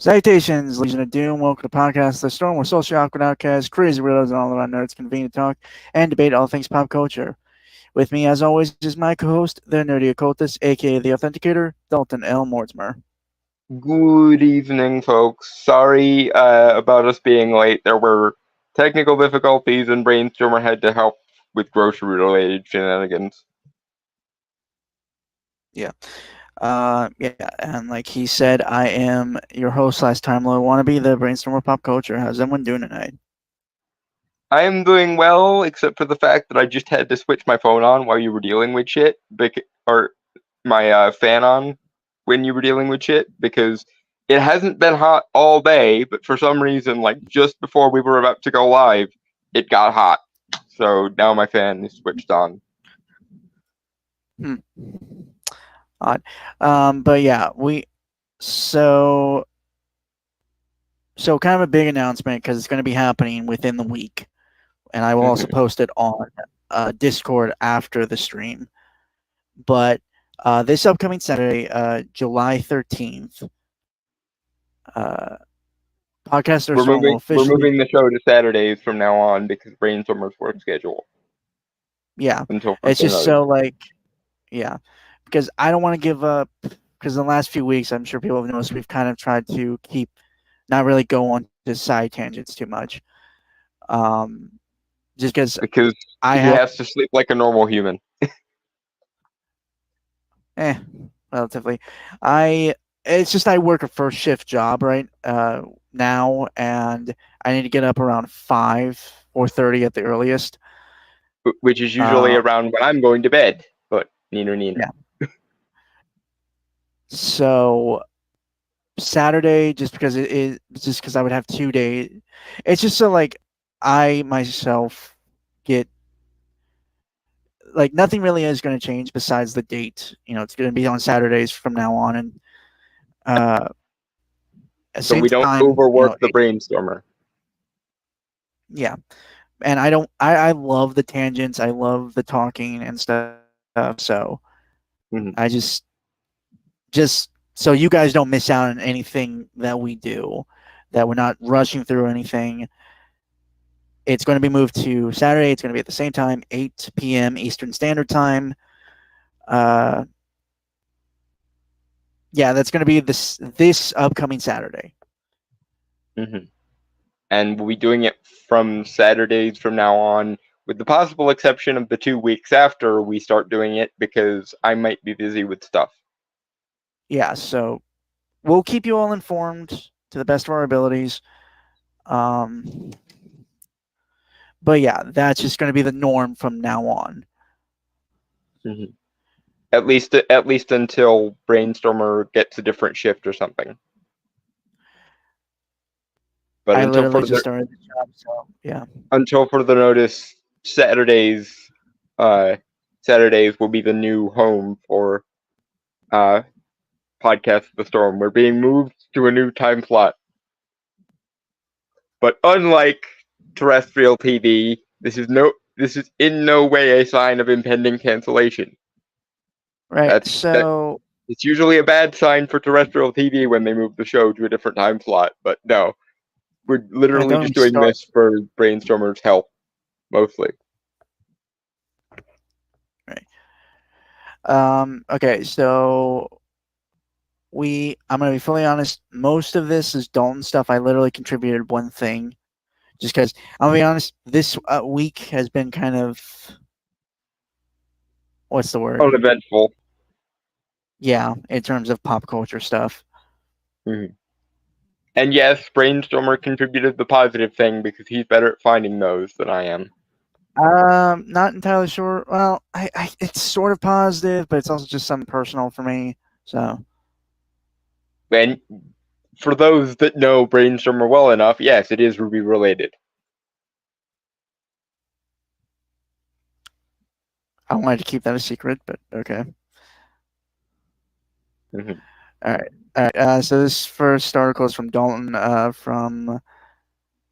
Salutations, Legion of Doom. Welcome to Podcast The Storm, where social awkward outcasts, crazy weirdos, and all around nerds convene to talk and debate all things pop culture. With me, as always, is my co-host, the nerdy occultist, aka the Authenticator, Dalton L. Mortimer. Good evening, folks. Sorry about us being late. There were technical difficulties, and Brainstormer had to help with grocery-related shenanigans. And like he said, I am your host slash Time Lord wannabe, the Brainstormer Pop Culture. How's everyone doing tonight? I am doing well, except for the fact that I just had to switch my phone on while you were dealing with shit, or my fan on when you were dealing with shit, because it hasn't been hot all day, but for some reason, like just before we were about to go live, it got hot. So now my fan is switched on. Odd. But yeah, so kind of a big announcement because it's going to be happening within the week, and I will also post it on Discord after the stream. But this upcoming Saturday, July 13th, Podcaster Storm will officially... We're moving the show to Saturdays from now on because Brainstormer's work schedule. Yeah, it's just so because I don't want to give up, because in the last few weeks, I'm sure people have noticed, we've kind of tried to not really go on to side tangents too much. Just because he has to sleep like a normal human. Relatively. It's just I work a first shift job right now, and I need to get up around 4:30 at the earliest. Which is usually around when I'm going to bed, but Nina. Yeah. So Saturday, just because I would have 2 days. It's just so like I myself get like nothing really is going to change besides the date. It's going to be on Saturdays from now on, and so we don't overwork the Brainstormer. Yeah, and I love the tangents. I love the talking and stuff. So I just so you guys don't miss out on anything that we do, that we're not rushing through anything. It's going to be moved to Saturday. It's going to be at the same time, 8 p.m. Eastern Standard Time. Yeah, that's going to be this upcoming Saturday. And we'll be doing it from Saturdays from now on, with the possible exception of the 2 weeks after we start doing it, because I might be busy with stuff. Yeah, so we'll keep you all informed to the best of our abilities. But yeah, that's just going to be the norm from now on. At least until Brainstormer gets a different shift or something. But I literally just started the job, so yeah. Until further notice, Saturdays will be the new home for Podcast The Storm. We're being moved to a new time slot. But unlike terrestrial TV, this is in no way a sign of impending cancellation. Right. It's usually a bad sign for terrestrial TV when they move the show to a different time slot, but no. We're literally just doing this for Brainstormer's help, mostly. Right. Okay, so I'm going to be fully honest, most of this is Dalton stuff. I literally contributed one thing, just because, I'm going to be honest, this week has been kind of, what's the word? Uneventful. Yeah, in terms of pop culture stuff. And yes, Brainstormer contributed the positive thing because he's better at finding those than I am. Not entirely sure. Well, it's sort of positive, but it's also just something personal for me. So. And for those that know Brainstormer well enough, yes, it is RWBY related. I wanted to keep that a secret, but okay. All right. So this first article is from Dalton,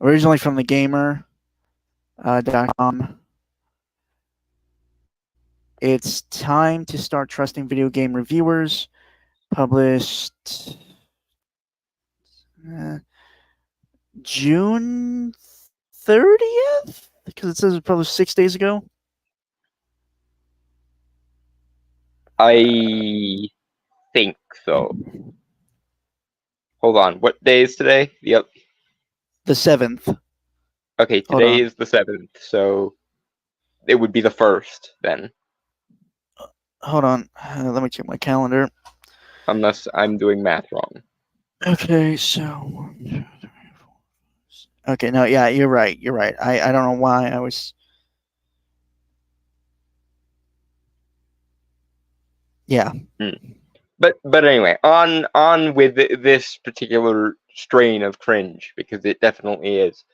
originally from thegamer.com. It's time to start trusting video game reviewers. Published June 30th? Because it says it was published 6 days ago. I think so. Hold on. What day is today? Yep. The 7th. Okay, today is the 7th, so it would be the 1st then. Hold on. Let me check my calendar. Unless I'm doing math wrong. Okay, so. Okay, no, yeah, you're right. You're right. I don't know why I was. Yeah. But anyway, on with this particular strain of cringe, because it definitely is.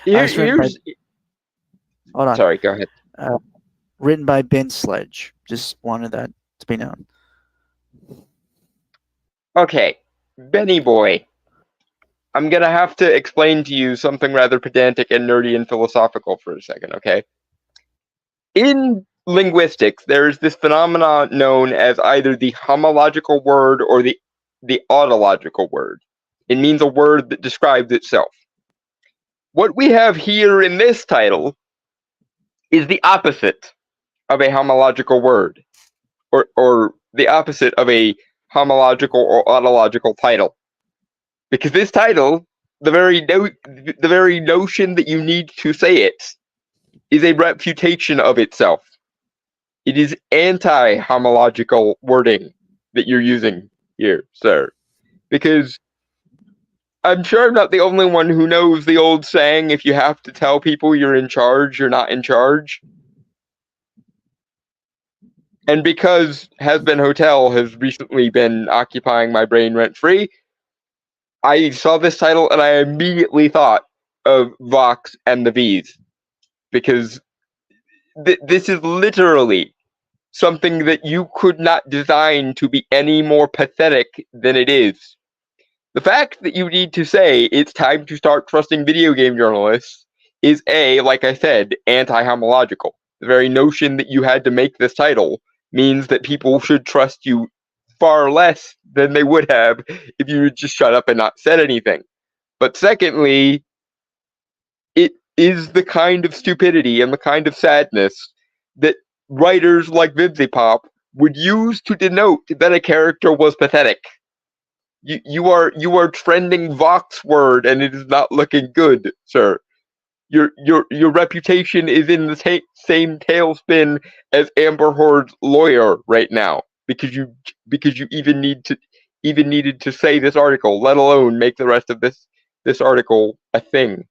Here's hold on. Sorry, go ahead. Written by Ben Sledge. Just wanted that to be known. Okay, Benny boy. I'm gonna have to explain to you something rather pedantic and nerdy and philosophical for a second, okay? In linguistics, there is this phenomenon known as either the homological word or the autological word. It means a word that describes itself. What we have here in this title is the opposite of a homological word, or the opposite of a homological or autological title. Because this title, the very notion that you need to say it, is a refutation of itself. It is anti-homological wording that you're using here, sir. Because I'm sure I'm not the only one who knows the old saying, if you have to tell people you're in charge, you're not in charge. And because Has-Been Hotel has recently been occupying my brain rent-free, I saw this title and I immediately thought of Vox and the V's. Because this is literally something that you could not design to be any more pathetic than it is. The fact that you need to say it's time to start trusting video game journalists is like I said, anti-homological. The very notion that you had to make this title means that people should trust you far less than they would have if you had just shut up and not said anything. But secondly, it is the kind of stupidity and the kind of sadness that writers like VivziePop would use to denote that a character was pathetic. You are trending Vox word, and it is not looking good, sir. Your reputation is in the same tailspin as Amber Heard's lawyer right now, because you even needed to say this article, let alone make the rest of this article a thing.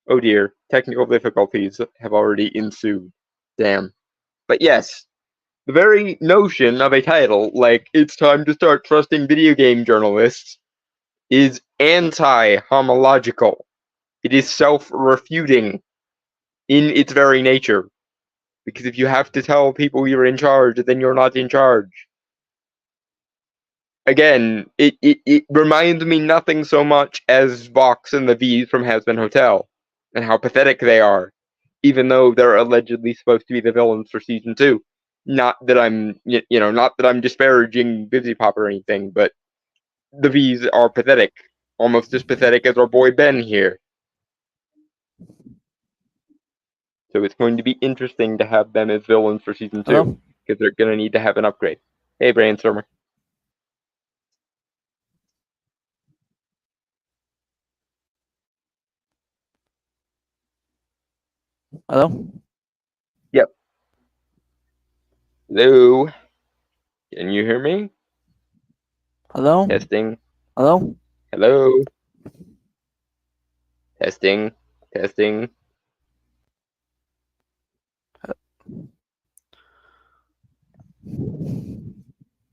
Oh dear, technical difficulties have already ensued. Damn. But yes, the very notion of a title like "It's time to start trusting video game journalists" is anti-homological. It is self-refuting in its very nature. Because if you have to tell people you're in charge, then you're not in charge. Again, it reminds me nothing so much as Vox and the V's from Has-Been Hotel, and how pathetic they are, even though they're allegedly supposed to be the villains for season 2. Not that I'm, not that I'm disparaging VivziePop or anything, but the V's are pathetic, almost as pathetic as our boy Ben here. So it's going to be interesting to have them as villains for season 2, because they're going to need to have an upgrade. Hey, Brainstormer. Hello? Yep. Hello? Can you hear me? Hello? Testing. Hello? Hello? Testing. Testing.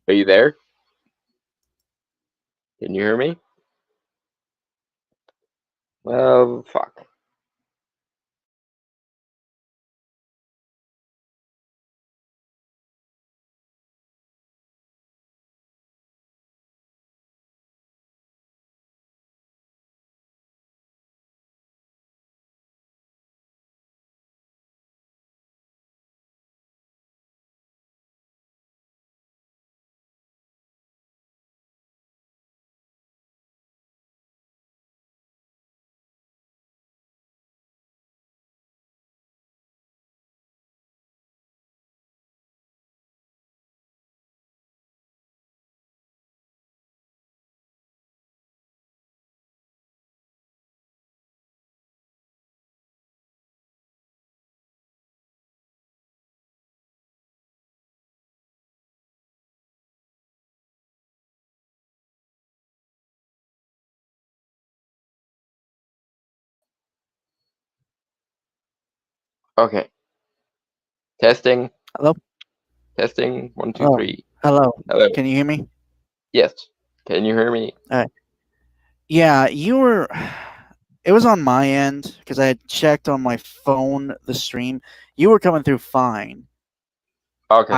Are you there? Can you hear me? Well, fuck. Okay. Testing. Hello? Testing. 1, 2, Hello? 3. Hello? Hello. Can you hear me? Yes. Can you hear me? Yeah, you were. It was on my end because I had checked on my phone the stream. You were coming through fine. Okay.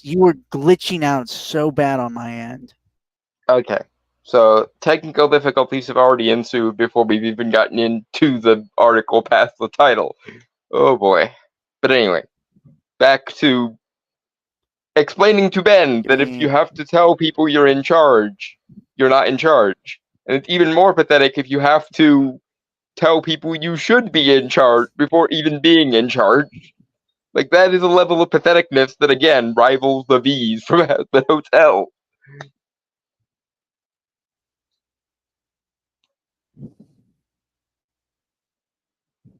You were glitching out so bad on my end. Okay. So technical difficulties have already ensued before we've even gotten into the article past the title. Oh boy. But anyway, back to explaining to Ben that if you have to tell people you're in charge, you're not in charge. And it's even more pathetic if you have to tell people you should be in charge before even being in charge. Like, that is a level of patheticness that, again, rivals the V's from the hotel.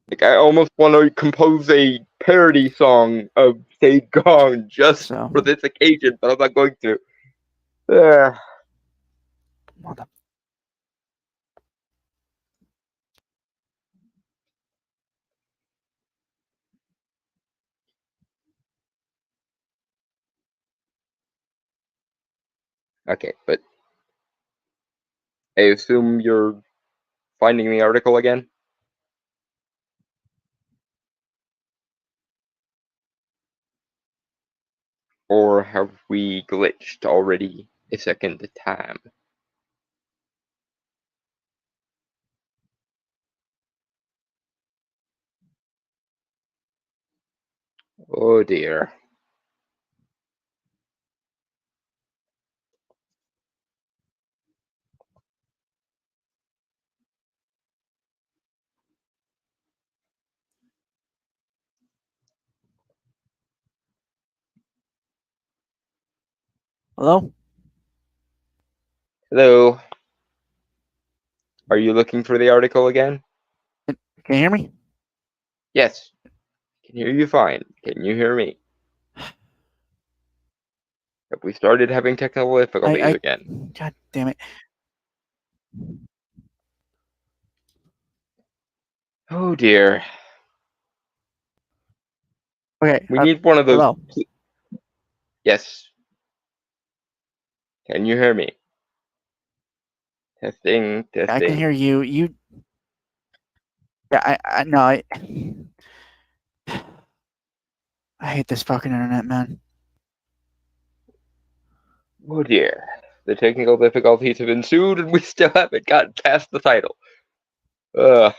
Like, I almost want to compose a parody song of Stay Gone just for this occasion, but I'm not going to. Okay, but I assume you're finding the article again? Or have we glitched already a second time? Oh dear. Hello? Hello? Are you looking for the article again? Can you hear me? Yes. I can hear you fine. Can you hear me? Have we started having technical difficulties again? God damn it. Oh dear. Okay. We need one of those. Hello? Yes. Can you hear me? Testing, testing. I can hear you. Yeah, I hate this fucking internet, man. Oh dear. The technical difficulties have ensued and we still haven't gotten past the title. But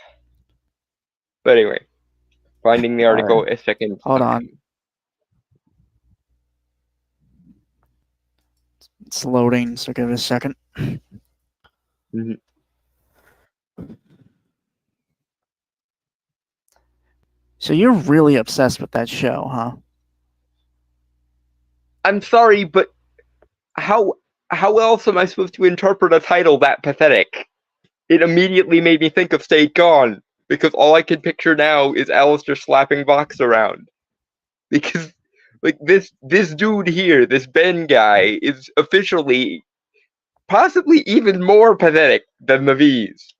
anyway, finding the article a second Hold time. on. It's loading, so give it a second. Mm-hmm. So you're really obsessed with that show, huh? I'm sorry, but how else am I supposed to interpret a title that pathetic? It immediately made me think of Stay Gone, because all I can picture now is Alistair slapping Vox around. Because like this dude here, this Ben guy, is officially possibly even more pathetic than the V's.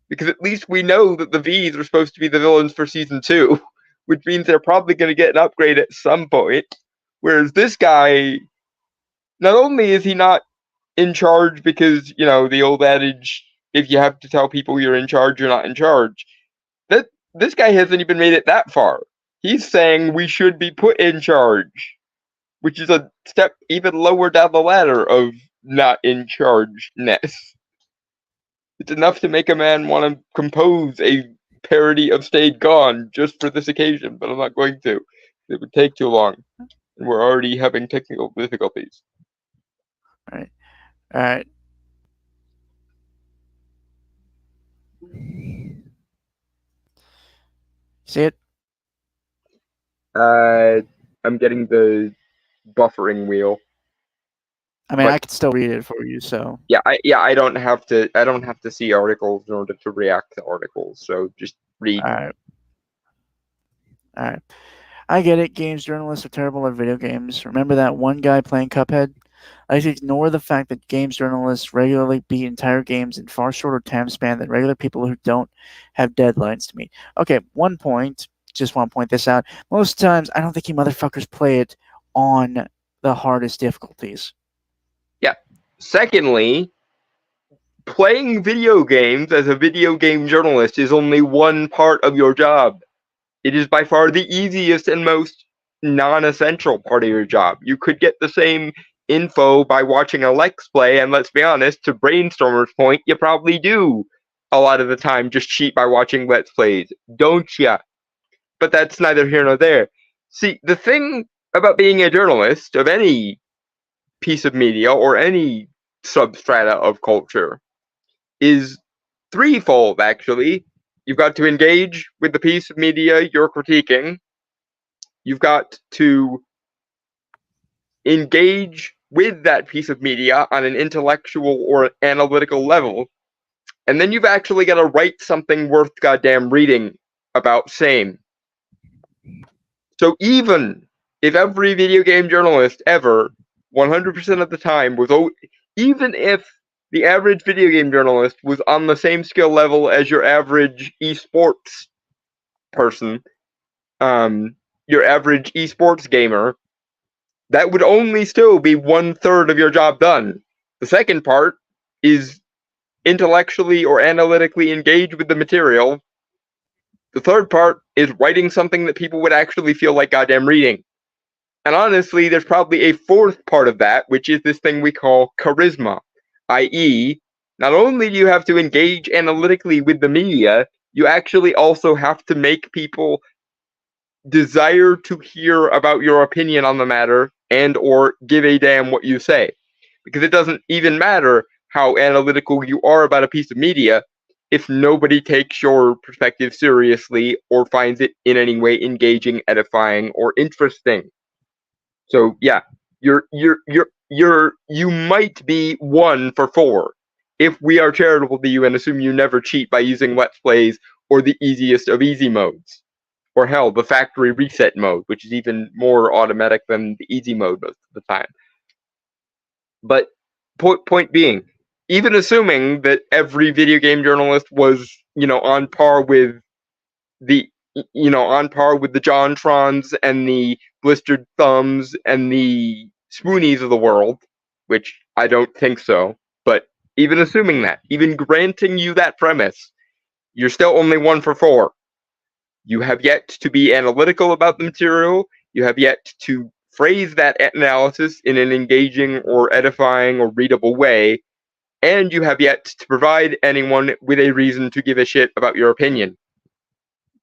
Because at least we know that the V's are supposed to be the villains for season 2, which means they're probably going to get an upgrade at some point. Whereas this guy, not only is he not in charge because, you know, the old adage, if you have to tell people you're in charge, you're not in charge. That this guy hasn't even made it that far. He's saying we should be put in charge, which is a step even lower down the ladder of not in charge-ness. It's enough to make a man want to compose a parody of Stay Gone just for this occasion, but I'm not going to. It would take too long, and we're already having technical difficulties. All right. See it? I'm getting the buffering wheel. I mean, I can still read it for you, so. Yeah, I don't have to see articles in order to react to articles. So just read. All right. I get it. Games journalists are terrible at video games. Remember that one guy playing Cuphead? I ignore the fact that games journalists regularly beat entire games in far shorter time span than regular people who don't have deadlines to meet. Okay, one point. just want to point this out. Most times, I don't think you motherfuckers play it on the hardest difficulties. Yeah. Secondly, playing video games as a video game journalist is only one part of your job. It is by far the easiest and most non-essential part of your job. You could get the same info by watching a Lex play, and let's be honest, to Brainstormer's point, you probably do a lot of the time just cheat by watching Let's Plays, don't ya? But that's neither here nor there. See, the thing about being a journalist of any piece of media or any substrata of culture is threefold, actually. You've got to engage with the piece of media you're critiquing. You've got to engage with that piece of media on an intellectual or analytical level. And then you've actually got to write something worth goddamn reading about same. So even if every video game journalist ever, 100% of the time, even if the average video game journalist was on the same skill level as your average esports person, your average esports gamer, that would only still be 1/3 of your job done. The second part is intellectually or analytically engage with the material. The third part is writing something that people would actually feel like goddamn reading. And honestly, there's probably a fourth part of that, which is this thing we call charisma, i.e., not only do you have to engage analytically with the media, you actually also have to make people desire to hear about your opinion on the matter and or give a damn what you say. Because it doesn't even matter how analytical you are about a piece of media if nobody takes your perspective seriously or finds it in any way engaging, edifying, or interesting. So yeah, you might be 1 for 4 if we are charitable to you and assume you never cheat by using Let's Plays or the easiest of easy modes. Or hell, the factory reset mode, which is even more automatic than the easy mode most of the time. But point being, even assuming that every video game journalist was, on par with the JonTrons and the Blistered Thumbs and the Spoonies of the world, which I don't think so, but even assuming that, even granting you that premise, you're still only 1 for 4. You have yet to be analytical about the material. You have yet to phrase that analysis in an engaging or edifying or readable way. And you have yet to provide anyone with a reason to give a shit about your opinion.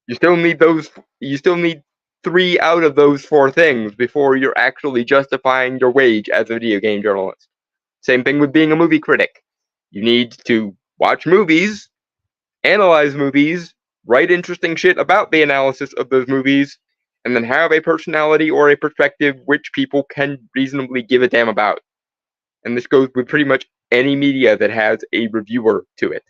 You still need 3 out of those 4 things before you're actually justifying your wage as a video game journalist. Same thing with being a movie critic. You need to watch movies, analyze movies, write interesting shit about the analysis of those movies, and then have a personality or a perspective which people can reasonably give a damn about. And this goes with pretty much any media that has a reviewer to it.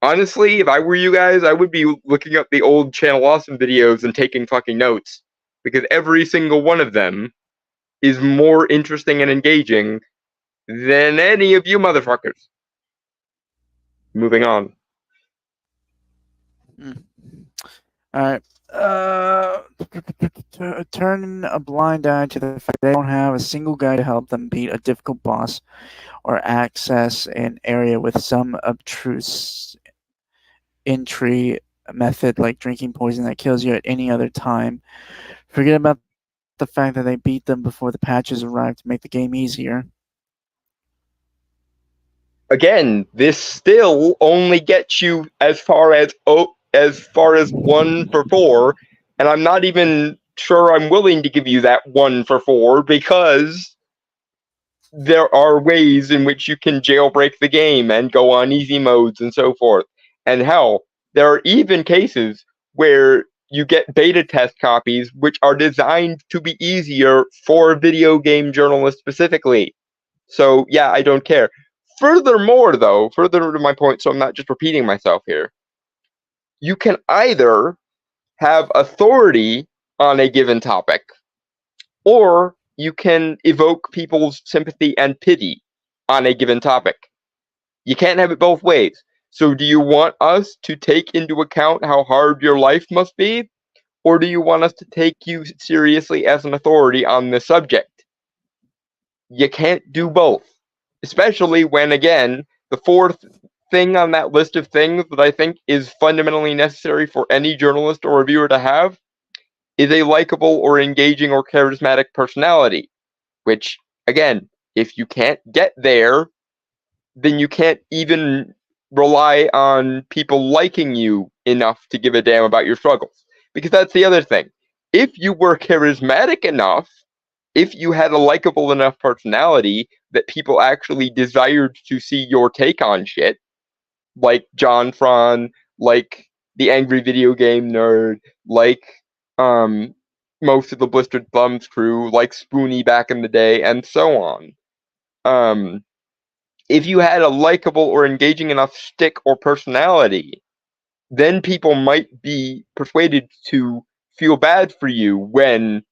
Honestly, if I were you guys, I would be looking up the old Channel Awesome videos and taking fucking notes, because every single one of them is more interesting and engaging than any of you motherfuckers. Moving on. All right. Turn a blind eye to the fact they don't have a single guy to help them beat a difficult boss or access an area with some obtruse entry method like drinking poison that kills you at any other time. Forget about the fact that they beat them before the patches arrive to make the game easier. Again, this still only gets you as far as 1 for 4, and I'm not even sure I'm willing to give you that 1 for 4 because there are ways in which you can jailbreak the game and go on easy modes and so forth. And hell, there are even cases where you get beta test copies which are designed to be easier for video game journalists specifically. So yeah, I don't care. Further to my point, so I'm not just repeating myself here, you can either have authority on a given topic, or you can evoke people's sympathy and pity on a given topic. You can't have it both ways. So do you want us to take into account how hard your life must be? or do you want us to take you seriously as an authority on this subject? You can't do both. Especially when, again, the fourth thing on that list of things that I think is fundamentally necessary for any journalist or reviewer to have is a likable or engaging or charismatic personality. Which, again, if you can't get there, then you can't even rely on people liking you enough to give a damn about your struggles. Because that's the other thing. If you were charismatic enough, if you had a likable enough personality that people actually desired to see your take on shit, like John Fron, like the Angry Video Game Nerd, like um most of the Blistered Thumbs crew, like Spoonie back in the day, and so on. If you had a likable or engaging enough stick or personality, then people might be persuaded to feel bad for you when,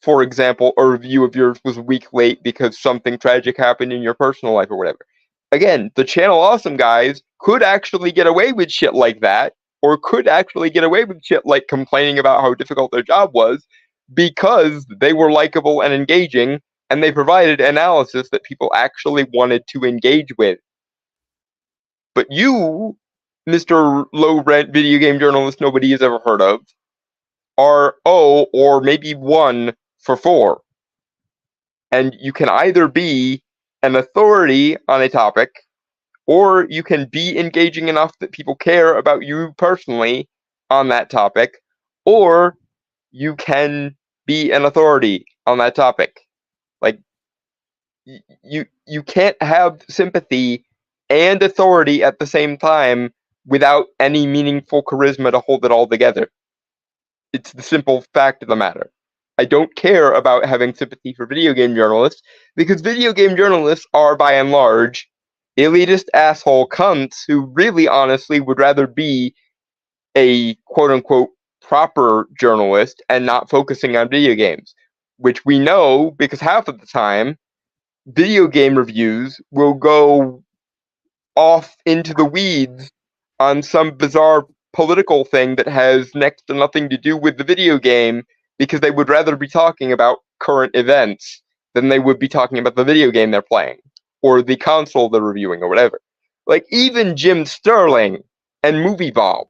for example, a review of yours was a week late because something tragic happened in your personal life or whatever. Again, the Channel Awesome guys could actually get away with shit like that, or could actually get away with shit like complaining about how difficult their job was because they were likable and engaging and they provided analysis that people actually wanted to engage with. But you, Mr. Low Rent Video Game Journalist nobody has ever heard of, are O or maybe 1 for 4. And you can either be an authority on a topic, or you can be engaging enough that people care about you personally on that topic, or you can be an authority on that topic. Like, you can't have sympathy and authority at the same time without any meaningful charisma to hold it all together. It's the simple fact of the matter. I don't care about having sympathy for video game journalists because video game journalists are, by and large, elitist asshole cunts who really honestly would rather be a quote unquote proper journalist and not focusing on video games, which we know because half of the time video game reviews will go off into the weeds on some bizarre political thing that has next to nothing to do with the video game because they would rather be talking about current events than they would be talking about the video game they're playing or the console they're reviewing or whatever. Like, even Jim Sterling and Movie Bob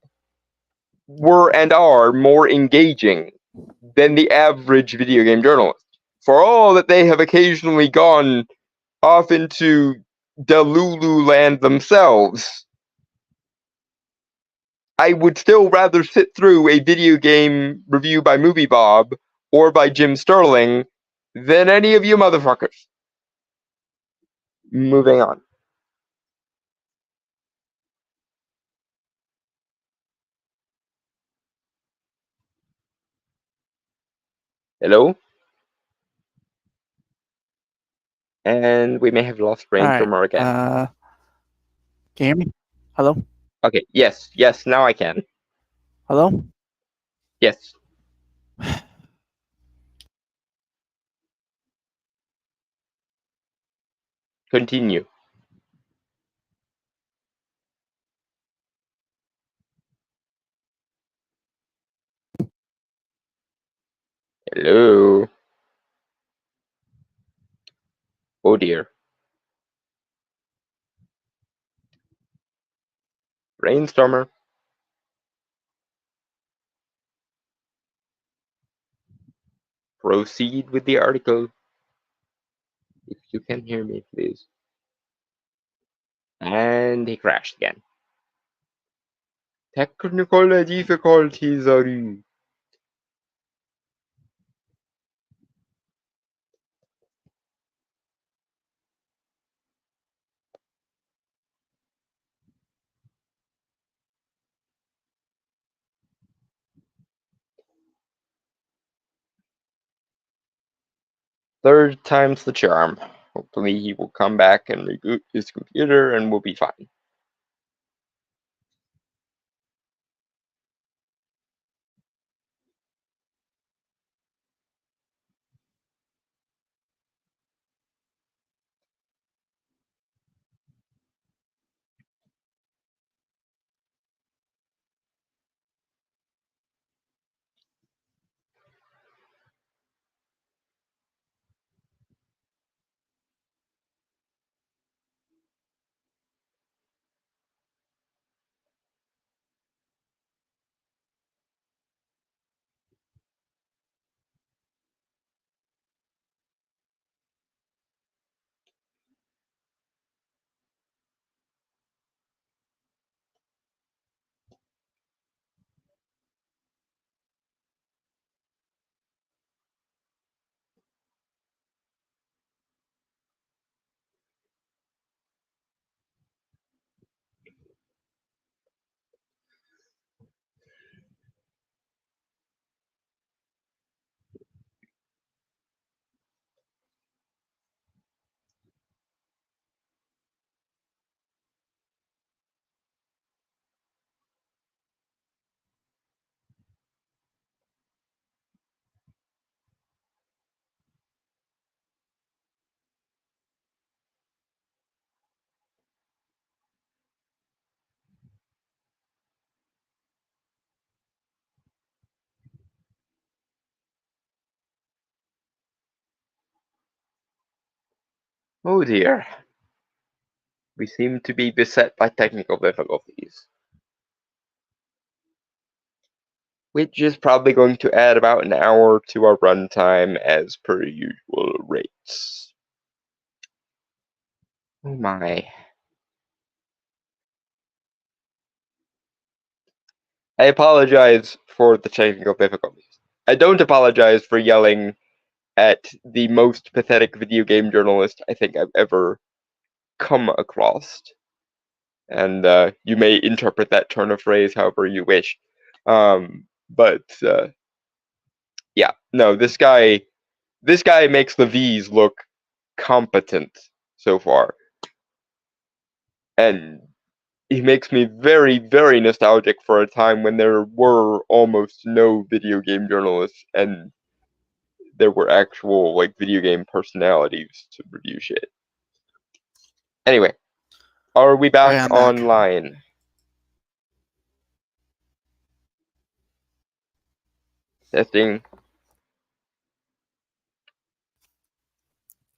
were and are more engaging than the average video game journalist. For all that they have occasionally gone off into Delulu land themselves, I would still rather sit through a video game review by Movie Bob or by Jim Sterling than any of you motherfuckers. Moving on. Hello? And we may have lost Brainstormer again. Can you hear me? Hello? Okay, yes, now I can. Hello? Yes. Continue. Hello? Oh dear. Brainstormer. Proceed with the article. If you can hear me, please. And he crashed again. Technical difficulties are you. Third time's the charm. Hopefully he will come back and reboot his computer and we'll be fine. Oh dear. We seem to be beset by technical difficulties. Which is probably going to add about an hour to our runtime as per usual rates. Oh my. I apologize for the technical difficulties. I don't apologize for yelling at the most pathetic video game journalist I think I've ever come across. And you may interpret that turn of phrase however you wish. But yeah, no, this guy makes the V's look competent so far. And he makes me very, very nostalgic for a time when there were almost no video game journalists and there were actual like video game personalities to review shit. Anyway, are we back I'm back. online? Testing.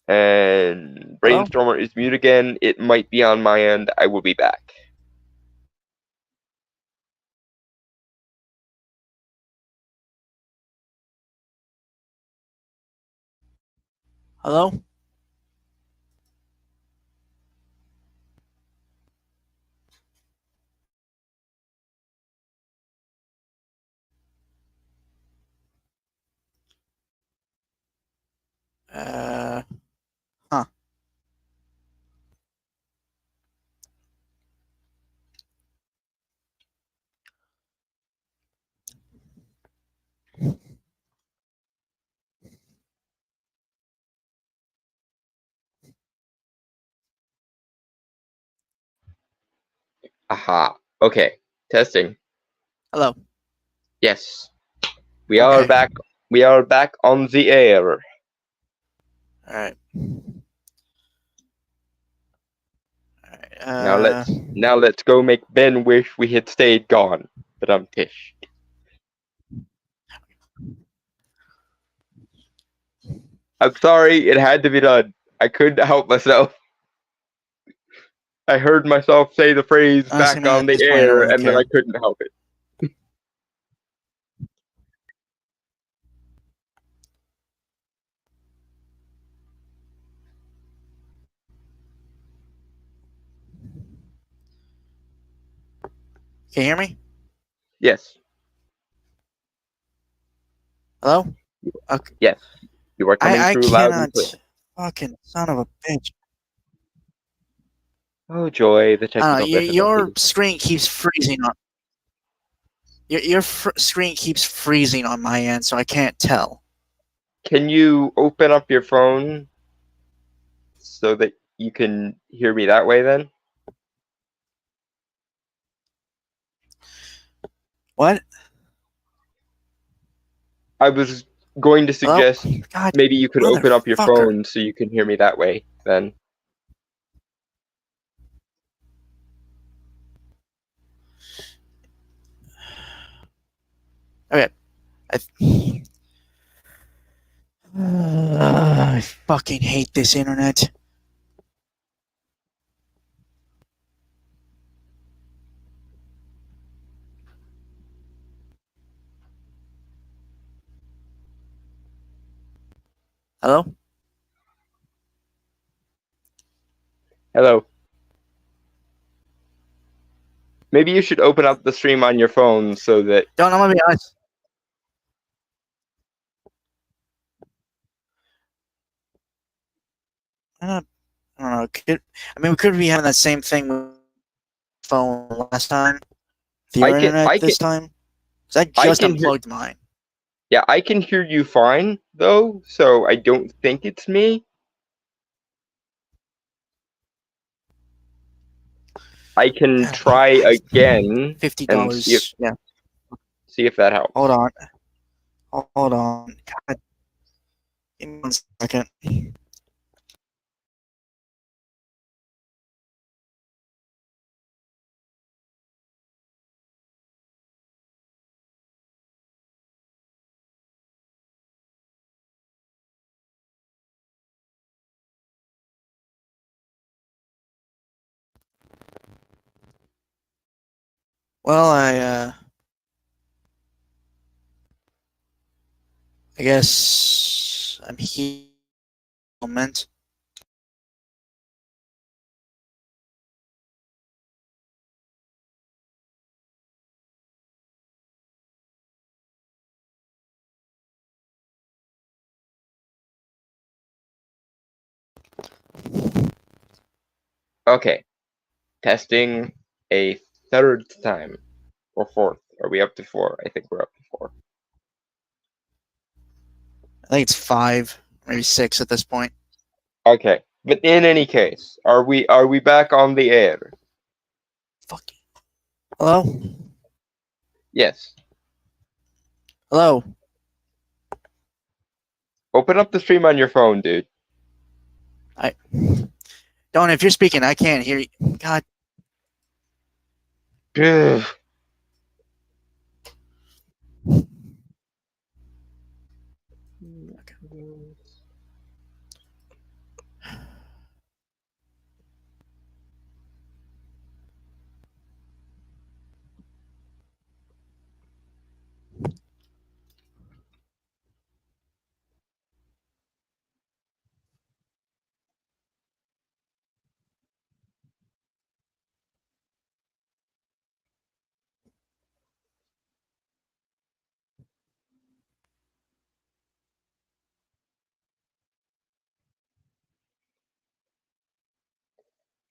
And Brainstormer is mute again. It might be on my end. I will be back. Hello? Huh. Aha. Okay. Testing. Hello. Yes. We are back. We are back on the air. Alright. Now let's go make Ben wish we had stayed gone. But I'm tish. I'm sorry, it had to be done. I couldn't help myself. I heard myself say the phrase honestly, back man, on at the this point, I don't air, really and then care. I couldn't help it. Can you hear me? Yes. Hello? Okay. Yes. You are coming I through loud and clear. cannot. Fucking son of a bitch. Oh joy, the technical Your difficulties. screen keeps freezing on. Your screen keeps freezing on my end, so I can't tell. Can you open up your phone so that you can hear me that way then? What? I was going to suggest God, maybe you could open up your motherfucker. phone so you can hear me that way then. Okay. I fucking hate this internet. Hello? Hello. Maybe you should open up the stream on your phone so that... I'm gonna be honest. I don't know. We could be having that same thing with phone last time. Your internet this time? Because I just unplugged mine. Yeah, I can hear you fine, though, so I don't think it's me. I can try again and $50. see if that helps. Hold on. God. Give me 1 second. Well, I guess I'm here. Moment. Okay. Testing a third time. Or fourth. Are we up to 4? I think we're up to 4. I think it's 5, maybe 6 at this point. Okay. But in any case, are we back on the air? Fuck. Hello? Yes. Hello? Open up the stream on your phone, dude. Don, if you're speaking, I can't hear you. God. Ugh.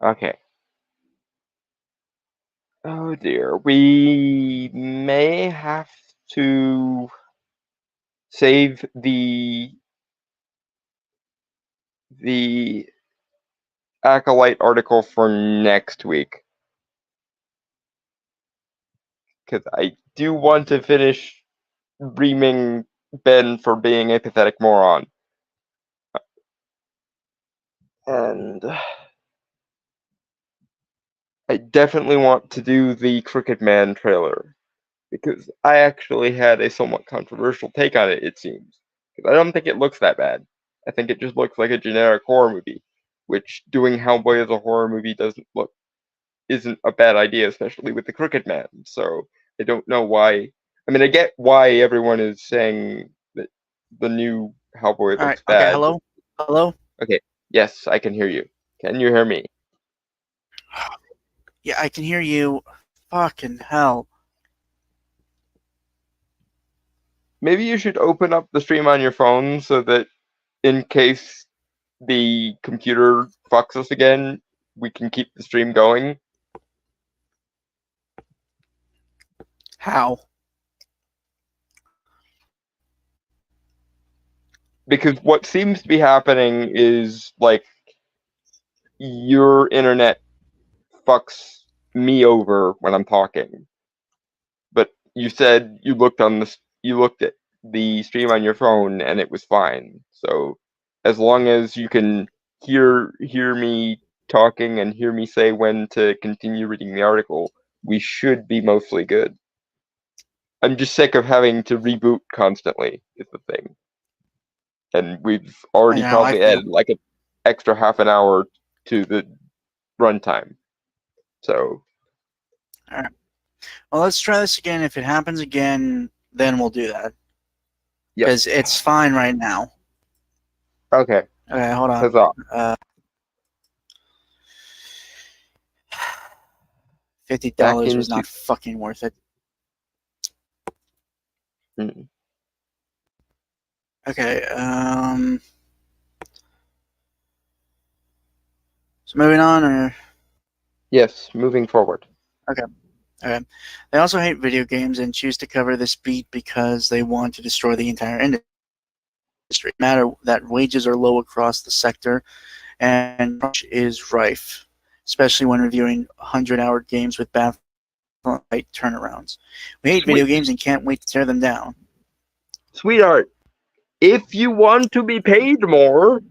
Okay. Oh dear. We may have to save the Acolyte article for next week. Because I do want to finish reaming Ben for being a pathetic moron. And I definitely want to do the Crooked Man trailer. Because I actually had a somewhat controversial take on it, it seems. Because I don't think it looks that bad. I think it just looks like a generic horror movie. Which doing Hellboy as a horror movie isn't a bad idea, especially with the Crooked Man. So I don't know why. I mean, I get why everyone is saying that the new Hellboy All right. looks Okay. bad. Hello? Hello? Okay, yes, I can hear you. Can you hear me? Yeah, I can hear you. Fucking hell. Maybe you should open up the stream on your phone so that in case the computer fucks us again, we can keep the stream going. How? Because what seems to be happening is like your internet fucks me over when I'm talking. But you said you looked at the stream on your phone and it was fine. So as long as you can hear me talking and hear me say when to continue reading the article, we should be mostly good. I'm just sick of having to reboot constantly is the thing. And we've already probably added like an extra half an hour to the runtime. So all right. Well, let's try this again. If it happens again, then we'll do that. Because it's fine right now. Okay. Okay, hold on. Huzzah. $50 was not fucking worth it. Hmm. Okay, so moving on, or? Yes, moving forward. Okay. Okay. They also hate video games and choose to cover this beat because they want to destroy the entire industry. It matter that wages are low across the sector and crunch is rife, especially when reviewing 100-hour games with bad turnarounds. We hate video games and can't wait to tear them down. Sweetheart, if you want to be paid more,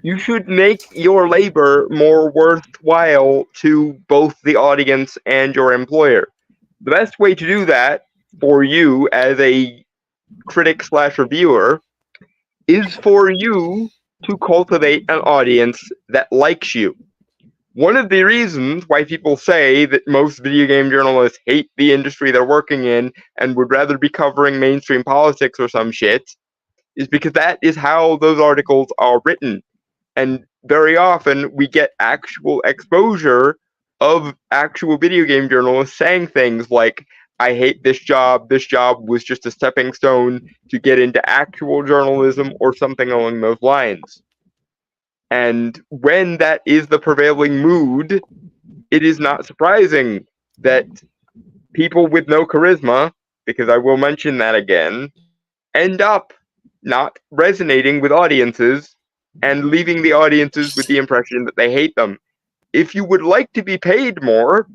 you should make your labor more worthwhile to both the audience and your employer. The best way to do that for you as a critic/reviewer is for you to cultivate an audience that likes you. One of the reasons why people say that most video game journalists hate the industry they're working in and would rather be covering mainstream politics or some shit is because that is how those articles are written. And very often we get actual exposure of actual video game journalists saying things like, I hate this job was just a stepping stone to get into actual journalism, or something along those lines. And when that is the prevailing mood, it is not surprising that people with no charisma, because I will mention that again, end up not resonating with audiences and leaving the audiences with the impression that they hate them. If you would like to be paid more,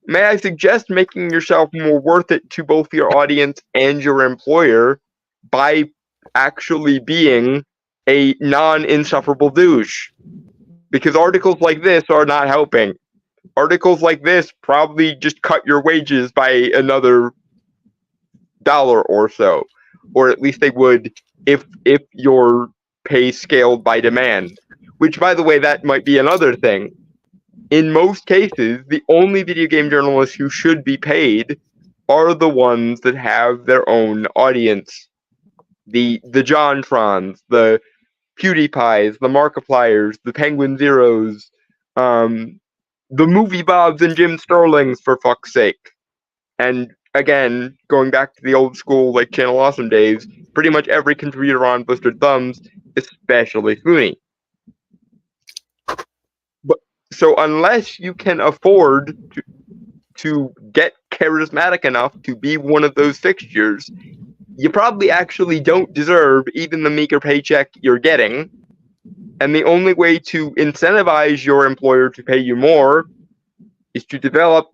may I suggest making yourself more worth it to both your audience and your employer by actually being a non-insufferable douche. Because articles like this are not helping. Articles like this probably just cut your wages by another $1 or so. Or at least they would if your pay scaled by demand. Which, by the way, that might be another thing. In most cases, the only video game journalists who should be paid are the ones that have their own audience. The JonTrons, the PewDiePies, the Markipliers, the Penguin Zeros, the Movie Bobs and Jim Sterlings, for fuck's sake. And again, going back to the old school like Channel Awesome days, pretty much every contributor on Blistered Thumbs, especially Foony. So unless you can afford to get charismatic enough to be one of those fixtures, you probably actually don't deserve even the meager paycheck you're getting. And the only way to incentivize your employer to pay you more is to develop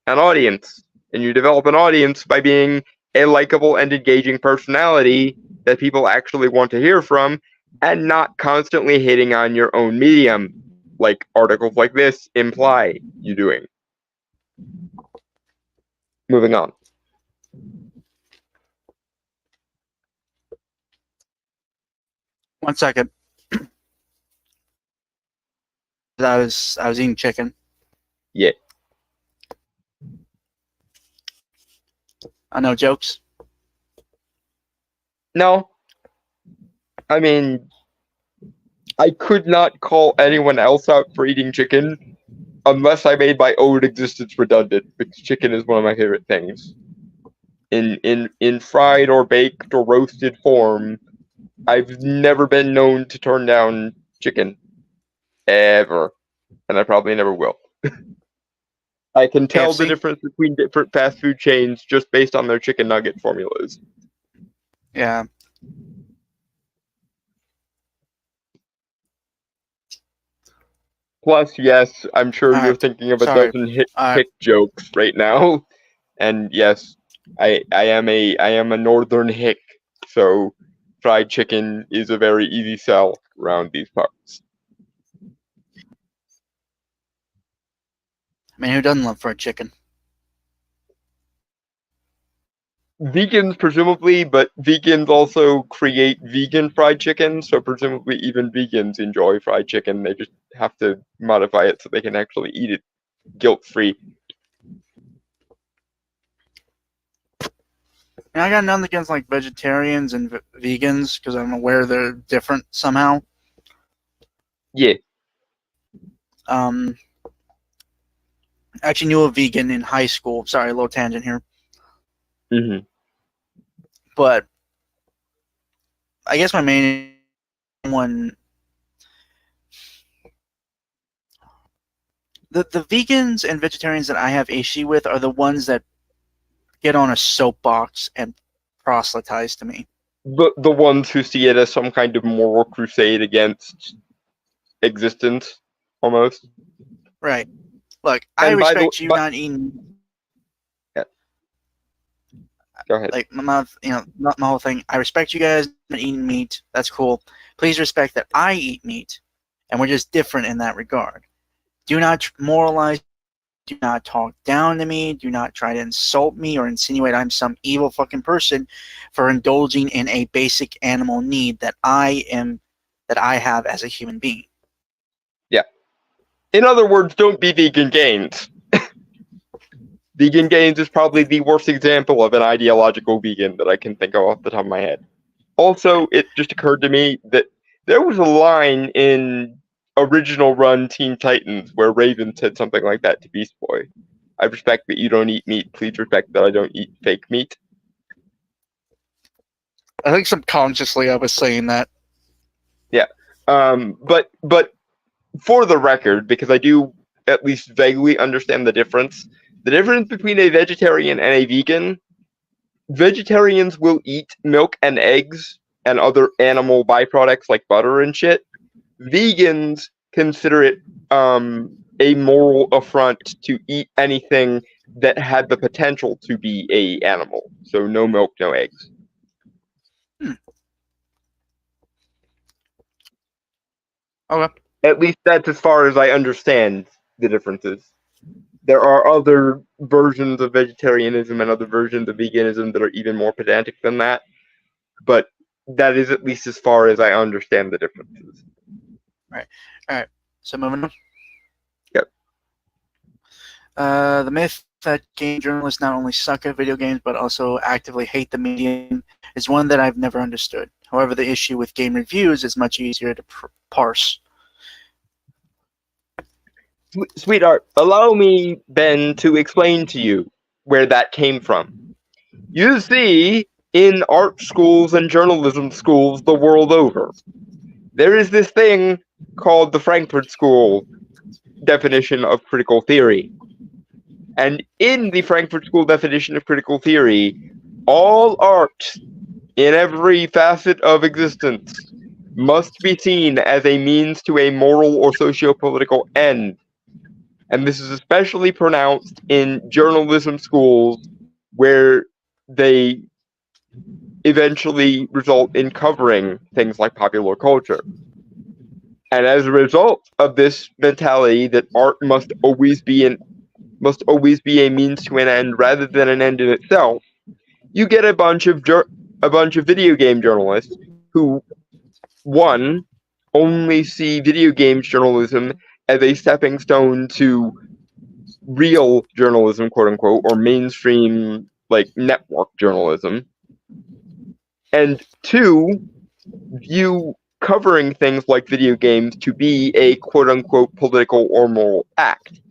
an audience. And you develop an audience by being a likable and engaging personality that people actually want to hear from, and not constantly hitting on your own medium, like articles like this imply you doing. Moving on. One second. I was eating chicken. Yeah. I know jokes. No. I mean, I could not call anyone else out for eating chicken unless I made my own existence redundant, because chicken is one of my favorite things. In fried or baked or roasted form, I've never been known to turn down chicken. Ever. And I probably never will. I can tell KFC? the difference between different fast food chains just based on their chicken nugget formulas. Yeah. Plus, yes, I'm sure you're thinking of a dozen hick jokes right now. And yes, I am a northern hick, so fried chicken is a very easy sell around these parts. I mean, who doesn't love fried chicken? Vegans, presumably, but vegans also create vegan fried chicken, so presumably even vegans enjoy fried chicken. They just have to modify it so they can actually eat it guilt-free. And I got nothing against like vegetarians and vegans, because I'm aware they're different somehow. Yeah. I actually knew a vegan in high school. Sorry, a little tangent here. Mm-hmm. But I guess my main one, the vegans and vegetarians that I have issue with are the ones that get on a soapbox and proselytize to me. The ones who see it as some kind of moral crusade against existence, almost. Right. Look, I respect you not eating. Yeah. Go ahead. Like not my whole thing. I respect you guys not eating meat. That's cool. Please respect that I eat meat, and we're just different in that regard. Do not moralize. Do not talk down to me. Do not try to insult me or insinuate I'm some evil fucking person for indulging in a basic animal need that I have as a human being. Yeah. In other words, don't be Vegan Gains. Vegan Gains is probably the worst example of an ideological vegan that I can think of off the top of my head. Also, it just occurred to me that there was a line in original run Teen Titans where Raven said something like that to Beast Boy. I respect that you don't eat meat. Please respect that I don't eat fake meat. I think subconsciously I was saying that. Yeah. But for the record, because I do at least vaguely understand the difference between a vegetarian and a vegan, vegetarians will eat milk and eggs and other animal byproducts like butter and shit. Vegans consider it a moral affront to eat anything that had the potential to be a animal. So no milk, no eggs. Okay. At least that's as far as I understand the differences. There are other versions of vegetarianism and other versions of veganism that are even more pedantic than that, but that is at least as far as I understand the differences. Right. All right. So moving on. Yep. The myth that game journalists not only suck at video games but also actively hate the medium is one that I've never understood. However, the issue with game reviews is much easier to parse. Sweetheart, allow me, Ben, to explain to you where that came from. You see, in art schools and journalism schools the world over, there is this thing called the Frankfurt School definition of critical theory. And in the Frankfurt School definition of critical theory, all art in every facet of existence must be seen as a means to a moral or socio-political end. And this is especially pronounced in journalism schools where they eventually result in covering things like popular culture. And as a result of this mentality that art must always be a means to an end rather than an end in itself, you get a bunch of video game journalists who, one, only see video games journalism as a stepping stone to real journalism, quote unquote, or mainstream like network journalism, and two, view covering things like video games to be a quote unquote political or moral act,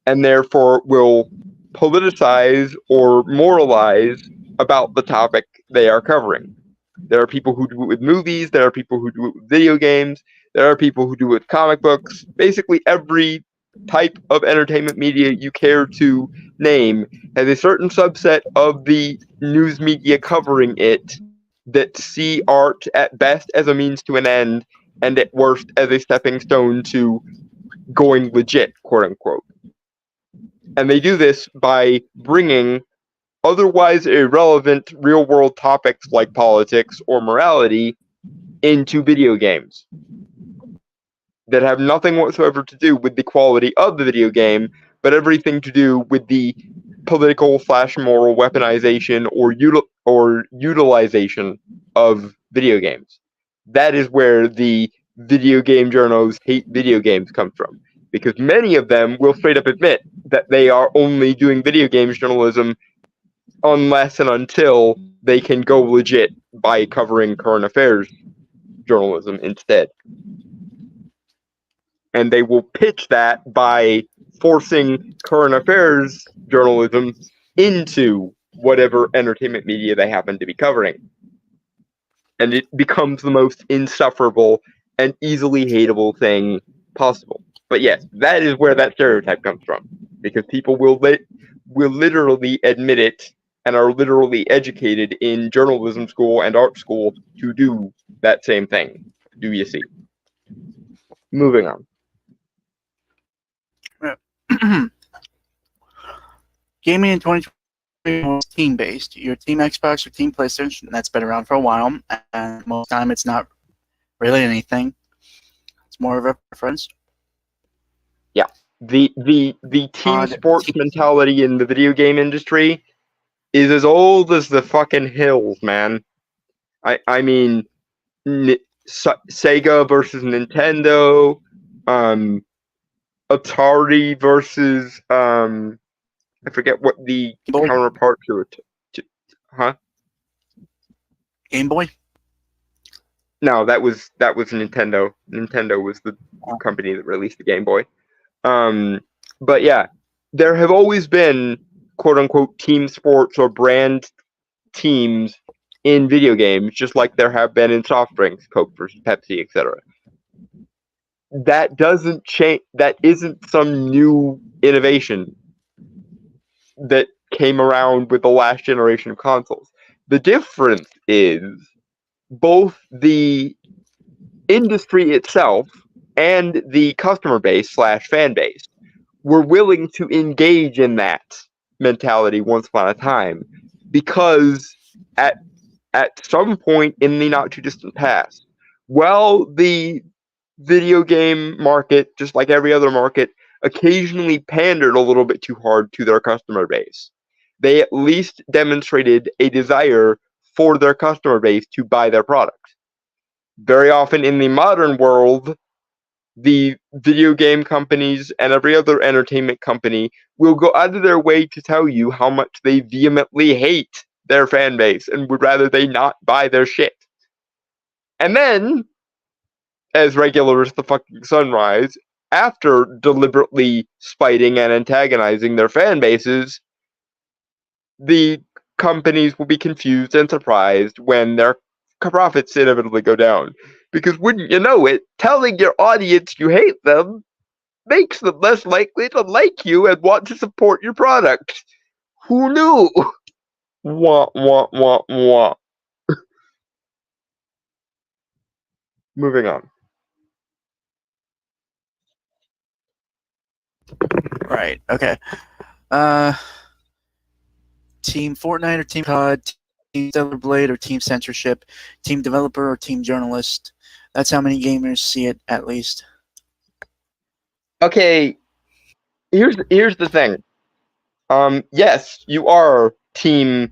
and therefore will politicize or moralize about the topic they are covering. There are people who do it with movies, there are people who do it with video games, there are people who do it with comic books. Basically every type of entertainment media you care to name has a certain subset of the news media covering it that see art at best as a means to an end and at worst as a stepping stone to going legit, quote unquote. And they do this by bringing otherwise irrelevant real-world topics like politics or morality into video games that have nothing whatsoever to do with the quality of the video game, but everything to do with the political/moral weaponization or utilization of video games. That is where the video game journos hate video games comes from, because many of them will straight up admit that they are only doing video games journalism unless and until they can go legit by covering current affairs journalism instead. And they will pitch that by forcing current affairs journalism into whatever entertainment media they happen to be covering. And it becomes the most insufferable and easily hateable thing possible. But yes, that is where that stereotype comes from. Because people will literally admit it and are literally educated in journalism school and art school to do that same thing. Do you see? Moving on. Gaming in 2020 was team-based. Your Team Xbox or Team PlayStation, that's been around for a while, and most of the time it's not really anything. It's more of a preference. Yeah. The team sports mentality in the video game industry is as old as the fucking hills, man. I mean, Sega versus Nintendo, Atari versus I forget what the counterpart to it. Huh? Game Boy? No, that was Nintendo. Nintendo was the company that released the Game Boy. But yeah, there have always been quote unquote team sports or brand teams in video games, just like there have been in soft drinks, Coke versus Pepsi, etc. That doesn't change. That isn't some new innovation that came around with the last generation of consoles. The difference is both the industry itself and the customer base / fan base were willing to engage in that mentality once upon a time, because at some point in the not too distant past, while the video game market, just like every other market, occasionally pandered a little bit too hard to their customer base, they at least demonstrated a desire for their customer base to buy their product. Very often in the modern world, the video game companies and every other entertainment company will go out of their way to tell you how much they vehemently hate their fan base and would rather they not buy their shit. And then, as regular as the fucking sunrise, after deliberately spiting and antagonizing their fan bases, the companies will be confused and surprised when their profits inevitably go down. Because wouldn't you know it, telling your audience you hate them makes them less likely to like you and want to support your product. Who knew? Wah, wah, wah, wah. Moving on. Right. Okay. Team Fortnite or Team COD, Team Stellar Blade or Team Censorship, Team Developer or Team Journalist. That's how many gamers see it, at least. Okay, here's the thing. Yes, you are Team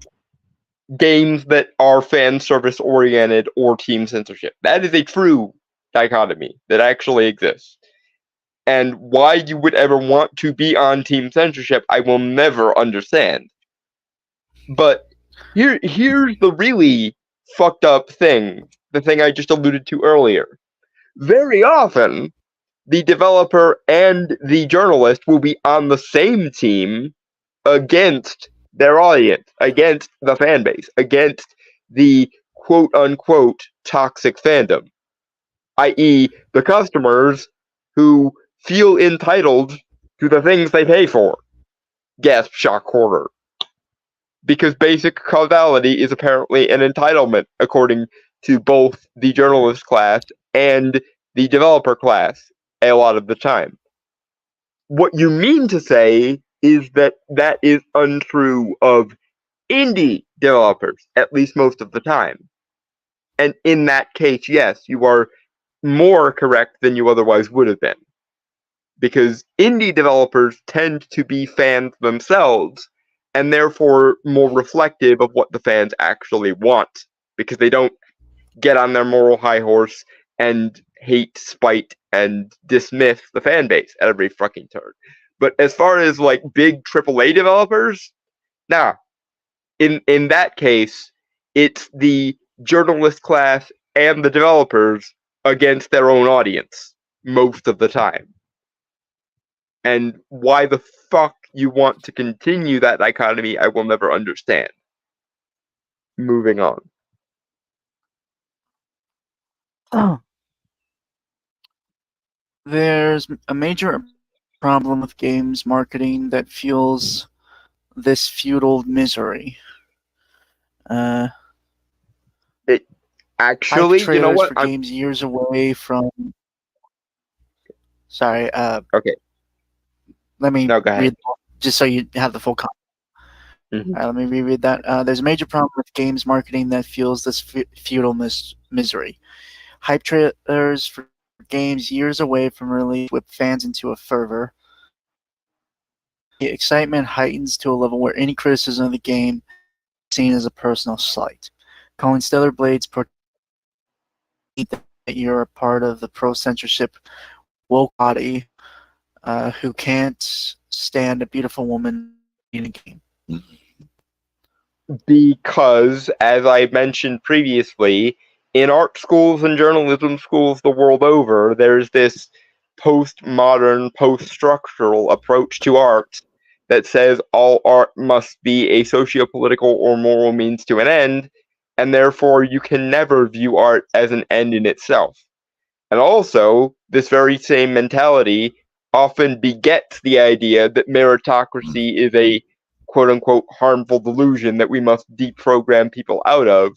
games that are fan service oriented or Team Censorship. That is a true dichotomy that actually exists. And why you would ever want to be on Team Censorship, I will never understand. But here's the really fucked up thing, the thing I just alluded to earlier. Very often, the developer and the journalist will be on the same team against their audience, against the fan base, against the quote unquote toxic fandom, i.e., the customers who feel entitled to the things they pay for. Gasp, shock, horror. Because basic causality is apparently an entitlement, according to both the journalist class and the developer class, a lot of the time. What you mean to say is that that is untrue of indie developers, at least most of the time. And in that case, yes, you are more correct than you otherwise would have been. Because indie developers tend to be fans themselves, and therefore more reflective of what the fans actually want, because they don't get on their moral high horse and hate, spite, and dismiss the fan base at every fucking turn. But as far as like big AAA developers, nah. In that case, it's the journalist class and the developers against their own audience most of the time. And why the fuck you want to continue that dichotomy, I will never understand. Moving on. Oh. There's a major problem with games marketing that fuels this feudal misery. It actually, you know what? For games years away from. Sorry. Okay. Let me read just so you have the full context. Mm-hmm. Let me reread that. There's a major problem with games marketing that fuels this feudal misery. Hype trailers for games years away from release whip fans into a fervor. The excitement heightens to a level where any criticism of the game is seen as a personal slight. Calling Stellar Blades that you're a part of the pro-censorship woke body who can't stand a beautiful woman in a game. Because, as I mentioned previously, in art schools and journalism schools the world over, there's this postmodern, post-structural approach to art that says all art must be a socio-political or moral means to an end, and therefore you can never view art as an end in itself. And also, this very same mentality often begets the idea that meritocracy is a quote-unquote harmful delusion that we must deprogram people out of,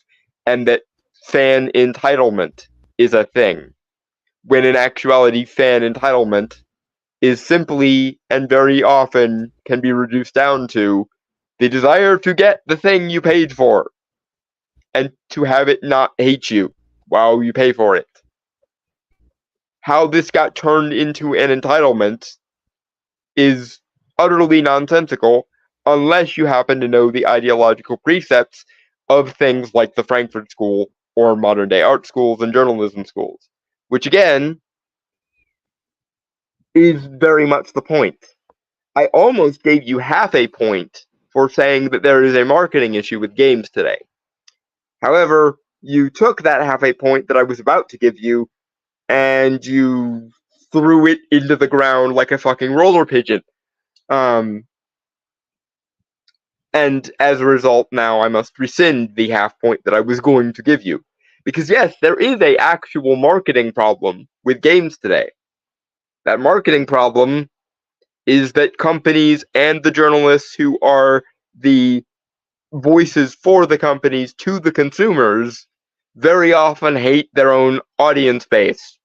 and that fan entitlement is a thing, when in actuality fan entitlement is simply and very often can be reduced down to the desire to get the thing you paid for and to have it not hate you while you pay for it. How this got turned into an entitlement is utterly nonsensical unless you happen to know the ideological precepts of things like the Frankfurt School or modern day art schools and journalism schools, which again is very much the point. I almost gave you half a point for saying that there is a marketing issue with games today. However, you took that half a point that I was about to give you and you threw it into the ground like a fucking roller pigeon. And as a result, now I must rescind the half point that I was going to give you. Because yes, there is an actual marketing problem with games today. That marketing problem is that companies and the journalists who are the voices for the companies to the consumers very often hate their own audience base.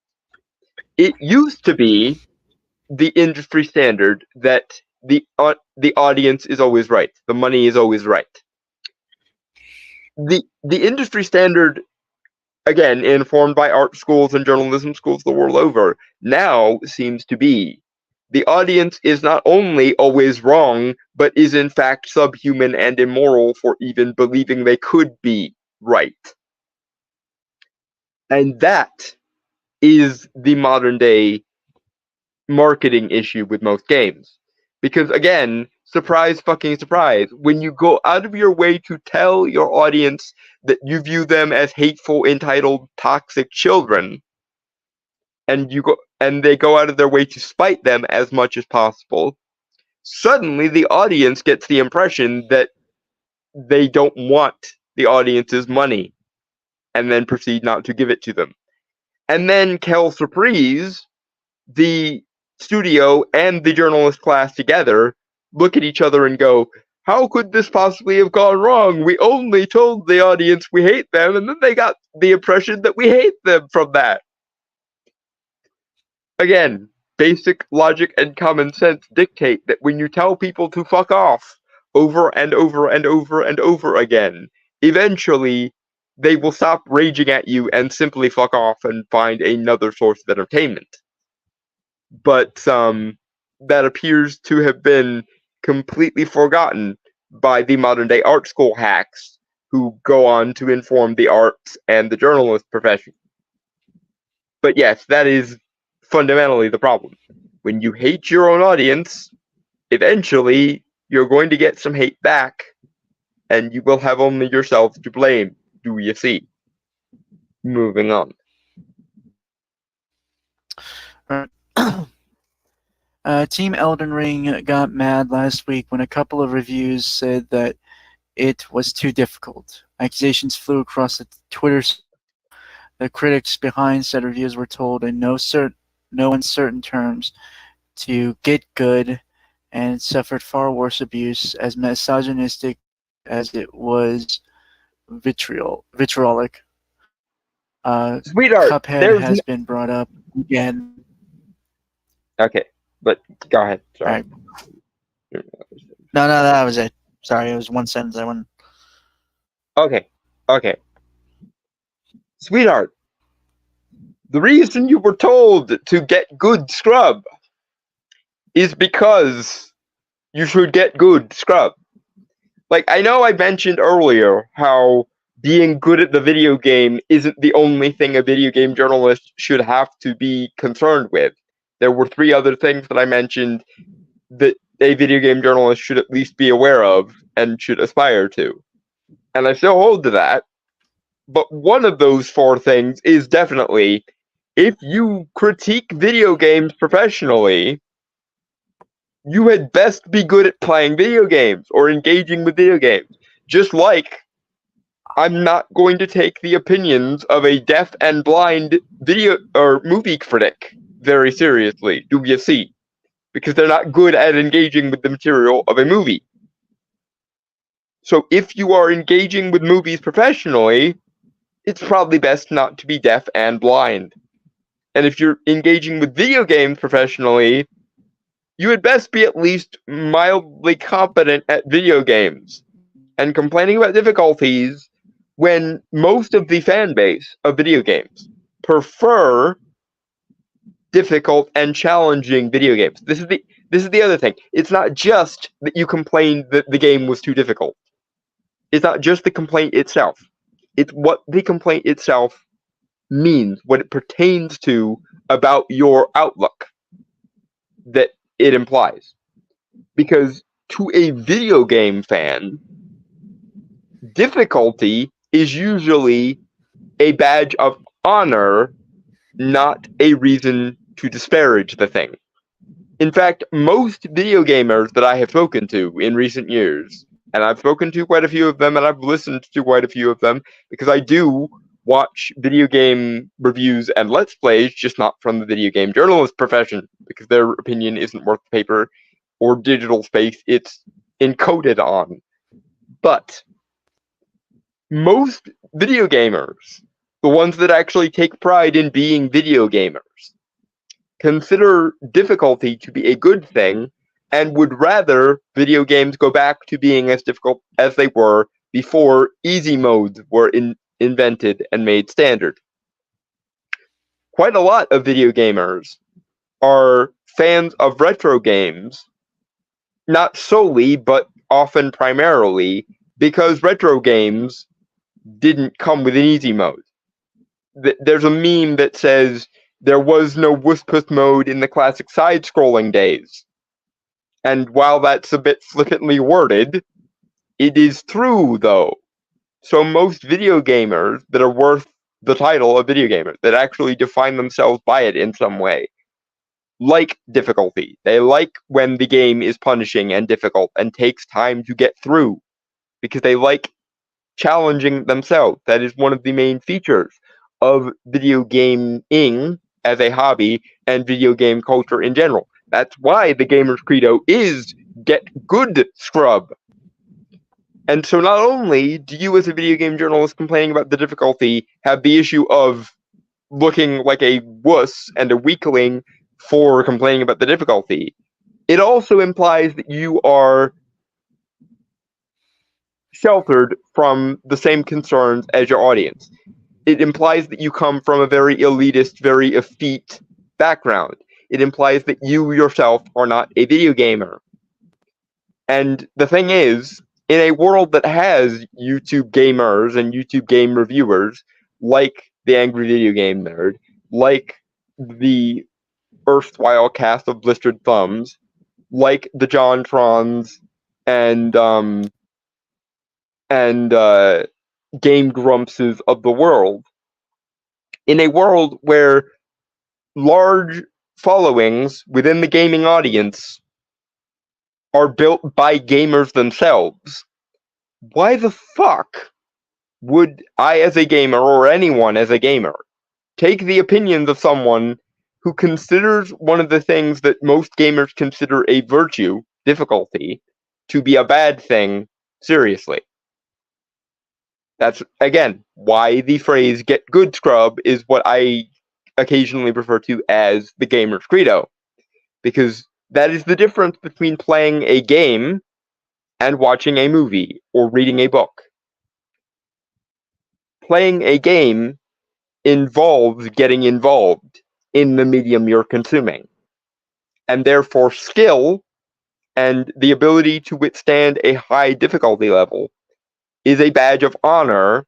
It used to be the industry standard that the audience is always right, the money is always right. The industry standard, again, informed by art schools and journalism schools the world over, now seems to be the audience is not only always wrong, but is in fact subhuman and immoral for even believing they could be right. And that is the modern day marketing issue with most games. Because again, surprise fucking surprise, when you go out of your way to tell your audience that you view them as hateful, entitled, toxic children, and they go out of their way to spite them as much as possible, suddenly the audience gets the impression that they don't want the audience's money and then proceed not to give it to them. And then, quelle surprise, the studio and the journalist class together look at each other and go, how could this possibly have gone wrong? We only told the audience we hate them, and then they got the impression that we hate them from that. Again, basic logic and common sense dictate that when you tell people to fuck off over and over and over and over again, eventually they will stop raging at you and simply fuck off and find another source of entertainment. But that appears to have been completely forgotten by the modern day art school hacks who go on to inform the arts and the journalist profession. But yes, that is fundamentally the problem. When you hate your own audience, eventually you're going to get some hate back, and you will have only yourself to blame, do you see? Moving on. Team Elden Ring got mad last week when a couple of reviews said that it was too difficult. Accusations flew across the Twitter. The critics behind said reviews were told in no uncertain terms to get good, and suffered far worse abuse, as misogynistic as it was vitriolic. Sweetheart, Cuphead has been brought up again. Okay, but go ahead. Sorry. Right. No, that was it. Sorry, it was one sentence. I went. Okay. Sweetheart, the reason you were told to get good scrub is because you should get good scrub. Like, I know I mentioned earlier how being good at the video game isn't the only thing a video game journalist should have to be concerned with. There were 3 other things that I mentioned that a video game journalist should at least be aware of and should aspire to. And I still hold to that. But one of those 4 things is definitely, if you critique video games professionally, you had best be good at playing video games or engaging with video games. Just like I'm not going to take the opinions of a deaf and blind video or movie critic very seriously, do you see? Because they're not good at engaging with the material of a movie. So if you are engaging with movies professionally, it's probably best not to be deaf and blind. And if you're engaging with video games professionally, you had best be at least mildly competent at video games. And complaining about difficulties when most of the fan base of video games prefer difficult and challenging video games. This is the other thing. It's not just that you complained that the game was too difficult. It's not just the complaint itself. It's what the complaint itself means, what it pertains to about your outlook that it implies. Because to a video game fan, difficulty is usually a badge of honor, not a reason to disparage the thing. In fact, most video gamers that I have spoken to in recent years, and I've spoken to quite a few of them, and I've listened to quite a few of them, because I do watch video game reviews and Let's Plays, just not from the video game journalist profession, because their opinion isn't worth the paper or digital space it's encoded on. But most video gamers, the ones that actually take pride in being video gamers, consider difficulty to be a good thing and would rather video games go back to being as difficult as they were before easy modes were invented and made standard. Quite a lot of video gamers are fans of retro games, not solely, but often primarily, because retro games didn't come with an easy mode. There's a meme that says there was no Wuss-Puss mode in the classic side-scrolling days. And while that's a bit flippantly worded, it is true, though. So most video gamers that are worth the title of video gamer, that actually define themselves by it in some way, like difficulty. They like when the game is punishing and difficult and takes time to get through, because they like challenging themselves. That is one of the main features of video gaming as a hobby and video game culture in general. That's why the gamer's credo is get good, scrub. And so not only do you as a video game journalist complaining about the difficulty have the issue of looking like a wuss and a weakling for complaining about the difficulty, it also implies that you are sheltered from the same concerns as your audience. It implies that you come from a very elitist, very effete background. It implies that you yourself are not a video gamer. And the thing is, in a world that has YouTube gamers and YouTube game reviewers, like the Angry Video Game Nerd, like the erstwhile cast of Blistered Thumbs, like the JonTrons and Game Grumpses of the world, in a world where large followings within the gaming audience are built by gamers themselves, why the fuck would I as a gamer, or anyone as a gamer, take the opinions of someone who considers one of the things that most gamers consider a virtue, difficulty, to be a bad thing, seriously? That's, again, why the phrase get good, scrub is what I occasionally refer to as the gamer's credo. Because that is the difference between playing a game and watching a movie or reading a book. Playing a game involves getting involved in the medium you're consuming. And therefore skill and the ability to withstand a high difficulty level is a badge of honor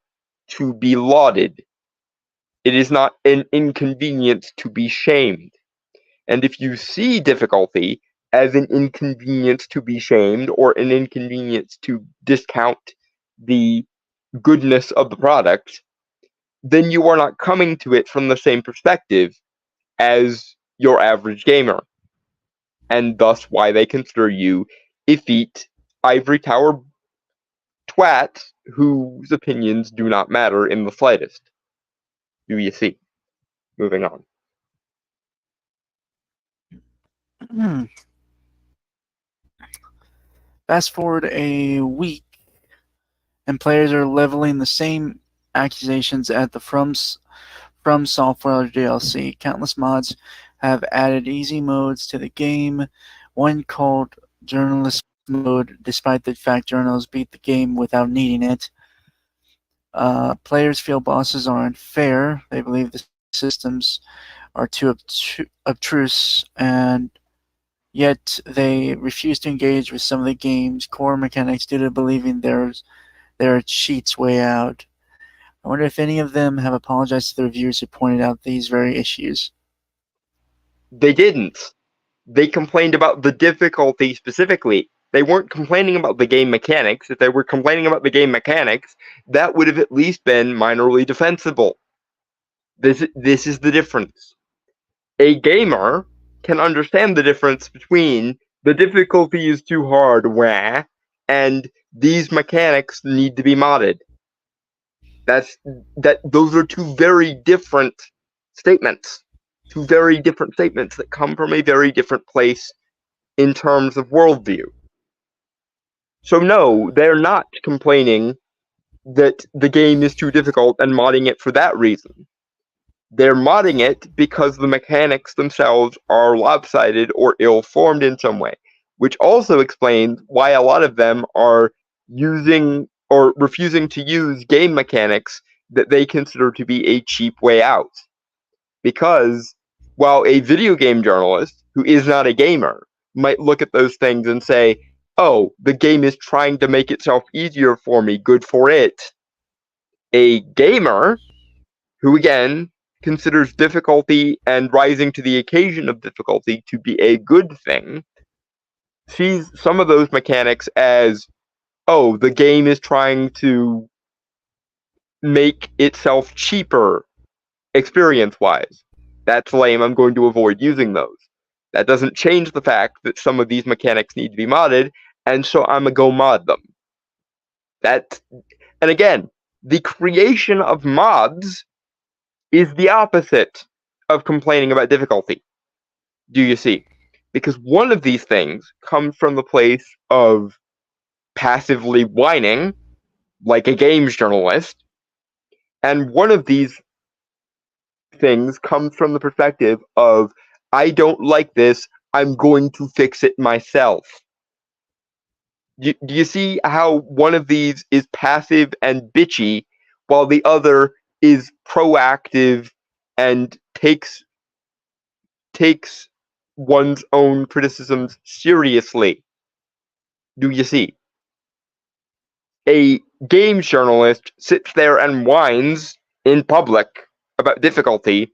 to be lauded. It is not an inconvenience to be shamed. And if you see difficulty as an inconvenience to be shamed or an inconvenience to discount the goodness of the product, then you are not coming to it from the same perspective as your average gamer. And thus why they consider you effete ivory tower twat whose opinions do not matter in the slightest. Do you see? Moving on. Fast forward a week, and players are leveling the same accusations at the From Software DLC. Countless mods have added easy modes to the game, one called Journalist Mode, despite the fact journalists beat the game without needing it. Players feel bosses are unfair. They believe the systems are too obtruse, and yet they refuse to engage with some of the game's core mechanics due to believing there are cheats way out. I wonder if any of them have apologized to the reviewers who pointed out these very issues. They didn't. They complained about the difficulty specifically. They weren't complaining about the game mechanics. If they were complaining about the game mechanics, that would have at least been minorly defensible. This is the difference. A gamer can understand the difference between the difficulty is too hard, wah, and these mechanics need to be modded. Those are two very different statements. Two very different statements that come from a very different place in terms of worldview. So no, they're not complaining that the game is too difficult and modding it for that reason. They're modding it because the mechanics themselves are lopsided or ill-formed in some way, which also explains why a lot of them are using or refusing to use game mechanics that they consider to be a cheap way out. Because while a video game journalist who is not a gamer might look at those things and say, oh, the game is trying to make itself easier for me, good for it. A gamer who, again, considers difficulty and rising to the occasion of difficulty to be a good thing, sees some of those mechanics as, oh, the game is trying to make itself cheaper experience-wise. That's lame, I'm going to avoid using those. That doesn't change the fact that some of these mechanics need to be modded, and so I'm gonna go mod them. And again, the creation of mods is the opposite of complaining about difficulty. Do you see? Because one of these things comes from the place of passively whining, like a games journalist, and one of these things comes from the perspective of, I don't like this, I'm going to fix it myself. Do you see how one of these is passive and bitchy, while the other is proactive and takes one's own criticisms seriously? Do you see? A games journalist sits there and whines in public about difficulty.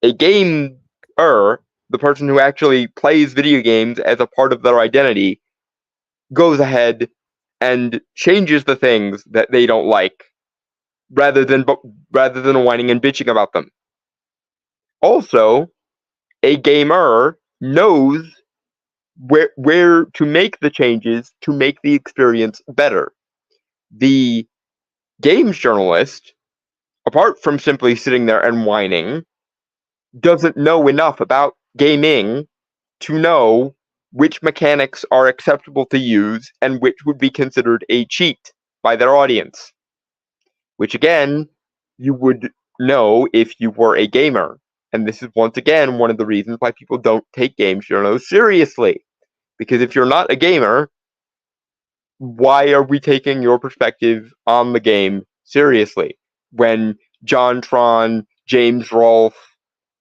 A gamer, the person who actually plays video games as a part of their identity, goes ahead and changes the things that they don't like, rather than whining and bitching about them. Also, a gamer knows where to make the changes to make the experience better. The games journalist, apart from simply sitting there and whining, doesn't know enough about gaming to know which mechanics are acceptable to use and which would be considered a cheat by their audience. Which again, you would know if you were a gamer. And this is once again one of the reasons why people don't take games journals seriously. Because if you're not a gamer, why are we taking your perspective on the game seriously? When JonTron, James Rolfe,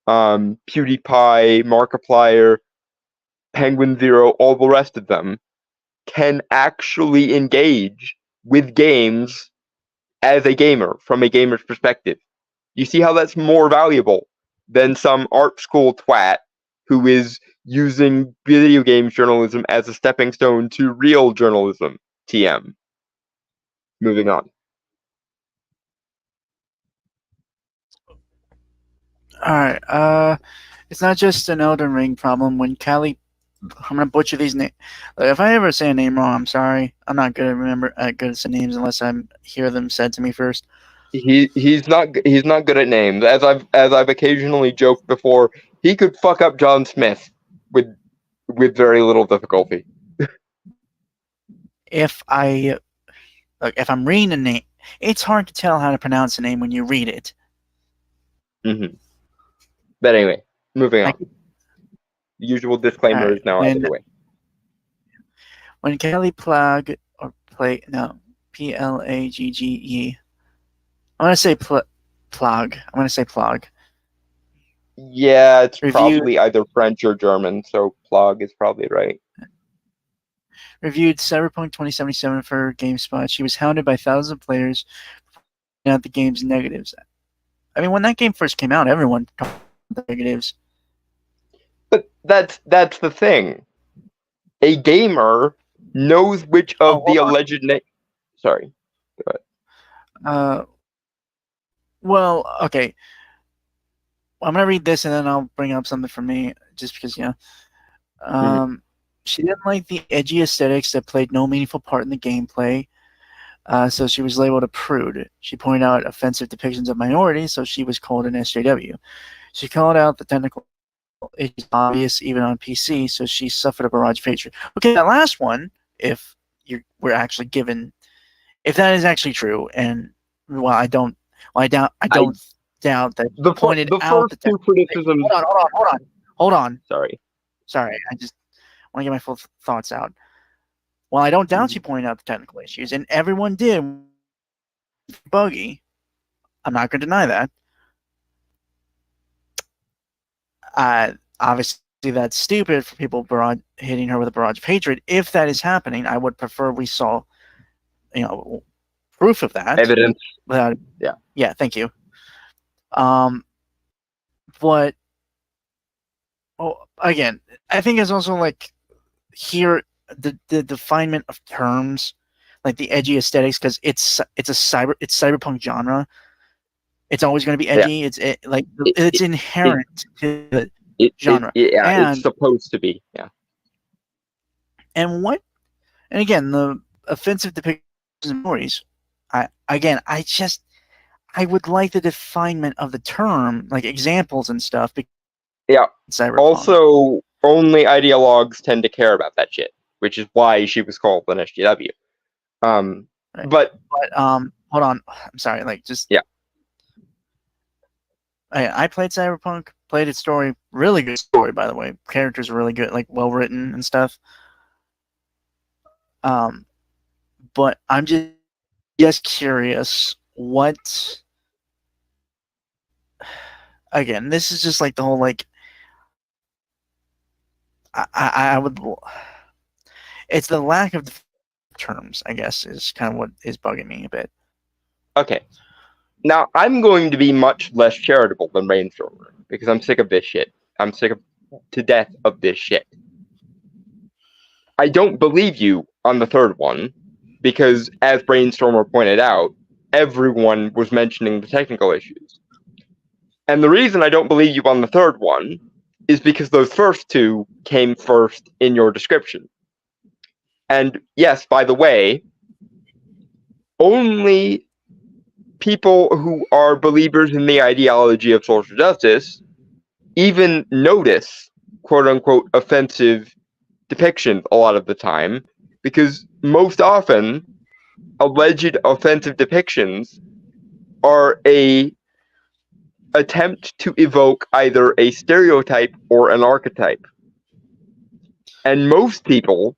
PewDiePie, Markiplier, Penguin Zero, all the rest of them can actually engage with games as a gamer, from a gamer's perspective. You see how that's more valuable than some art school twat who is using video games journalism as a stepping stone to real journalism. TM. Moving on. All right. It's not just an Elden Ring problem. When Callie, I'm gonna butcher these names. If I ever say a name wrong, I'm sorry. I'm not good at saying names unless I hear them said to me first. He's not good at names. As I've occasionally joked before, he could fuck up John Smith with very little difficulty. If I'm reading a name, it's hard to tell how to pronounce a name when you read it. Mm-hmm. But anyway, moving on. The usual disclaimer is now out of the way. When Callie Plagge Plagge. I'm gonna say Plagge. I'm gonna say Plagge. Yeah, it's probably either French or German, so Plagge is probably right. Reviewed Cyberpunk 2077 for GameSpot. She was hounded by thousands of players pointing out the game's negatives. I mean, when that game first came out, everyone talked about the negatives. But that's the thing. A gamer knows which of the alleged Sorry. Go ahead. Well, okay. I'm gonna read this and then I'll bring up something from me, just because, She didn't like the edgy aesthetics that played no meaningful part in the gameplay, so she was labeled a prude. She pointed out offensive depictions of minorities, so she was called an SJW. She called out the technical issues obvious even on PC, so she suffered a barrage of hatred. Okay, that last one, if we're actually given, if that is actually true, and I don't doubt that the pointed the out first two criticisms. Hold on. Sorry, I just want to get my full thoughts out. Well, I don't doubt you pointed out the technical issues, and everyone did. Buggy, I'm not going to deny that. Obviously, that's stupid for people hitting her with a barrage of hatred. If that is happening, I would prefer we saw, proof of that. Evidence. Yeah. Thank you. But again, I think it's also like here the definement of terms, like the edgy aesthetics, because it's cyberpunk genre. It's always going to be edgy. Yeah. It's inherent to the genre. It's supposed to be. Yeah. And again, the offensive depictions of minorities. I would like the definement of the term, like examples and stuff. Yeah. Also, only ideologues tend to care about that shit, which is why she was called an SJW. Right. But hold on. I'm sorry. Yeah. I played Cyberpunk. Played its story. Really good story, by the way. Characters are really good, like well written and stuff. But I'm just curious what. Again, this is just like the whole like. I would. It's the lack of terms, I guess, is kind of what is bugging me a bit. Okay. Now, I'm going to be much less charitable than Brainstormer, because I'm sick of this shit. I'm sick to death of this shit. I don't believe you on the third one, because, as Brainstormer pointed out, everyone was mentioning the technical issues. And the reason I don't believe you on the third one is because those first two came first in your description. And yes, by the way, only people who are believers in the ideology of social justice even notice quote-unquote offensive depictions a lot of the time, because most often alleged offensive depictions are a attempt to evoke either a stereotype or an archetype. And most people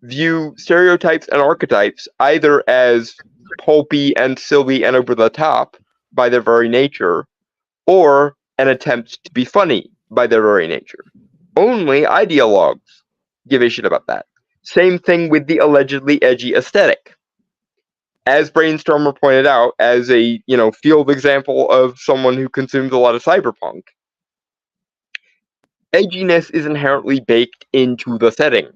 view stereotypes and archetypes either as pulpy and silly and over the top by their very nature, or an attempt to be funny by their very nature. Only ideologues give a shit about that. Same thing with the allegedly edgy aesthetic. As Brainstormer pointed out, as a field example of someone who consumes a lot of cyberpunk, edginess is inherently baked into the setting,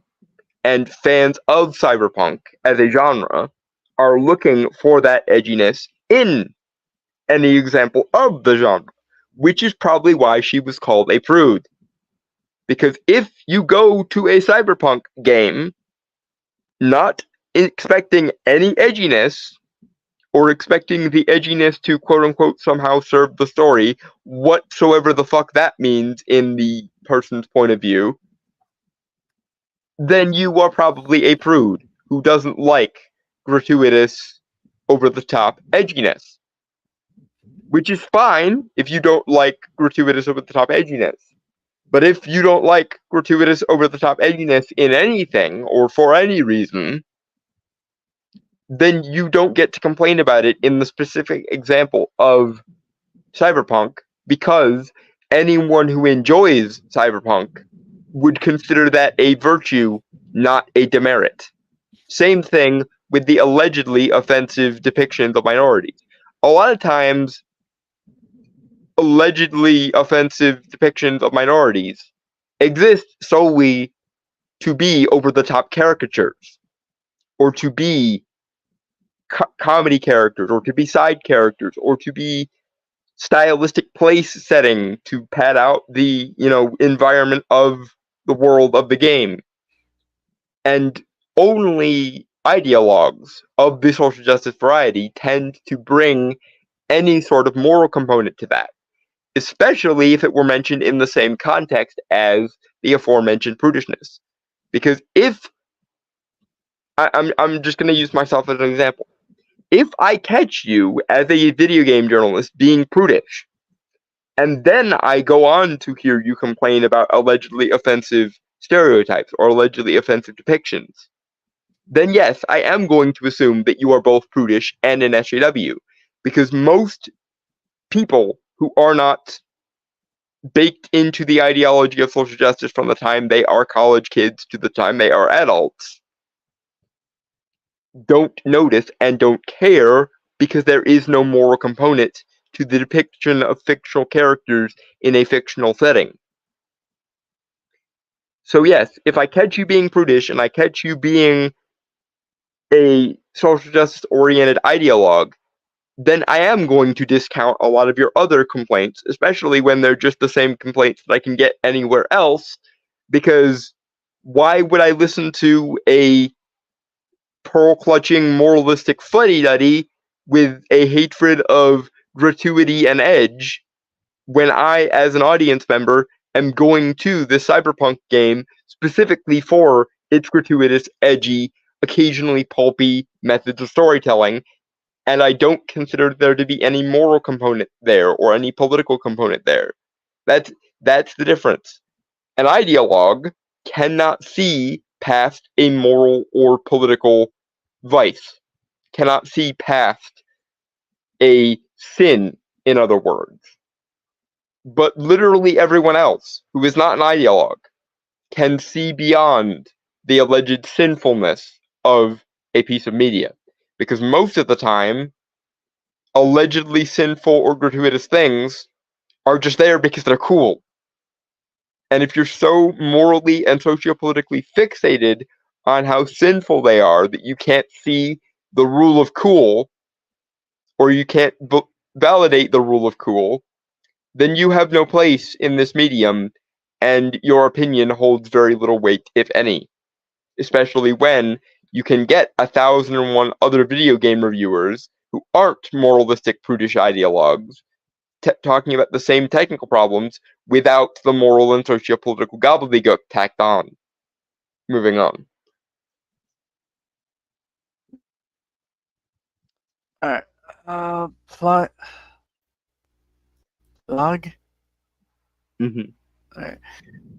and fans of cyberpunk as a genre are looking for that edginess in any example of the genre, which is probably why she was called a prude. Because if you go to a cyberpunk game not expecting any edginess, or expecting the edginess to quote unquote somehow serve the story, whatsoever the fuck that means in the person's point of view, then you are probably a prude who doesn't like gratuitous, over the top edginess. Which is fine if you don't like gratuitous, over the top edginess. But if you don't like gratuitous, over the top edginess in anything, or for any reason, then you don't get to complain about it in the specific example of cyberpunk, because anyone who enjoys cyberpunk would consider that a virtue, not a demerit. Same thing with the allegedly offensive depictions of minorities. A lot of times, allegedly offensive depictions of minorities exist solely to be over-the-top caricatures, or to be comedy characters, or to be side characters, or to be stylistic place setting to pad out the environment of the world of the game. And only ideologues of the social justice variety tend to bring any sort of moral component to that, especially if it were mentioned in the same context as the aforementioned prudishness. Because if I'm just going to use myself as an example. If I catch you as a video game journalist being prudish, and then I go on to hear you complain about allegedly offensive stereotypes or allegedly offensive depictions, then yes, I am going to assume that you are both prudish and an SJW, because most people who are not baked into the ideology of social justice from the time they are college kids to the time they are adults don't notice and don't care, because there is no moral component to the depiction of fictional characters in a fictional setting. So yes, if I catch you being prudish and I catch you being a social justice oriented ideologue, then I am going to discount a lot of your other complaints, especially when they're just the same complaints that I can get anywhere else, because why would I listen to a pearl-clutching, moralistic fuddy-duddy with a hatred of gratuity and edge when I, as an audience member, am going to this cyberpunk game specifically for its gratuitous, edgy, occasionally pulpy methods of storytelling, and I don't consider there to be any moral component there or any political component there. That's the difference. An ideologue cannot see past a moral or political vice, cannot see past a sin, in other words. But literally everyone else who is not an ideologue can see beyond the alleged sinfulness of a piece of media. Because most of the time, allegedly sinful or gratuitous things are just there because they're cool. And if you're so morally and sociopolitically fixated on how sinful they are that you can't see the rule of cool, or you can't validate the rule of cool, then you have no place in this medium, and your opinion holds very little weight, if any. Especially when you can get 1,001 other video game reviewers who aren't moralistic, prudish ideologues talking about the same technical problems without the moral and socio-political gobbledygook tacked on. Moving on. Alright. Plug? Mm-hmm. Alright.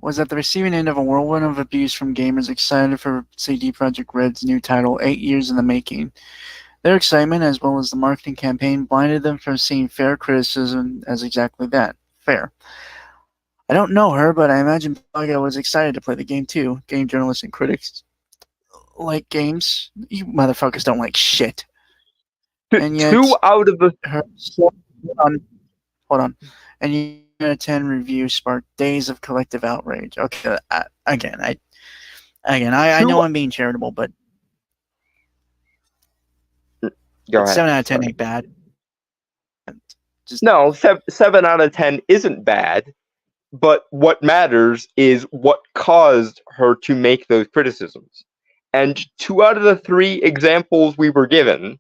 Was at the receiving end of a whirlwind of abuse from gamers excited for CD Projekt Red's new title, 8 years in the making. Their excitement, as well as the marketing campaign, blinded them from seeing fair criticism as exactly that, fair. I don't know her, but I imagine Plaga was excited to play the game too. Game journalists and critics like games. You motherfuckers don't like shit. And yet, 2 out of the... hold on. And out of 10 review sparked days of collective outrage. Okay, I know I'm being charitable, but Go ahead. 7 out of 10 ain't bad. No, 7 out of 10 isn't bad, but what matters is what caused her to make those criticisms. And 2 out of the 3 examples we were given,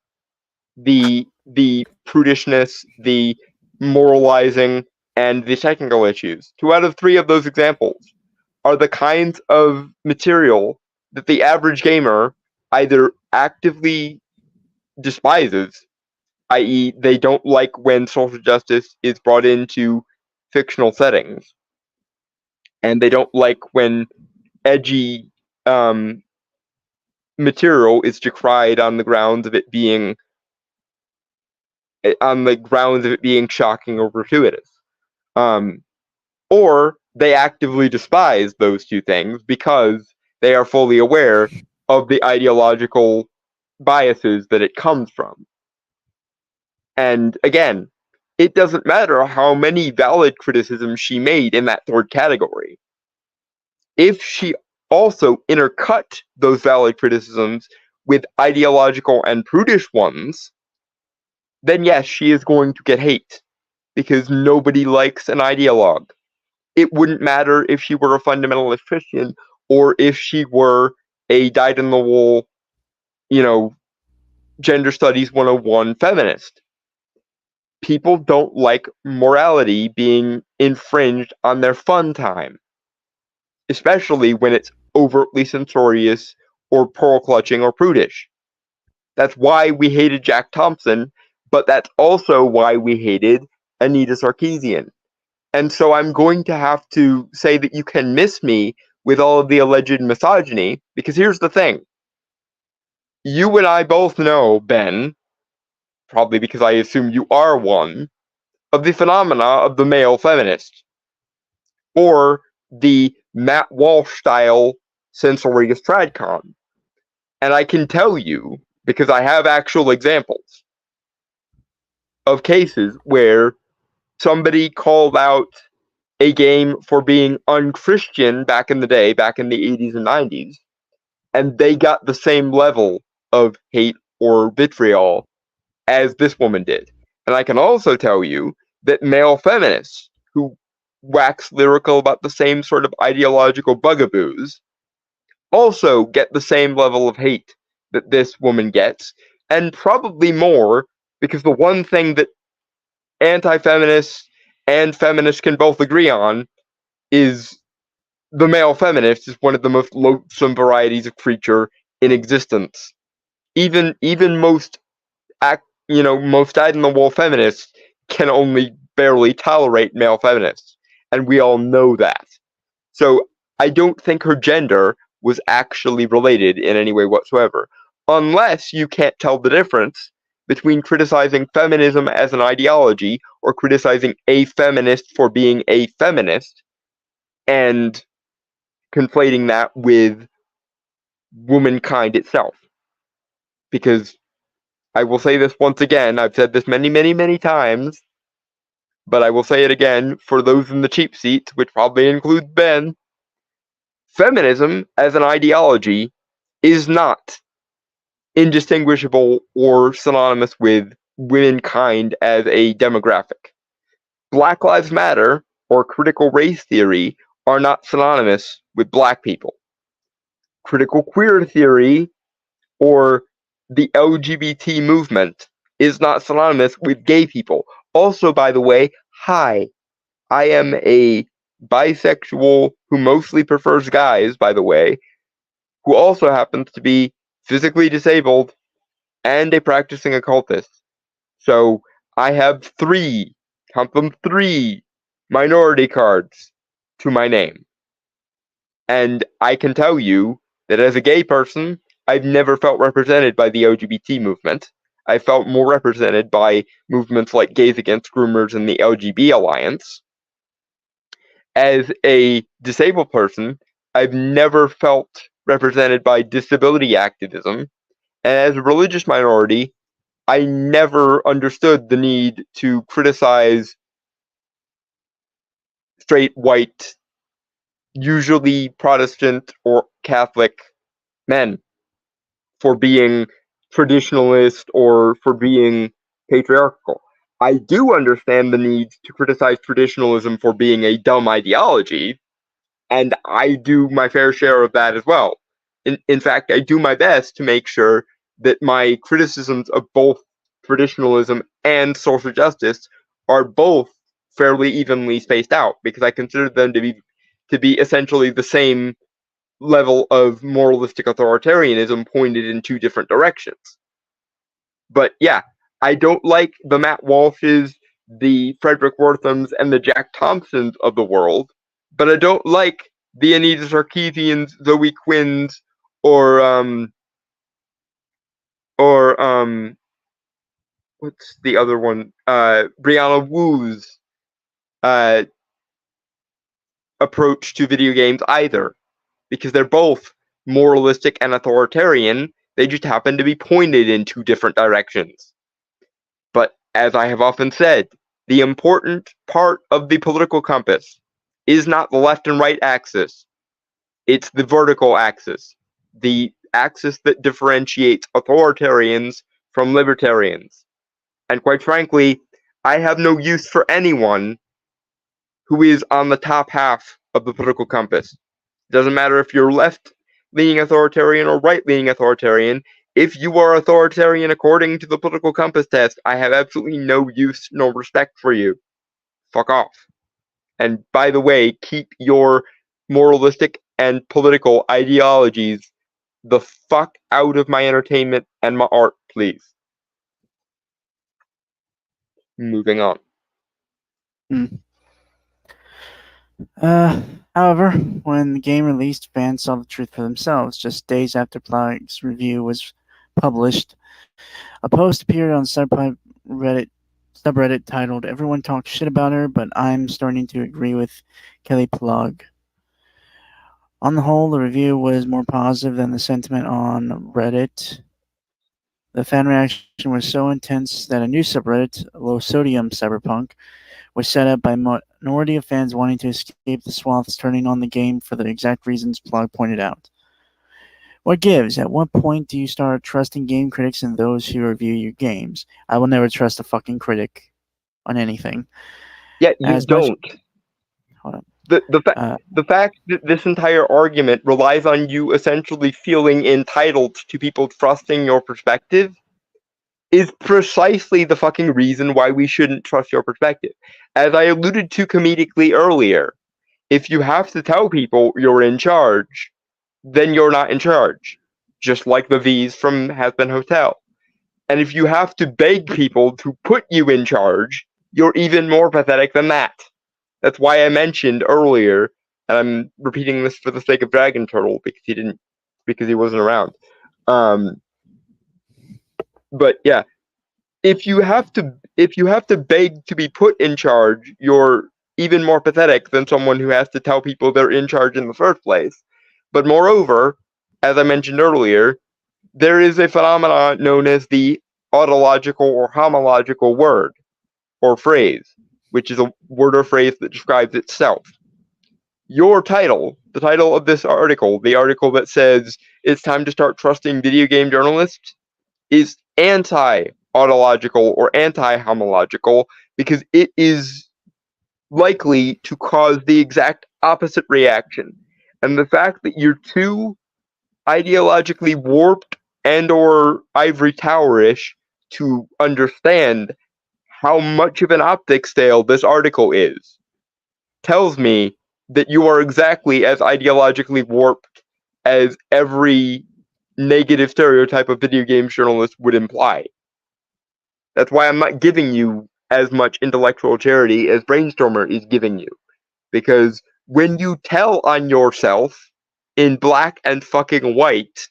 the prudishness, the moralizing, and the technical issues, 2 out of 3 of those examples are the kinds of material that the average gamer either actively despises, i.e., they don't like when social justice is brought into fictional settings, and they don't like when edgy material is decried on the grounds of it being shocking or gratuitous. Or they actively despise those 2 things because they are fully aware of the ideological biases that it comes from. And again, it doesn't matter how many valid criticisms she made in that 3rd category. If she also intercut those valid criticisms with ideological and prudish ones, then yes, she is going to get hate, because nobody likes an ideologue. It wouldn't matter if she were a fundamentalist Christian or if she were a dyed-in-the-wool, gender studies 101 feminist. People don't like morality being infringed on their fun time, especially when it's overtly censorious or pearl-clutching or prudish. That's why we hated Jack Thompson, but that's also why we hated Anita Sarkeesian. And so I'm going to have to say that you can miss me with all of the alleged misogyny, because here's the thing. You and I both know, Ben, probably because I assume you are one, of the phenomena of the male feminist, or the Matt Walsh-style censorious tradcon. And I can tell you, because I have actual examples of cases where somebody called out a game for being unchristian back in the day, back in the 80s and 90s, and they got the same level of hate or vitriol as this woman did. And I can also tell you that male feminists who wax lyrical about the same sort of ideological bugaboos also get the same level of hate that this woman gets, and probably more, because the one thing that anti-feminists and feminists can both agree on is the male feminist is one of the most loathsome varieties of creature in existence. Even most dyed-in-the-wool feminists can only barely tolerate male feminists, and we all know that. So I don't think her gender was actually related in any way whatsoever, unless you can't tell the difference between criticizing feminism as an ideology or criticizing a feminist for being a feminist and conflating that with womankind itself. Because I will say this once again, I've said this many, many, many times, but I will say it again for those in the cheap seats, which probably includes Ben. Feminism as an ideology is not indistinguishable or synonymous with womankind as a demographic. Black Lives Matter or critical race theory are not synonymous with black people. Critical queer theory or the LGBT movement is not synonymous with gay people. Also, by the way, hi, I am a bisexual who mostly prefers guys, by the way, who also happens to be physically disabled and a practicing occultist. So I have 3, count them 3, minority cards to my name. And I can tell you that as a gay person, I've never felt represented by the LGBT movement. I felt more represented by movements like Gays Against Groomers and the LGB Alliance. As a disabled person, I've never felt represented by disability activism. And as a religious minority, I never understood the need to criticize straight, white, usually Protestant or Catholic men for being traditionalist or for being patriarchal. I do understand the need to criticize traditionalism for being a dumb ideology, and I do my fair share of that as well. In fact, I do my best to make sure that my criticisms of both traditionalism and social justice are both fairly evenly spaced out, because I consider them to be essentially the same level of moralistic authoritarianism pointed in two different directions. But yeah, I don't like the Matt Walshes, the Frederick Worthams, and the Jack Thompsons of the world, but I don't like the Anita Sarkeesians, Zoe Quinns, or what's the other one? Brianna Wu's approach to video games either, because they're both moralistic and authoritarian. They just happen to be pointed in two different directions. But as I have often said, the important part of the political compass is not the left and right axis. It's the vertical axis, the axis that differentiates authoritarians from libertarians. And quite frankly, I have no use for anyone who is on the top half of the political compass. It doesn't matter if you're left-leaning authoritarian or right-leaning authoritarian. If you are authoritarian according to the political compass test, I have absolutely no use nor respect for you. Fuck off. And by the way, keep your moralistic and political ideologies the fuck out of my entertainment and my art, please. Moving on. However, when the game released, fans saw the truth for themselves. Just days after Plague's review was published, a post appeared on subreddit titled "Everyone Talks Shit About Her, but I'm starting to agree with Kelly Plug." On the whole, the review was more positive than the sentiment on Reddit. The fan reaction was so intense that a new subreddit, Low Sodium Cyberpunk, was set up by a minority of fans wanting to escape the swaths turning on the game for the exact reasons Plug pointed out. What gives? At what point do you start trusting game critics and those who review your games? I will never trust a fucking critic on anything. Yeah, you don't. Hold on. The fact that this entire argument relies on you essentially feeling entitled to people trusting your perspective is precisely the fucking reason why we shouldn't trust your perspective. As I alluded to comedically earlier, if you have to tell people you're in charge, then you're not in charge. Just like the V's from Hazbin Hotel. And if you have to beg people to put you in charge, you're even more pathetic than that. That's why I mentioned earlier, and I'm repeating this for the sake of Dragon Turtle because he wasn't around. But yeah, if you have to beg to be put in charge, you're even more pathetic than someone who has to tell people they're in charge in the first place. But moreover, as I mentioned earlier, there is a phenomenon known as the autological or homological word or phrase, which is a word or phrase that describes itself. Your title, the title of this article, the article that says it's time to start trusting video game journalists, is anti-autological or anti-homological because it is likely to cause the exact opposite reaction. And the fact that you're too ideologically warped and or ivory towerish to understand how much of an optics sale this article is tells me that you are exactly as ideologically warped as every negative stereotype of video game journalist would imply. That's why I'm not giving you as much intellectual charity as Brainstormer is giving you. Because when you tell on yourself in black and fucking white,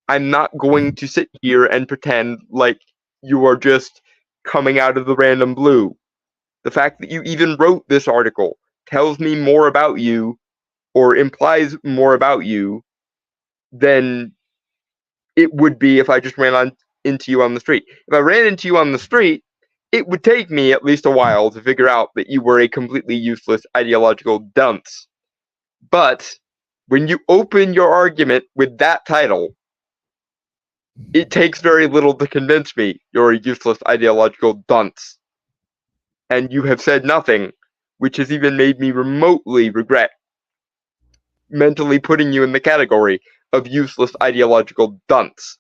I'm not going to sit here and pretend like you are just coming out of the random blue. The fact that you even wrote this article tells me more about you or implies more about you than it would be if I just ran into you on the street. If I ran into you on the street, it would take me at least a while to figure out that you were a completely useless ideological dunce. But when you open your argument with that title, it takes very little to convince me you're a useless ideological dunce. And you have said nothing, which has even made me remotely regret mentally putting you in the category of useless ideological dunce.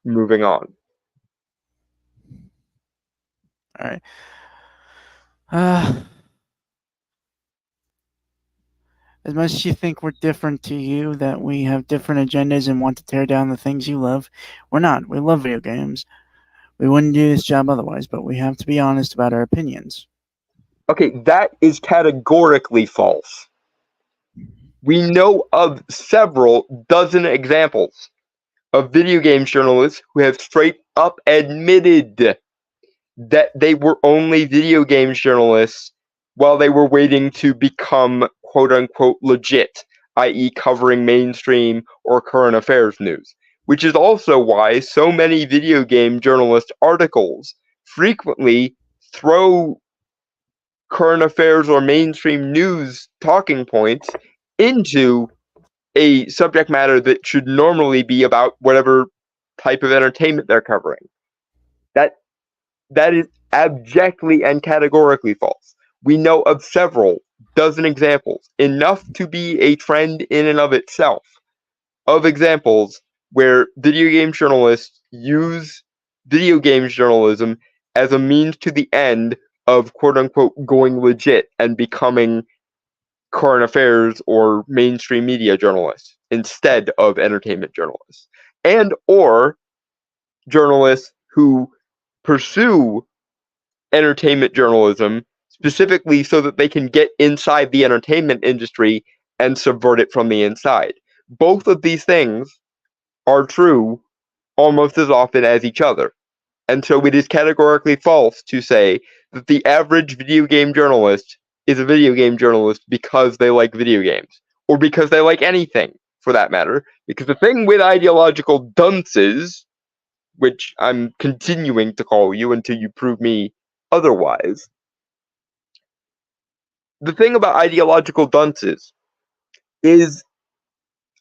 Moving on. All right. As much as you think we're different to you, that we have different agendas and want to tear down the things you love, we're not. We love video games. We wouldn't do this job otherwise, but we have to be honest about our opinions. Okay, that is categorically false. We know of several dozen examples of video game journalists who have straight up admitted that they were only video games journalists while they were waiting to become quote unquote legit, i.e., covering mainstream or current affairs news, which is also why so many video game journalist articles frequently throw current affairs or mainstream news talking points into a subject matter that should normally be about whatever type of entertainment they're covering. That is abjectly and categorically false. We know of several dozen examples, enough to be a trend in and of itself, of examples where video game journalists use video games journalism as a means to the end of quote unquote going legit and becoming current affairs or mainstream media journalists instead of entertainment journalists, and or journalists who pursue entertainment journalism specifically so that they can get inside the entertainment industry and subvert it from the inside. Both of these things are true almost as often as each other. And so it is categorically false to say that the average video game journalist is a video game journalist because they like video games, or because they like anything, for that matter. Because the thing with ideological dunces, which I'm continuing to call you until you prove me otherwise, the thing about ideological dunces is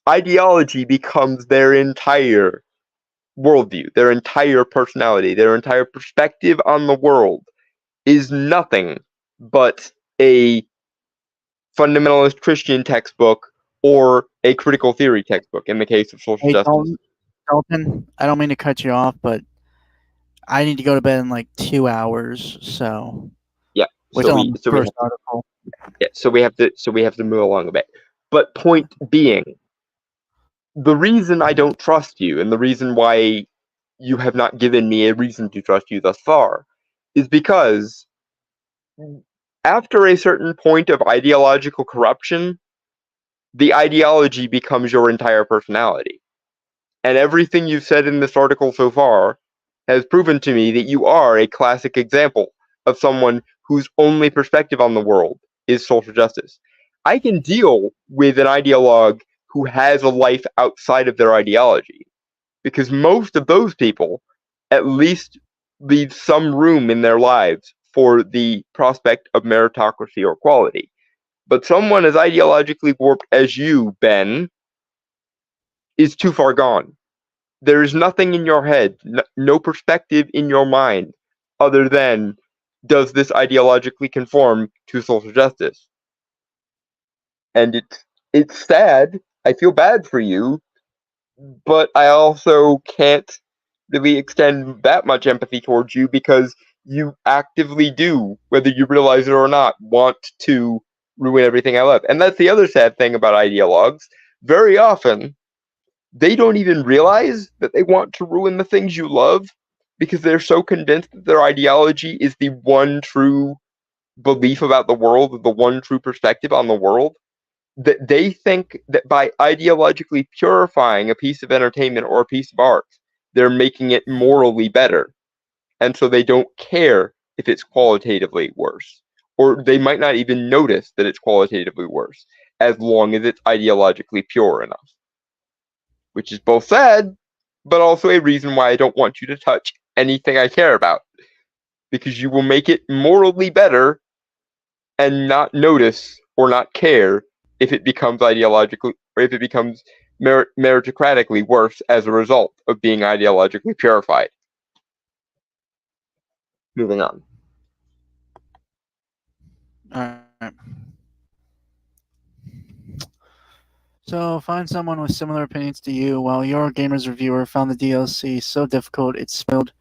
ideology becomes their entire worldview, their entire personality, their entire perspective on the world is nothing but a fundamentalist Christian textbook or a critical theory textbook in the case of social justice. Dalton, I don't mean to cut you off, but I need to go to bed in like 2 hours, so yeah. So we have to move along a bit. But point being, the reason I don't trust you and the reason why you have not given me a reason to trust you thus far is because after a certain point of ideological corruption, the ideology becomes your entire personality. And everything you've said in this article so far has proven to me that you are a classic example of someone whose only perspective on the world is social justice. I can deal with an ideologue who has a life outside of their ideology, because most of those people at least leave some room in their lives for the prospect of meritocracy or equality. But someone as ideologically warped as you, Ben, is too far gone. There is nothing in your head, no perspective in your mind, other than, does this ideologically conform to social justice? And it's sad. I feel bad for you, but I also can't really extend that much empathy towards you because you actively do, whether you realize it or not, want to ruin everything I love. And that's the other sad thing about ideologues. Very often, they don't even realize that they want to ruin the things you love because they're so convinced that their ideology is the one true belief about the world, the one true perspective on the world, that they think that by ideologically purifying a piece of entertainment or a piece of art, they're making it morally better. And so they don't care if it's qualitatively worse. Or they might not even notice that it's qualitatively worse, as long as it's ideologically pure enough. Which is both sad, but also a reason why I don't want you to touch anything I care about. because you will make it morally better and not notice or not care if it becomes ideologically or if it becomes meritocratically worse as a result of being ideologically purified. Moving on. All right. So find someone with similar opinions to you. While your gamer's reviewer found the DLC so difficult it spoiled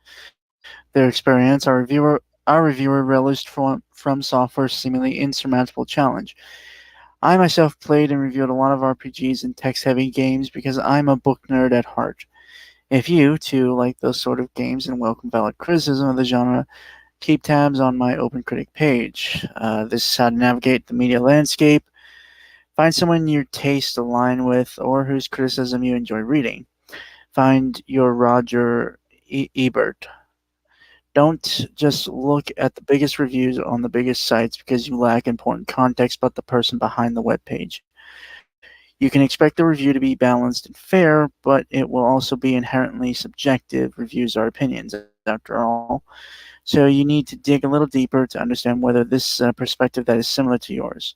their experience, our reviewer relished from Software's seemingly insurmountable challenge. I myself played and reviewed a lot of RPGs and text-heavy games because I'm a book nerd at heart. If you, too, like those sort of games and welcome valid criticism of the genre, keep tabs on my OpenCritic page. This is how to navigate the media landscape. Find someone your taste align with or whose criticism you enjoy reading. Find your Roger Ebert. Don't just look at the biggest reviews on the biggest sites because you lack important context about the person behind the webpage. You can expect the review to be balanced and fair, but it will also be inherently subjective. Reviews are opinions, after all. So you need to dig a little deeper to understand whether this is a perspective that is similar to yours.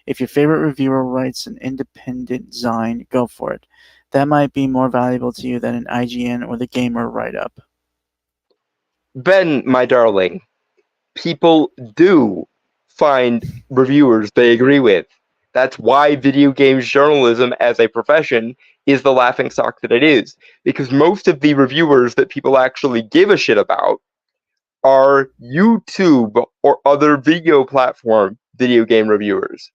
If your favorite reviewer writes an independent zine, go for it. That might be more valuable to you than an IGN or the Gamer write-up. Ben, my darling, people do find reviewers they agree with. That's why video games journalism as a profession is the laughingstock that it is. Because most of the reviewers that people actually give a shit about are YouTube or other video platform video game reviewers.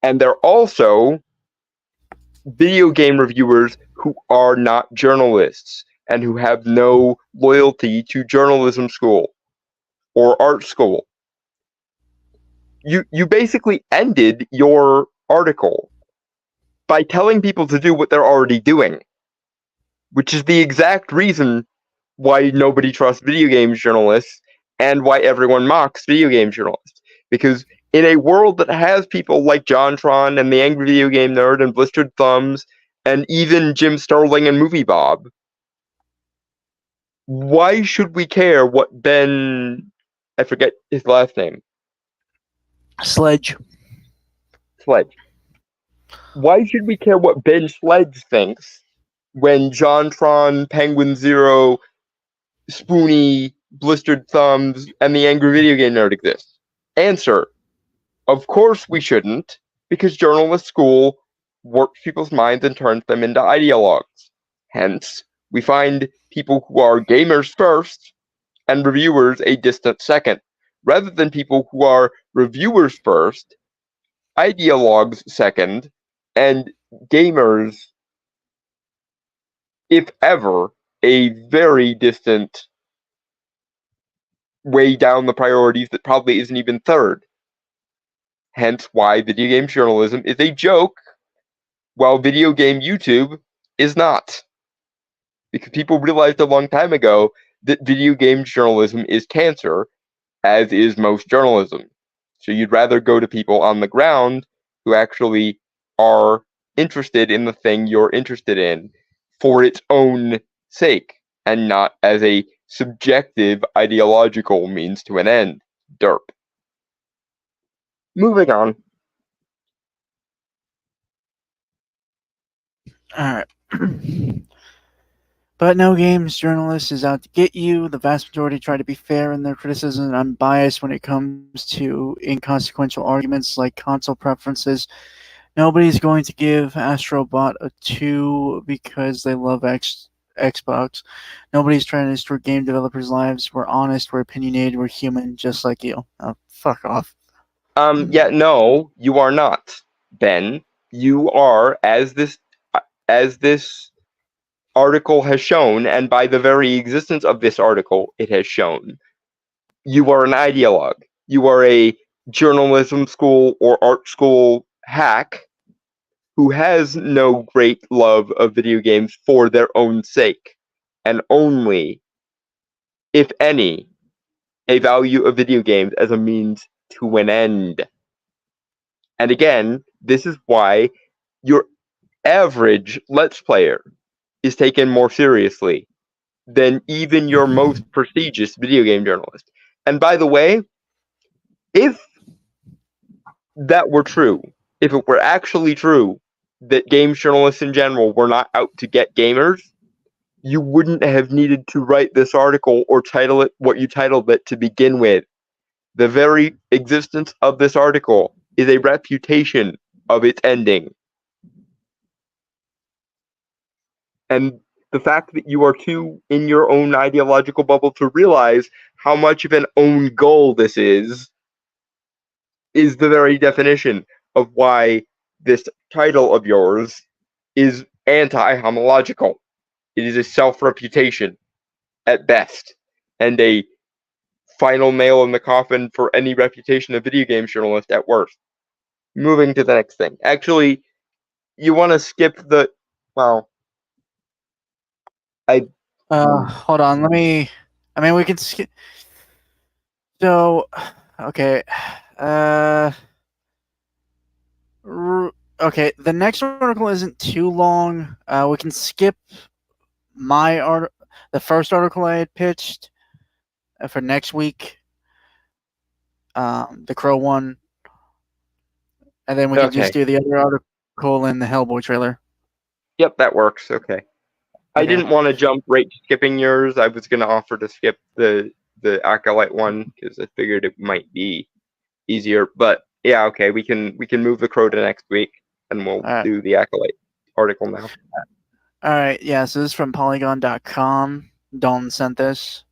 And they're also video game reviewers who are not journalists and who have no loyalty to journalism school or art school. You basically ended your article by telling people to do what they're already doing, which is the exact reason why nobody trusts video games journalists and why everyone mocks video game journalists. Because in a world that has people like JonTron and the Angry Video Game Nerd and Blistered Thumbs and even Jim Sterling and Movie Bob, why should we care what Ben, I forget his last name. Sledge. Why should we care what Ben Sledge thinks when JonTron, Penguin Zero, Spoony, Blistered Thumbs, and the Angry Video Game Nerd exist? Answer: of course we shouldn't, because journalist school warps people's minds and turns them into ideologues. Hence, we find people who are gamers first and reviewers a distant second, rather than people who are reviewers first, ideologues second, and gamers, if ever, a very distant way down the priorities that probably isn't even third. Hence why video game journalism is a joke, while video game YouTube is not. Because people realized a long time ago that video game journalism is cancer, as is most journalism. So you'd rather go to people on the ground who actually are interested in the thing you're interested in for its own sake, and not as a subjective ideological means to an end. Derp. Moving on. Alright. But no games journalist is out to get you. The vast majority try to be fair in their criticism and unbiased when it comes to inconsequential arguments like console preferences. Nobody's going to give Astrobot a 2 because they love Xbox. Nobody's trying to destroy game developers' lives. We're honest, we're opinionated, we're human, just like you. Oh, fuck off. Yeah, no, you are not, Ben. You are, as this article has shown, and by the very existence of this article, it has shown, you are an ideologue. You are a journalism school or art school hack who has no great love of video games for their own sake, and only, if any, a value of video games as a means to an end. And again, this is why your average Let's Player is taken more seriously than even your most prestigious video game journalist. And by the way, if that were true, if it were actually true that games journalists in general were not out to get gamers, you wouldn't have needed to write this article or title it what you titled it to begin with. The very existence of this article is a refutation of its ending. And the fact that you are too in your own ideological bubble to realize how much of an own goal this is the very definition of why this title of yours is anti-homological. It is a self-reputation at best, and a final nail in the coffin for any reputation of video game journalist at worst. Moving to the next thing. Actually, you want to skip the... Well... Hold on, let me... I mean, we can skip... So, okay. Okay, the next article isn't too long. We can skip the first article I had pitched for next week. The Crow one. And then we can just do the other article in the Hellboy trailer. Yep, that works. Okay. I didn't want to jump right skipping yours. I was going to offer to skip the Acolyte one because I figured it might be easier. But yeah, okay, we can move the Crow to next week, and we'll do the Acolyte article now. All right, yeah. So this is from Polygon.com. Dalton sent this.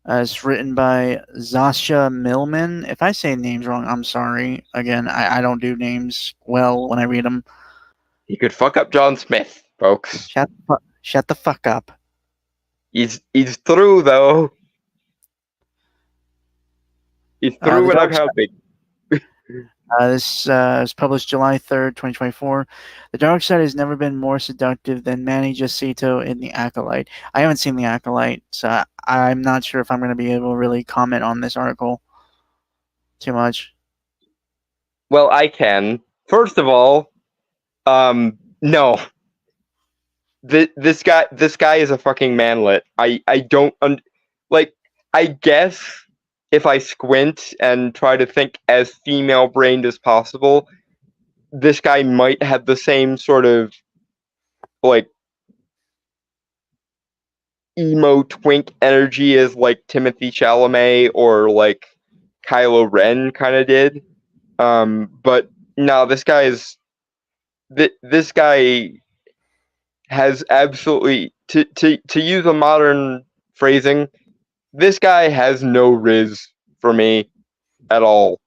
It's written by Zasha Millman. If I say names wrong, I'm sorry. Again, I don't do names well when I read them. You could fuck up John Smith, folks. Shut the fuck up. He's through, though. He's through without helping. This was published July 3rd, 2024. The dark side has never been more seductive than Manny Jacinto in The Acolyte. I haven't seen The Acolyte, so I'm not sure if I'm going to be able to really comment on this article too much. Well, I can. First of all, no. This guy is a fucking manlet. I don't I guess if I squint and try to think as female-brained as possible, this guy might have the same sort of like emo twink energy as like Timothy Chalamet or like Kylo Ren kind of did. But no, this guy has absolutely, to use a modern phrasing, this guy has no riz for me at all.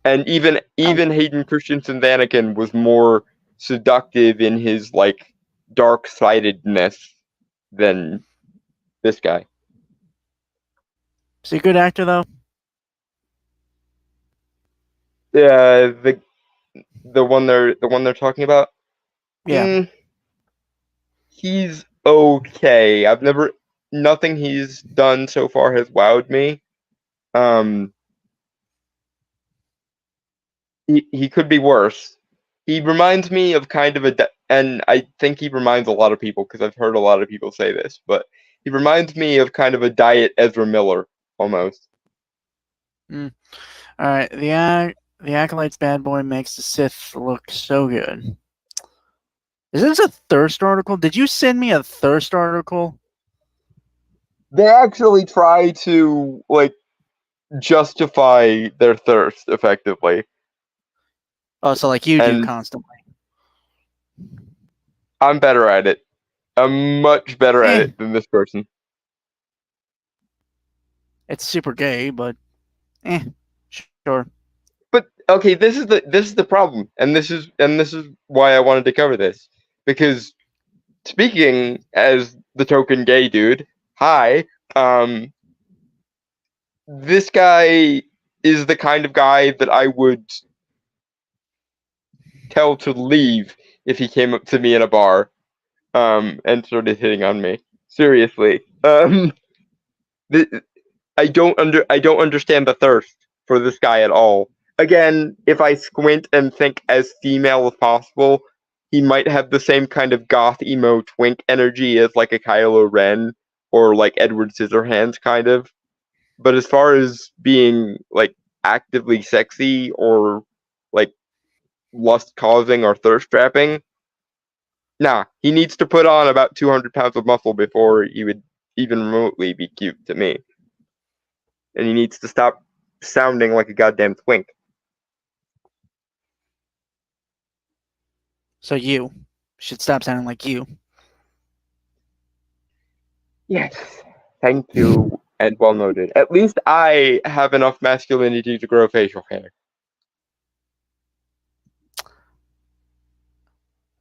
And even Hayden Christensen's Anakin was more seductive in his like dark-sidedness than this guy. Is he a good actor though? Yeah, the one they're talking about. Yeah, he's okay. Nothing he's done so far has wowed me. He could be worse. He reminds me of kind of and I think he reminds a lot of people because I've heard a lot of people say this, but he reminds me of kind of a diet Ezra Miller almost. All right, the Acolyte's bad boy makes the Sith look so good. Is this a thirst article? Did you send me a thirst article? They actually try to like justify their thirst effectively. Oh, so like you do constantly. I'm better at it. I'm much better at it than this person. It's super gay, but sure. But okay, this is the problem, and this is why I wanted to cover this. Because speaking as the token gay dude, hi, this guy is the kind of guy that I would tell to leave if he came up to me in a bar, and started hitting on me. Seriously, I don't understand the thirst for this guy at all. Again, if I squint and think as female as possible, he might have the same kind of goth emo twink energy as like a Kylo Ren or like Edward Scissorhands kind of. But as far as being like actively sexy or like lust causing or thirst trapping, nah, he needs to put on about 200 pounds of muscle before he would even remotely be cute to me. And he needs to stop sounding like a goddamn twink. So you should stop sounding like you. Yes, thank you, and well noted. At least I have enough masculinity to grow facial hair.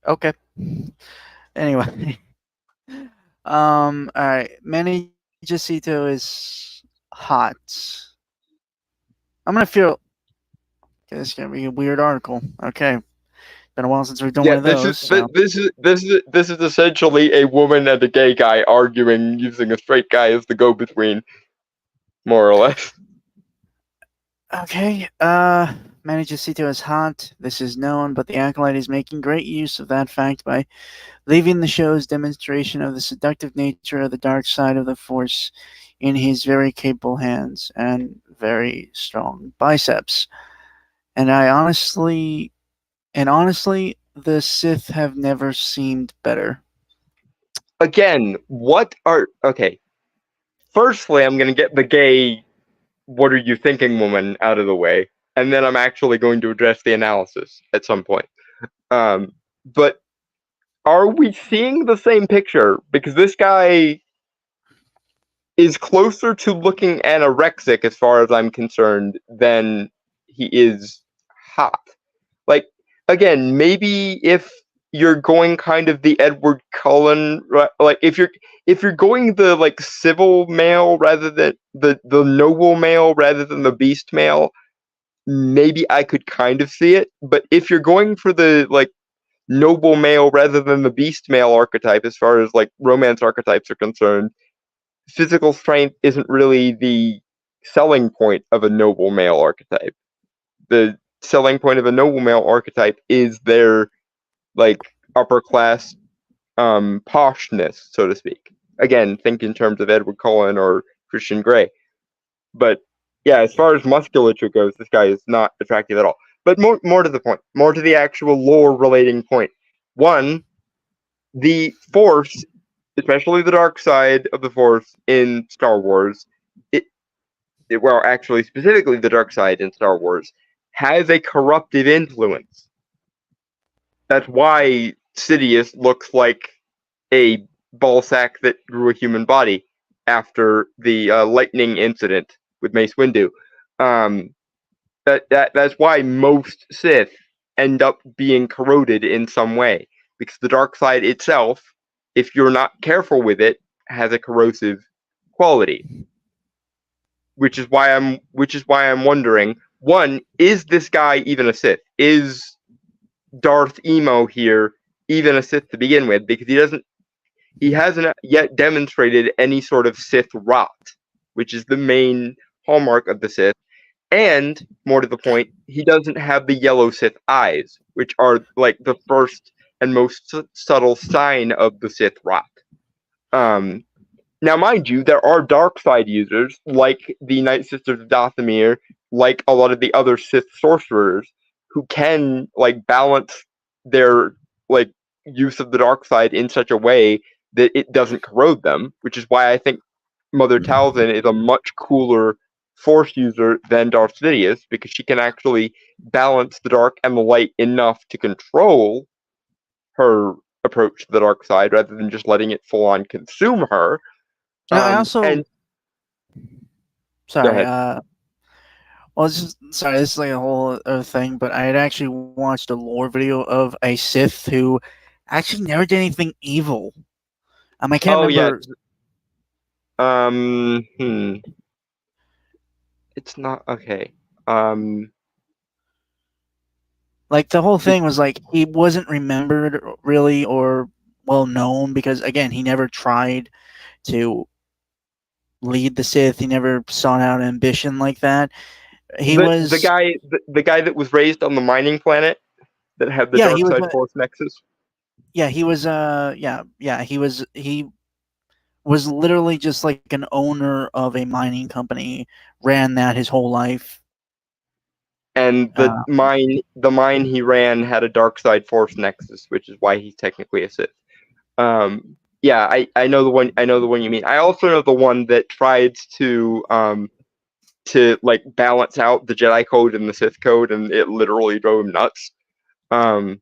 Okay. Anyway. Alright. Manny Jacinto is hot. I'm gonna feel. Okay, this is gonna be a weird article. Okay. Been a while since we've done one of those. This is essentially a woman and a gay guy arguing using a straight guy as the go-between, more or less. Okay. Manny Jacinto is hot. This is known, but the acolyte is making great use of that fact by leaving the show's demonstration of the seductive nature of the dark side of the Force in his very capable hands and very strong biceps. And honestly, the Sith have never seemed better. Again, okay. Firstly, I'm gonna get the gay "what are you thinking" woman out of the way, and then I'm actually going to address the analysis at some point. But are we seeing the same picture? Because this guy is closer to looking anorexic, as far as I'm concerned, than he is hot. Like, again, maybe if you're going kind of the Edward Cullen, like if you're going the like civil male rather than the noble male rather than the beast male, maybe I could kind of see it. But if you're going for the like noble male rather than the beast male archetype, as far as like romance archetypes are concerned, physical strength isn't really the selling point of a noble male archetype. The selling point of a noble male archetype is their like upper class poshness, so to speak. Again, think in terms of Edward Cullen or Christian Grey. But yeah, as far as musculature goes, this guy is not attractive at all. But more to the point, more to the actual lore relating point. One, the Force, especially the dark side of the Force in Star Wars, well, actually, specifically the dark side in Star Wars, has a corruptive influence. That's why Sidious looks like a ball sack that grew a human body after the lightning incident with Mace Windu. That's why most Sith end up being corroded in some way, because the dark side itself, if you're not careful with it, has a corrosive quality. Which is why I'm wondering, one, is this guy even a Sith? Is Darth Emo here even a Sith to begin with? Because he hasn't yet demonstrated any sort of Sith rot, which is the main hallmark of the Sith. And more to the point, he doesn't have the yellow Sith eyes, which are like the first and most subtle sign of the Sith rot. Now, mind you, there are dark side users like the Night Sisters of Dathomir, like a lot of the other Sith sorcerers, who can like balance their like use of the dark side in such a way that it doesn't corrode them. Which is why I think Mother Talzin is a much cooler Force user than Darth Sidious, because she can actually balance the dark and the light enough to control her approach to the dark side rather than just letting it full on consume her. I also. Sorry. Well, this is like a whole other thing, but I had actually watched a lore video of a Sith who actually never did anything evil. I can't remember. Yeah. It's not okay. Like the whole thing was like he wasn't remembered really or well known because again he never tried to lead the Sith. He never sought out ambition like that. Was the guy that was raised on the mining planet that had the dark side Force nexus. Yeah, he was. He was literally just like an owner of a mining company. Ran that his whole life. And the mine he ran had a dark side force nexus, which is why he's technically a Sith. Yeah, I know the one. I know the one you mean. I also know the one that tried to like balance out the Jedi code and the Sith code, and it literally drove him nuts. I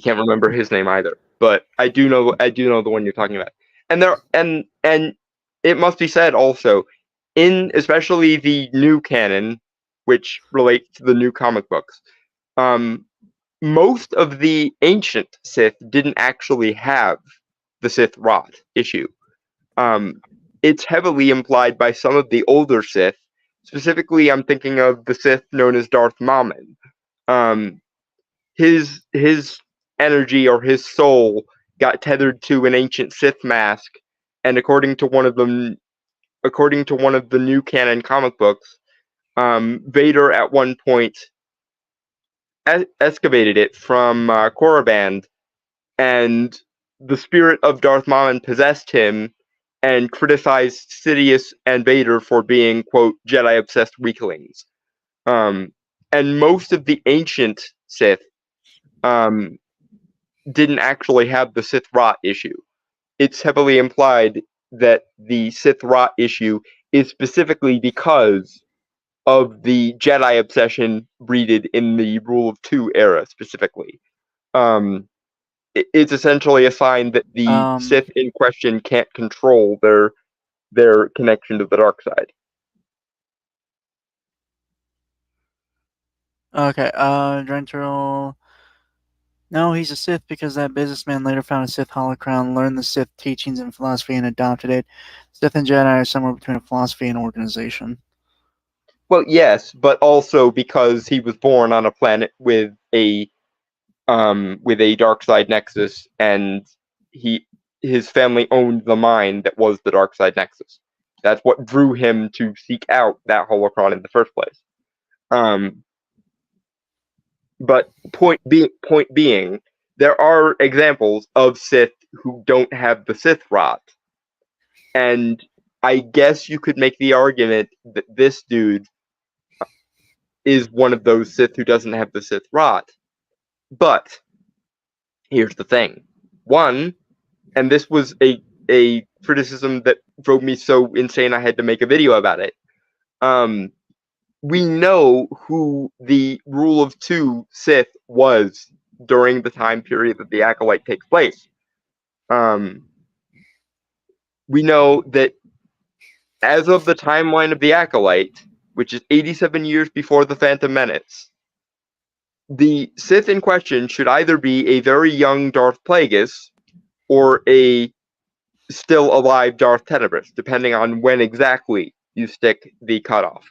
can't remember his name either, but I do know the one you're talking about. And there and it must be said also, in especially the new canon, which relates to the new comic books, most of the ancient Sith didn't actually have the Sith rot issue. It's heavily implied by some of the older Sith. Specifically, I'm thinking of the Sith known as Darth Mammon. His energy or his soul got tethered to an ancient Sith mask, and according to one of the new canon comic books, Vader at one point excavated it from Korriban, and the spirit of Darth Mammon possessed him and criticized Sidious and Vader for being, quote, Jedi obsessed weaklings. And most of the ancient Sith didn't actually have the Sith rot issue. It's heavily implied that the Sith rot issue is specifically because of the Jedi obsession breeded in the Rule of Two era specifically. It's essentially a sign that the Sith in question can't control their connection to the dark side. Okay, Drentril. No, he's a Sith because that businessman later found a Sith holocron, learned the Sith teachings and philosophy, and adopted it. Sith and Jedi are somewhere between a philosophy and organization. Well, yes, but also because he was born on a planet with a dark side nexus, and his family owned the mine that was the dark side nexus. That's what drew him to seek out that holocron in the first place. But point being, there are examples of Sith who don't have the Sith rot, and I guess you could make the argument that this dude is one of those Sith who doesn't have the Sith rot. But here's the thing: one, and this was a criticism that drove me so insane I had to make a video about it. We know who the Rule of Two Sith was during the time period that the Acolyte takes place. We know that as of the timeline of the Acolyte, which is 87 years before the Phantom Menace, the Sith in question should either be a very young Darth Plagueis or a still alive Darth Tenebrous, depending on when exactly you stick the cutoff.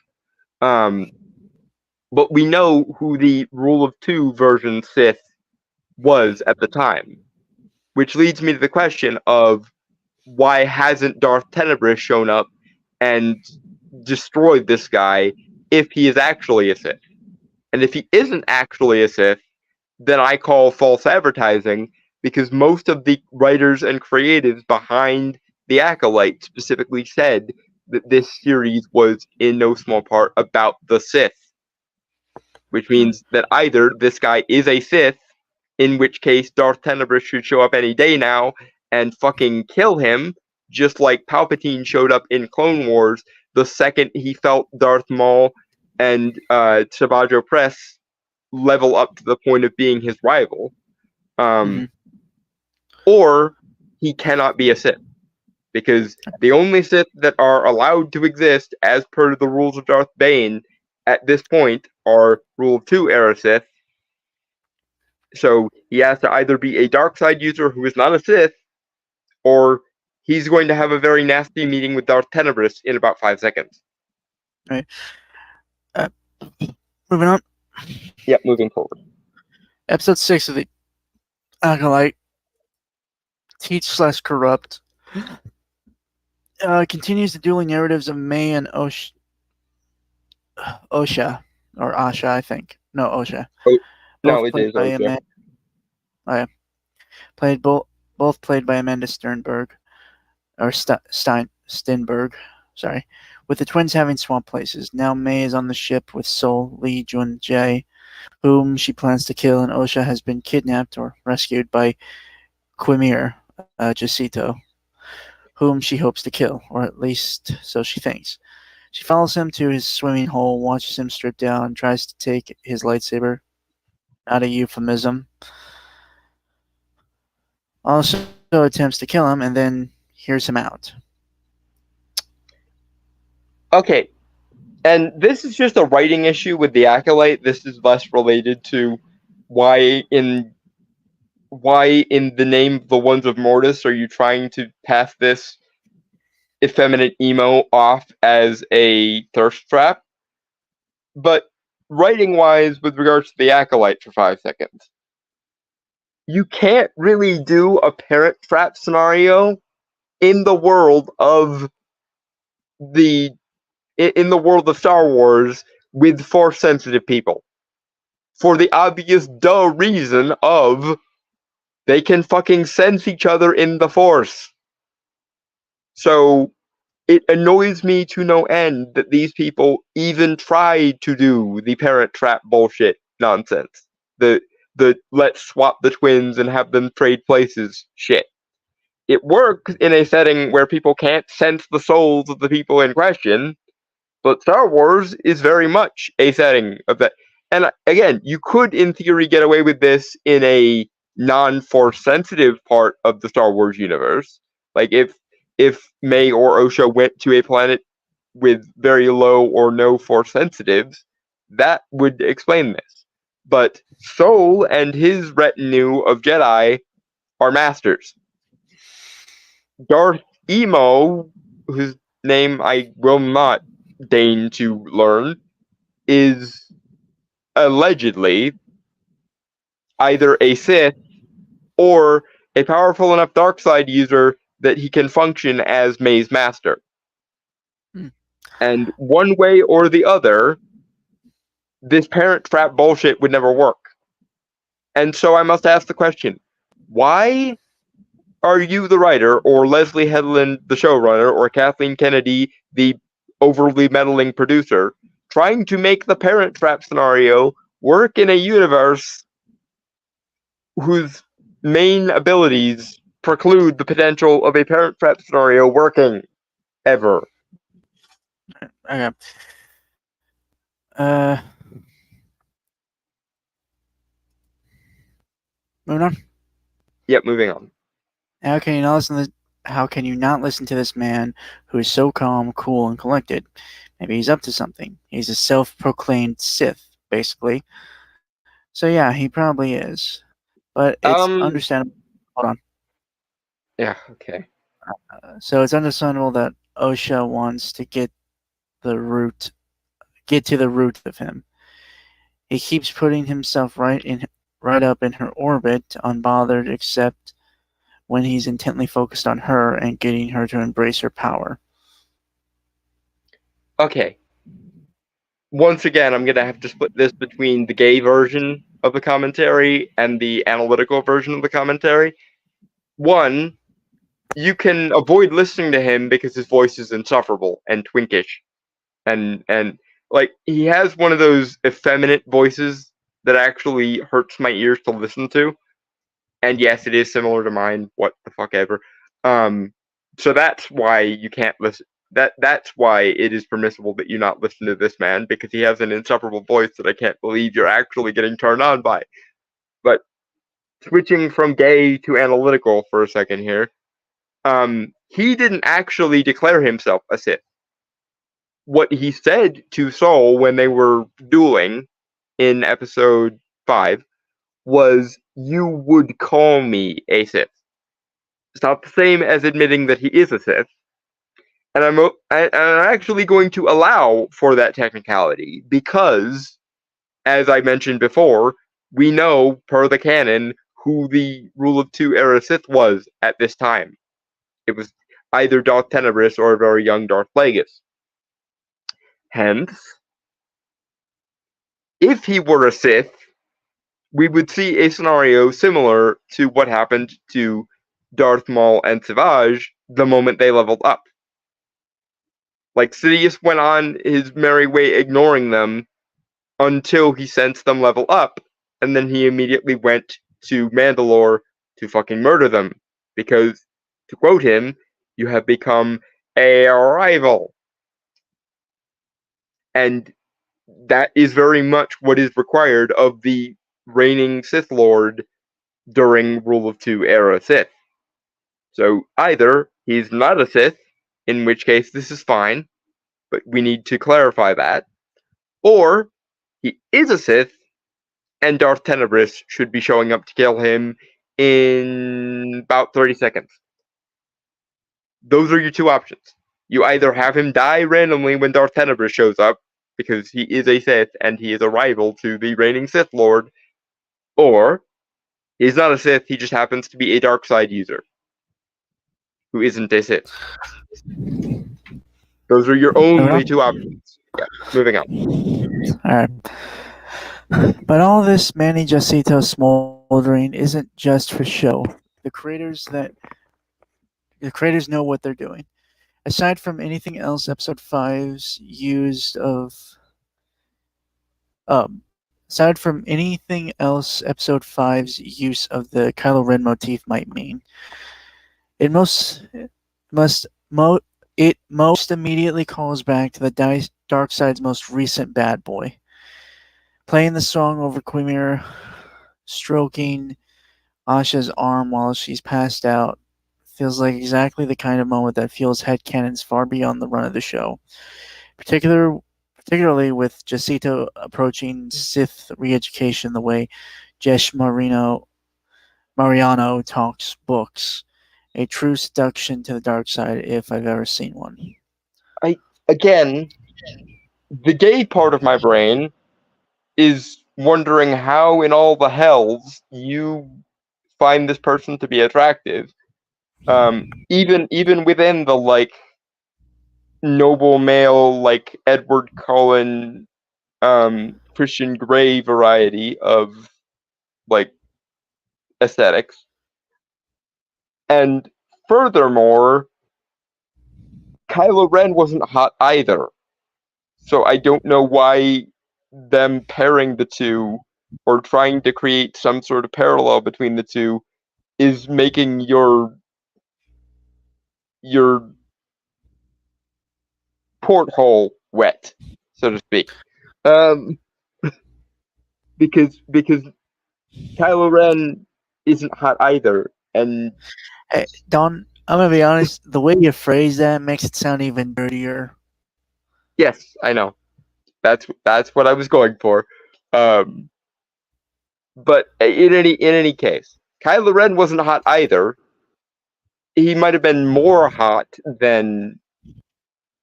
But we know who the Rule of Two version Sith was at the time, which leads me to the question of why hasn't Darth Tenebrous shown up and destroyed this guy if he is actually a Sith? And if he isn't actually a Sith, then I call false advertising, because most of the writers and creatives behind the Acolyte specifically said that this series was in no small part about the Sith, which means that either this guy is a Sith, in which case Darth Tenebrous should show up any day now and fucking kill him, just like Palpatine showed up in Clone Wars the second he felt Darth Maul and Savage Opress level up to the point of being his rival. Or he cannot be a Sith, because the only Sith that are allowed to exist as per the rules of Darth Bane at this point are Rule of Two era Sith. So he has to either be a dark side user who is not a Sith, or he's going to have a very nasty meeting with Darth Tenebrous in about 5 seconds. Right. Moving on. Yep, moving forward. Episode 6 of the Acolyte, Teach/Corrupt, continues the dueling narratives of May and Osha, I think. No, Osha. Oh, no, it is Osha. Oh, yeah. both played by Amanda Sternberg or Steinberg. Sorry, with the twins having swapped places. Now May is on the ship with Sol Lee Jun Jae, whom she plans to kill, and Osha has been kidnapped or rescued by Quimir Jacinto, whom she hopes to kill, or at least so she thinks. She follows him to his swimming hole, watches him strip down, and tries to take his lightsaber. Not a euphemism. Also attempts to kill him, and then hears him out. Okay, and this is just a writing issue with the Acolyte. This is less related to why in the name of the Ones of Mortis are you trying to pass this effeminate emo off as a thirst trap. But writing wise, with regards to the Acolyte for 5 seconds, you can't really do a parent trap scenario in the world of Star Wars with Force sensitive people. For the obvious reason of they can fucking sense each other in the Force. So it annoys me to no end that these people even tried to do the parent trap bullshit nonsense. The let's swap the twins and have them trade places shit. It works in a setting where people can't sense the souls of the people in question, but Star Wars is very much a setting of that. And again, you could, in theory, get away with this in a non-Force sensitive part of the Star Wars universe. Like if May or Osha went to a planet with very low or no Force sensitives, that would explain this. But Sol and his retinue of Jedi are masters. Darth Emo, whose name I will not deign to learn, is allegedly either a Sith or a powerful enough dark side user that he can function as May's master. And one way or the other, this parent trap bullshit would never work. And so I must ask the question, why are you the writer, or Leslie Headland the showrunner, or Kathleen Kennedy the overly meddling producer, trying to make the parent trap scenario work in a universe whose main abilities preclude the potential of a parent trap scenario working ever? Okay. Moving on. Yep, moving on. How can you not listen to this man who is so calm, cool, and collected? Maybe he's up to something. He's a self-proclaimed Sith, basically. So yeah, he probably is. But it's understandable. Hold on. Yeah. Okay. So it's understandable that Osha wants to get to the root of him. He keeps putting himself right up in her orbit, unbothered, except when he's intently focused on her and getting her to embrace her power. Okay. Once again, I'm going to have to split this between the gay version of the commentary and the analytical version of the commentary. One, you can avoid listening to him because his voice is insufferable and twinkish. And like, he has one of those effeminate voices that actually hurts my ears to listen to. And yes, it is similar to mine. What the fuck ever. So that's why you can't listen. That's why it is permissible that you not listen to this man, because he has an insufferable voice that I can't believe you're actually getting turned on by. But switching from gay to analytical for a second here, he didn't actually declare himself a Sith. What he said to Sol when they were dueling in episode 5 was, "You would call me a Sith." It's not the same as admitting that he is a Sith. And I'm actually going to allow for that technicality because, as I mentioned before, we know, per the canon, who the Rule of Two era Sith was at this time. It was either Darth Tenebrous or a very young Darth Plagueis. Hence, if he were a Sith, we would see a scenario similar to what happened to Darth Maul and Savage the moment they leveled up. Like, Sidious went on his merry way ignoring them until he sensed them level up, and then he immediately went to Mandalore to fucking murder them. Because, to quote him, you have become a rival. And that is very much what is required of the reigning Sith Lord during Rule of Two era Sith. So either he's not a Sith, in which case this is fine, but we need to clarify that, or he is a Sith, and Darth Tenebris should be showing up to kill him in about 30 seconds. Those are your two options. You either have him die randomly when Darth Tenebris shows up, because he is a Sith and he is a rival to the reigning Sith Lord, or he's not a Sith, he just happens to be a dark side user who isn't a Sith. Those are your only two options. Yeah, moving on. Alright. But all this Manny Jacinto smoldering isn't just for show. The creators know what they're doing. Aside from anything else episode 5's use of aside from anything else episode 5's use of the Kylo Ren motif might mean, it most immediately calls back to the dark side's most recent bad boy. Playing the song over Quimir, stroking Asha's arm while she's passed out, feels like exactly the kind of moment that fuels headcanons far beyond the run of the show. Particularly with Jacinto approaching Sith re-education the way Jesh Mariano talks books. A true seduction to the dark side, if I've ever seen one. Again, the gay part of my brain is wondering how in all the hells you find this person to be attractive. Even within the, like, noble male, like, Edward Cullen, Christian Grey variety of, like, aesthetics. And furthermore, Kylo Ren wasn't hot either. So I don't know why them pairing the two, or trying to create some sort of parallel between the two, is making your porthole wet, so to speak. Because Kylo Ren isn't hot either, and hey, Don, I'm gonna be honest. The way you phrase that makes it sound even dirtier. Yes, I know. That's what I was going for. But in any case, Kylo Ren wasn't hot either. He might have been more hot than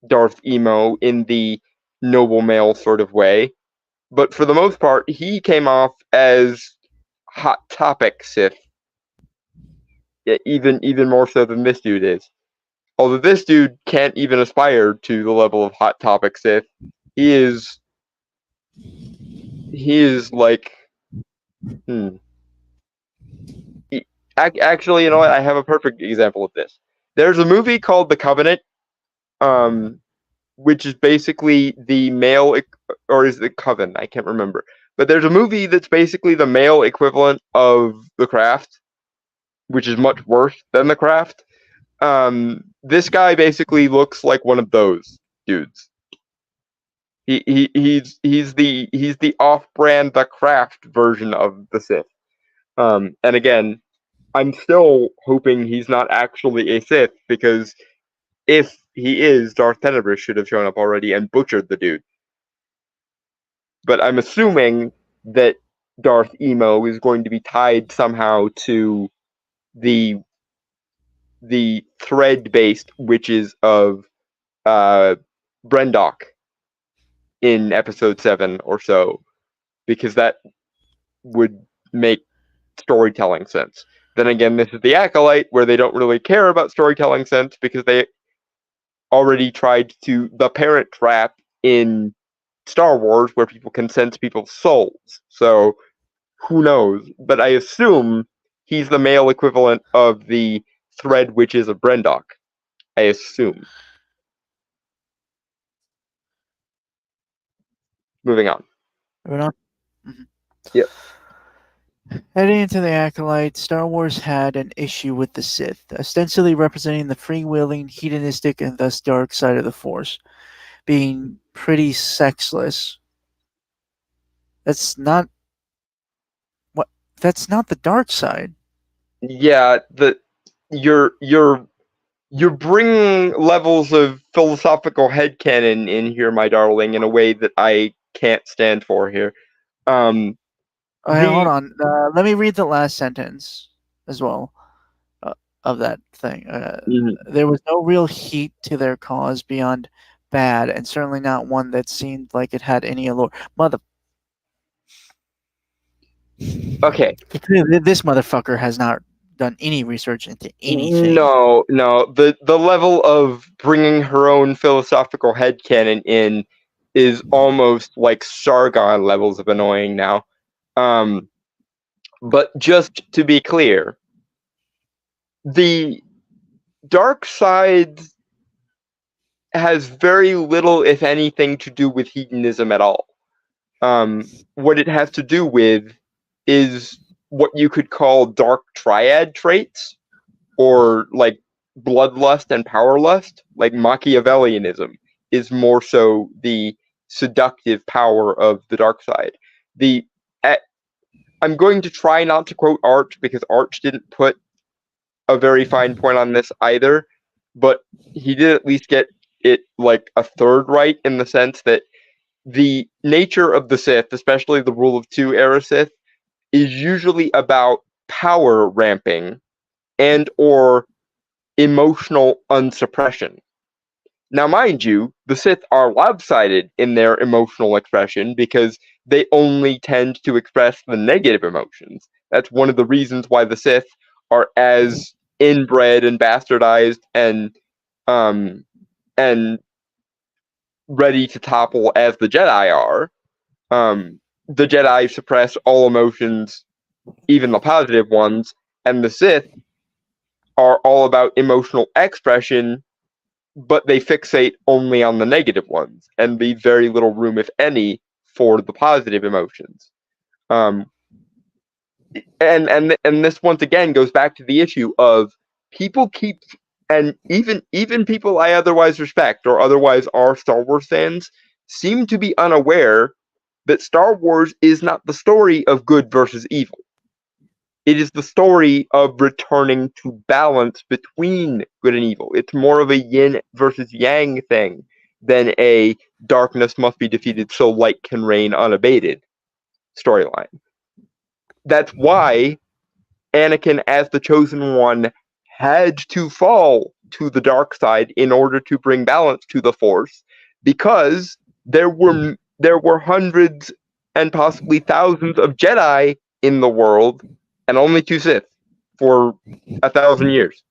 Darth Emo in the noble male sort of way, but for the most part, he came off as Hot Topic Sith. Yeah, even more so than this dude is. Although this dude can't even aspire to the level of Hot Topic Sith. He is like, actually, you know what? I have a perfect example of this. There's a movie called The Covenant, which is basically the male, or is it Coven? I can't remember. But there's a movie that's basically the male equivalent of The Craft, which is much worse than The Craft. This guy basically looks like one of those dudes. He's the off-brand The Craft version of the Sith. And again, I'm still hoping he's not actually a Sith, because if he is, Darth Tenebris should have shown up already and butchered the dude. But I'm assuming that Darth Emo is going to be tied somehow to the thread-based witches of Brendok in episode 7 or so, because that would make storytelling sense. Then again, this is the Acolyte, where they don't really care about storytelling sense, because they already tried to the Parent Trap in Star Wars, where people can sense people's souls. So Who knows? But I assume he's the male equivalent of the Thread Witches of Brendok. I assume. Moving on. Mm-hmm. Yep. Heading into the Acolyte, Star Wars had an issue with the Sith, ostensibly representing the freewheeling, hedonistic, and thus dark side of the Force, being pretty sexless. That's not the dark side. Yeah, you're bringing levels of philosophical headcanon in here, my darling, in a way that I can't stand for here. Hold on. Let me read the last sentence as well of that thing. There was no real heat to their cause beyond bad, and certainly not one that seemed like it had any allure. Okay. This motherfucker has not done any research into anything. No. The level of bringing her own philosophical headcanon in is almost like Sargon levels of annoying now. But just to be clear, the dark side has very little, if anything, to do with hedonism at all. What it has to do with is what you could call dark triad traits, or like bloodlust and powerlust. Like Machiavellianism is more so the seductive power of the dark side. I'm going to try not to quote Arch, because Arch didn't put a very fine point on this either, but he did at least get it like a third right, in the sense that the nature of the Sith, especially the Rule of Two era Sith, is usually about power ramping and or emotional unsuppression. Now, mind you, the Sith are lopsided in their emotional expression because they only tend to express the negative emotions. That's one of the reasons why the Sith are as inbred and bastardized and ready to topple as the Jedi are. The Jedi suppress all emotions, even the positive ones, and the Sith are all about emotional expression, but they fixate only on the negative ones and leave very little room, if any, for the positive emotions. And this once again goes back to the issue of people keep, and even people I otherwise respect or otherwise are Star Wars fans, seem to be unaware that Star Wars is not the story of good versus evil. It is the story of returning to balance between good and evil. It's more of a yin versus yang thing than a darkness must be defeated so light can reign unabated storyline. That's why Anakin, as the chosen one, had to fall to the dark side in order to bring balance to the Force, because there were hundreds and possibly thousands of Jedi in the world, and only 2 Sith for 1,000 years.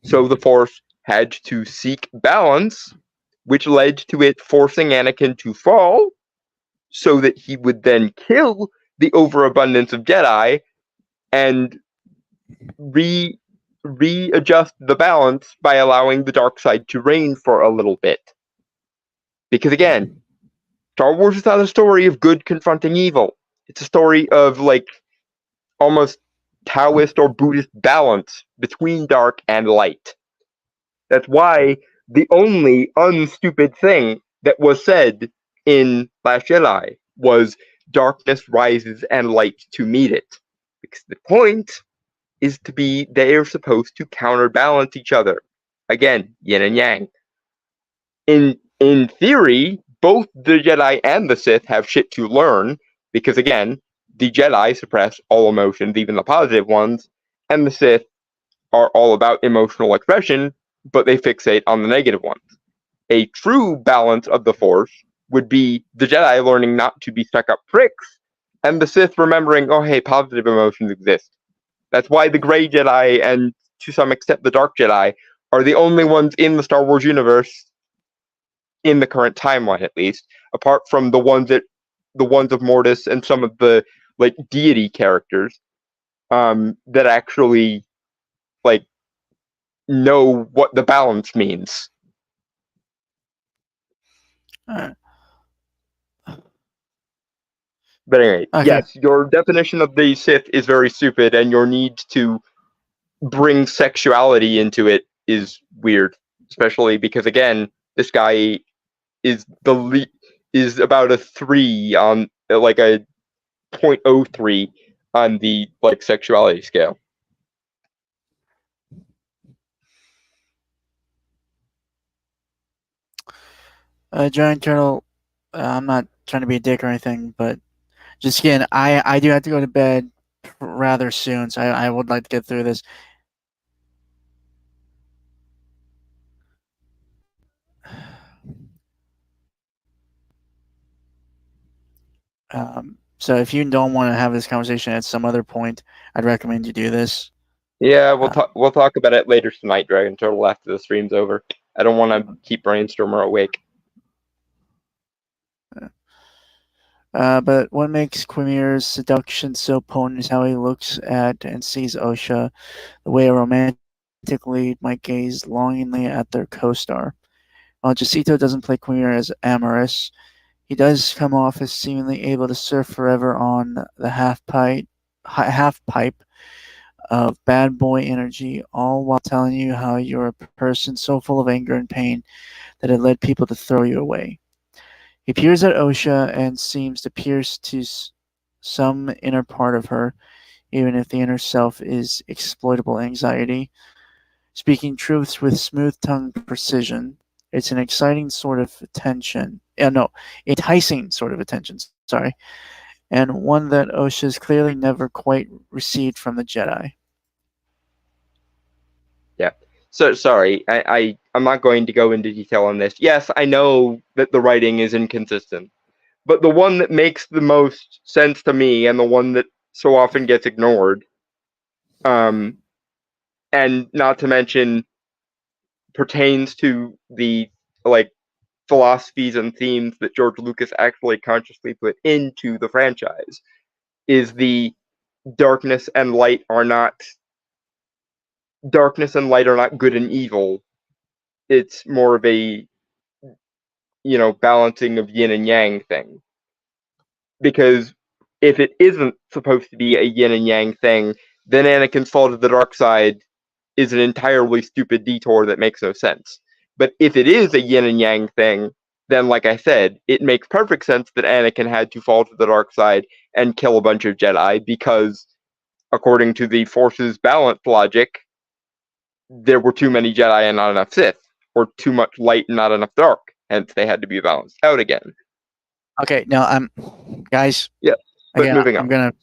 So the Force had to seek balance, which led to it forcing Anakin to fall, so that he would then kill the overabundance of Jedi and readjust the balance by allowing the dark side to reign for a little bit. Because again, Star Wars is not a story of good confronting evil. It's a story of like almost Taoist or Buddhist balance between dark and light. That's why the only unstupid thing that was said in Last Jedi was darkness rises and light to meet it. Because the point is to be, they are supposed to counterbalance each other. Again, yin and yang. In theory, both the Jedi and the Sith have shit to learn, because again, the Jedi suppress all emotions, even the positive ones, and the Sith are all about emotional expression, but they fixate on the negative ones. A true balance of the Force would be the Jedi learning not to be stuck-up pricks, and the Sith remembering, oh hey, positive emotions exist. That's why the Grey Jedi, and to some extent the Dark Jedi, are the only ones in the Star Wars universe, in the current timeline at least, apart from the ones of Mortis and some of the like deity characters that actually like know what the balance means. But anyway, Okay. yes, your definition of the Sith is very stupid, and your need to bring sexuality into it is weird, especially because again, this guy is is about a 3 on like a 0.03 on the like sexuality scale. Giant Turtle, I'm not trying to be a dick or anything, but just again, I do have to go to bed rather soon, so I would like to get through this. So if you don't want to have this conversation at some other point, I'd recommend you do this. Yeah, we'll talk about it later tonight, Dragon Turtle, after the stream's over. I don't want to keep Brainstormer awake. But what makes Quimir's seduction so potent is how he looks at and sees Osha, the way a romantic lead might gaze longingly at their co-star. While Jacinto doesn't play Quimir as amorous, he does come off as seemingly able to surf forever on the half pipe of bad boy energy, all while telling you how you're a person so full of anger and pain that it led people to throw you away. He peers at Osha and seems to pierce to some inner part of her, even if the inner self is exploitable anxiety. Speaking truths with smooth-tongued precision, it's an exciting sort of attention. Enticing sort of attention, sorry. And one that Osha's clearly never quite received from the Jedi. Yeah. So sorry, I'm not going to go into detail on this. Yes, I know that the writing is inconsistent, but the one that makes the most sense to me, and the one that so often gets ignored, and not to mention pertains to the like philosophies and themes that George Lucas actually consciously put into the franchise, is the darkness and light are not good and evil. It's more of a balancing of yin and yang thing. Because if it isn't supposed to be a yin and yang thing, then Anakin's fall to the dark side is an entirely stupid detour that makes no sense. But if it is a yin and yang thing, then like I said, it makes perfect sense that Anakin had to fall to the dark side and kill a bunch of Jedi because, according to the Force's balance logic, there were too many Jedi and not enough Sith, or too much light and not enough dark. Hence, they had to be balanced out again. Okay, now I'm, guys. Yeah, but again, moving on. I'm gonna.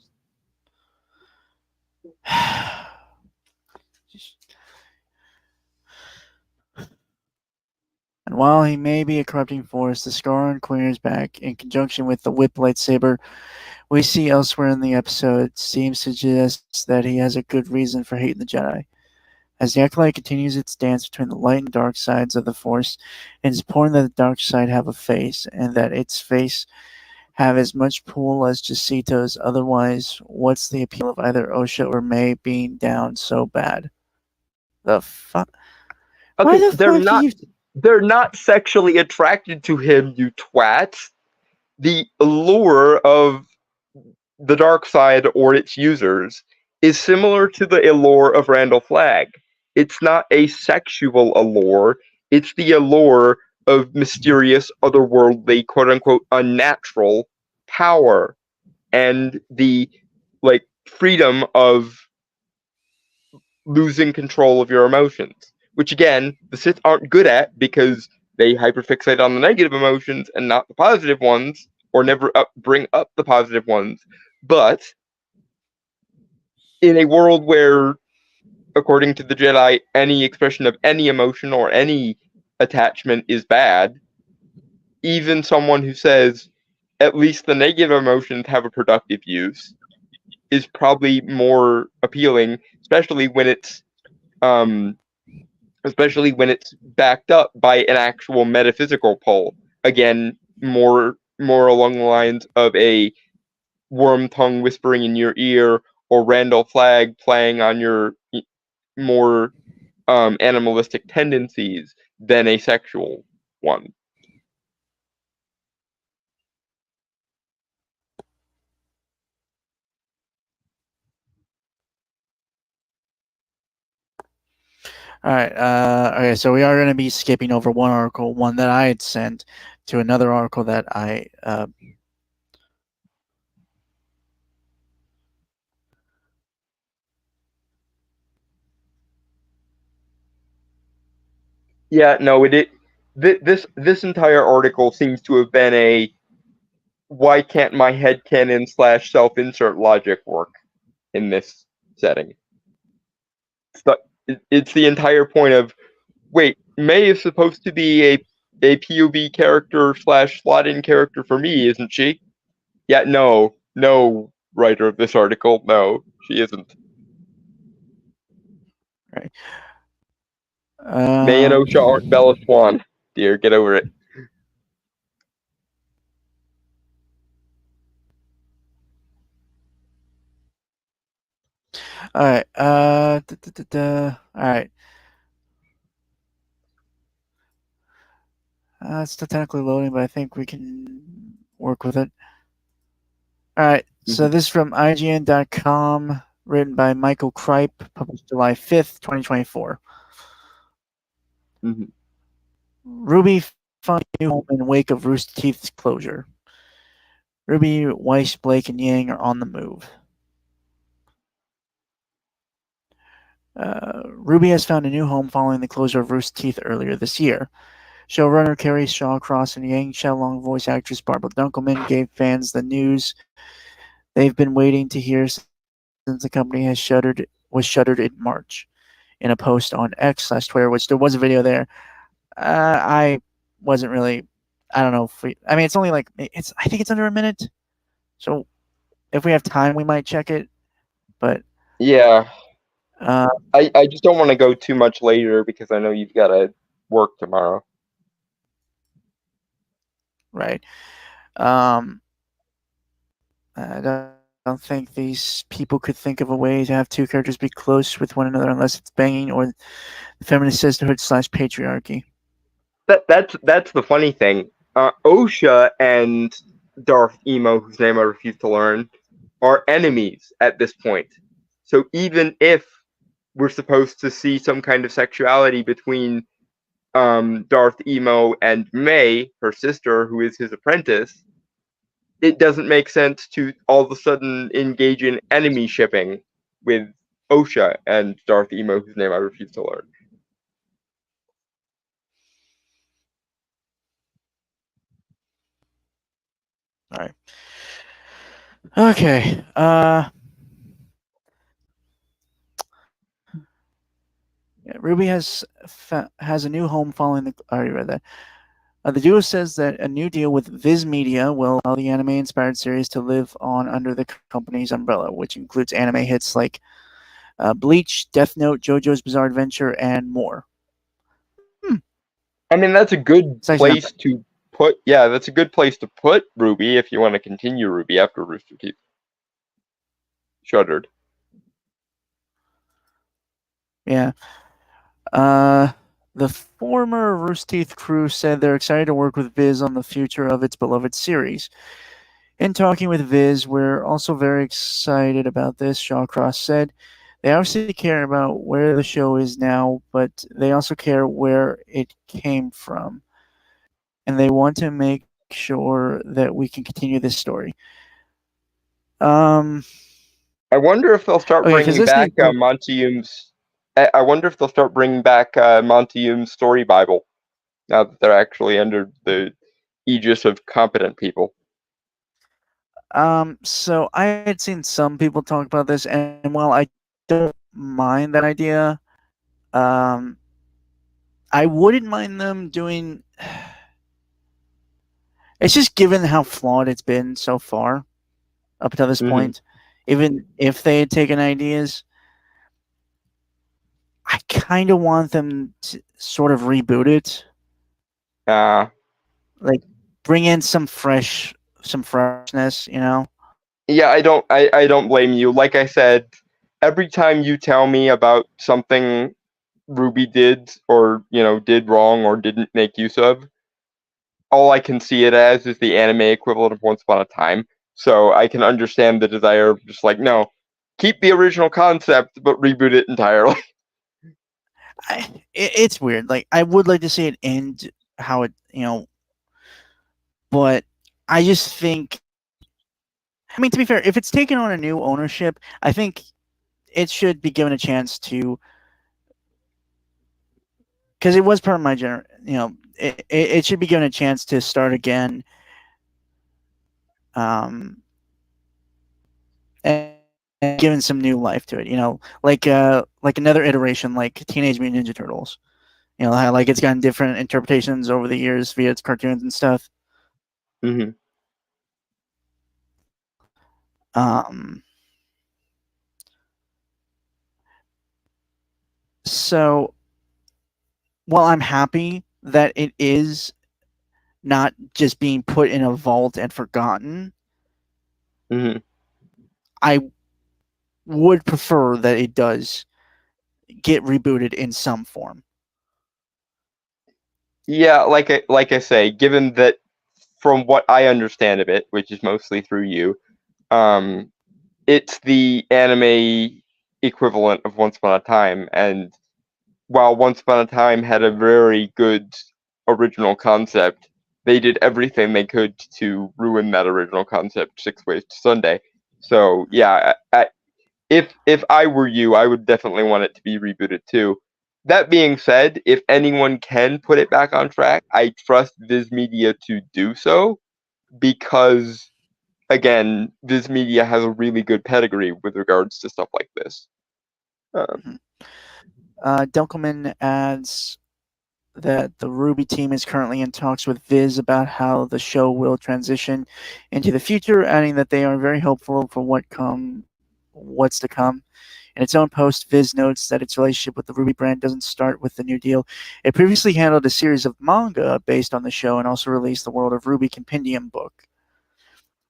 And while he may be a corrupting force, the scar on Quimir's back, in conjunction with the whip lightsaber we see elsewhere in the episode, seems to suggest that he has a good reason for hating the Jedi. As the Acolyte continues its dance between the light and dark sides of the Force, it is important that the dark side have a face, and that its face have as much pull as Jacinto's. Otherwise, what's the appeal of either Osha or May being down so bad? The fuck? Okay, they're not sexually attracted to him, you twat. The allure of the dark side or its users is similar to the allure of Randall Flagg. It's not a sexual allure, it's the allure of mysterious, otherworldly, quote unquote, unnatural power and the freedom of losing control of your emotions. Which again, the Sith aren't good at because they hyperfixate on the negative emotions and not the positive ones, or never bring up the positive ones. But in a world where, according to the Jedi, any expression of any emotion or any attachment is bad, even someone who says at least the negative emotions have a productive use is probably more appealing, especially when it's backed up by an actual metaphysical pull. Again, more along the lines of a Wormtongue whispering in your ear, or Randall Flagg playing on your more animalistic tendencies than a sexual one. All right. Okay. So we are going to be skipping over one article, one that I had sent, to another article that I. Yeah, no, this entire article seems to have been a why can't my headcanon / self-insert logic work in this setting? It's the entire point of, wait, May is supposed to be a POV character / slot-in character for me, isn't she? Yeah, no, writer of this article, no, she isn't. Right. May and Osha aren't Bella Swan. Dear, get over it. All right. All right. It's still technically loading, but I think we can work with it. All right. So this is from IGN.com, written by Michael Kripe, published July 5th, 2024. Mm-hmm. Ruby found a new home in wake of Rooster Teeth's closure. Ruby, Weiss, Blake, and Yang are on the move. Ruby has found a new home following the closure of Rooster Teeth earlier this year. Showrunner Kerry Shawcross and Yang Xiaolong voice actress Barbara Dunkelman gave fans the news they've been waiting to hear since the company was shuttered in March. In a post on X/Twitter, which there was a video there, I wasn't really. I don't know if we. I mean, it's only like it's. I think it's under a minute. So if we have time, we might check it. But yeah, I just don't want to go too much later because I know you've got to work tomorrow. Right. I don't think these people could think of a way to have two characters be close with one another unless it's banging or the feminist sisterhood / patriarchy. That's the funny thing. Osha and Darth Emo, whose name I refuse to learn, are enemies at this point. So even if we're supposed to see some kind of sexuality between Darth Emo and May, her sister, who is his apprentice, it doesn't make sense to all of a sudden engage in enemy shipping with Osha and Darth Emo, whose name I refuse to learn. All right. Okay. Ruby has a new home following the. I already read that. The duo says that a new deal with Viz Media will allow the anime-inspired series to live on under the company's umbrella, which includes anime hits like Bleach, Death Note, JoJo's Bizarre Adventure, and more. I mean, that's a good place to put. Yeah, that's a good place to put Ruby if you want to continue Ruby after Rooster Teeth shuttered. Yeah. The former Rooster Teeth crew said they're excited to work with Viz on the future of its beloved series. In talking with Viz, we're also very excited about this, Shawcross said. They obviously care about where the show is now, but they also care where it came from. And they want to make sure that we can continue this story. I wonder if they'll start bringing back Montium's. I wonder if they'll start bringing back Montium's story Bible now that they're actually under the aegis of competent people. So I had seen some people talk about this, and while I don't mind that idea, I wouldn't mind them doing. It's just given how flawed it's been so far up to this point, even if they had taken ideas, I kind of want them to sort of reboot it. Like bring in some freshness, you know? Yeah, I don't blame you. Like I said, every time you tell me about something Ruby did or, did wrong or didn't make use of, all I can see it as is the anime equivalent of Once Upon a Time. So I can understand the desire of just like, no, keep the original concept but reboot it entirely. It's weird. Like I would like to see it end how it, but I just think. I mean, to be fair, if it's taken on a new ownership, I think it should be given a chance to, because it was part of my it should be given a chance to start again. And given some new life to it, like another iteration, like Teenage Mutant Ninja Turtles. How like it's gotten different interpretations over the years via its cartoons and stuff. Mm-hmm. Um, so, while I'm happy that it is not just being put in a vault and forgotten, Mm-hmm. I would prefer that it does get rebooted in some form. Yeah, like I say, given that from what I understand of it, which is mostly through you, um, it's the anime equivalent of Once Upon a Time, and while Once Upon a Time had a very good original concept, they did everything they could to ruin that original concept 6 Ways to Sunday. So yeah, if I were you, I would definitely want it to be rebooted too. That being said, if anyone can put it back on track, I trust Viz Media to do so because, again, Viz Media has a really good pedigree with regards to stuff like this. Mm-hmm. Delkelman adds that the Ruby team is currently in talks with Viz about how the show will transition into the future, adding that they are very hopeful for what's to come. In its own post, Viz notes that its relationship with the Ruby brand doesn't start with the new deal. It previously handled a series of manga based on the show and also released the World of Ruby Compendium book.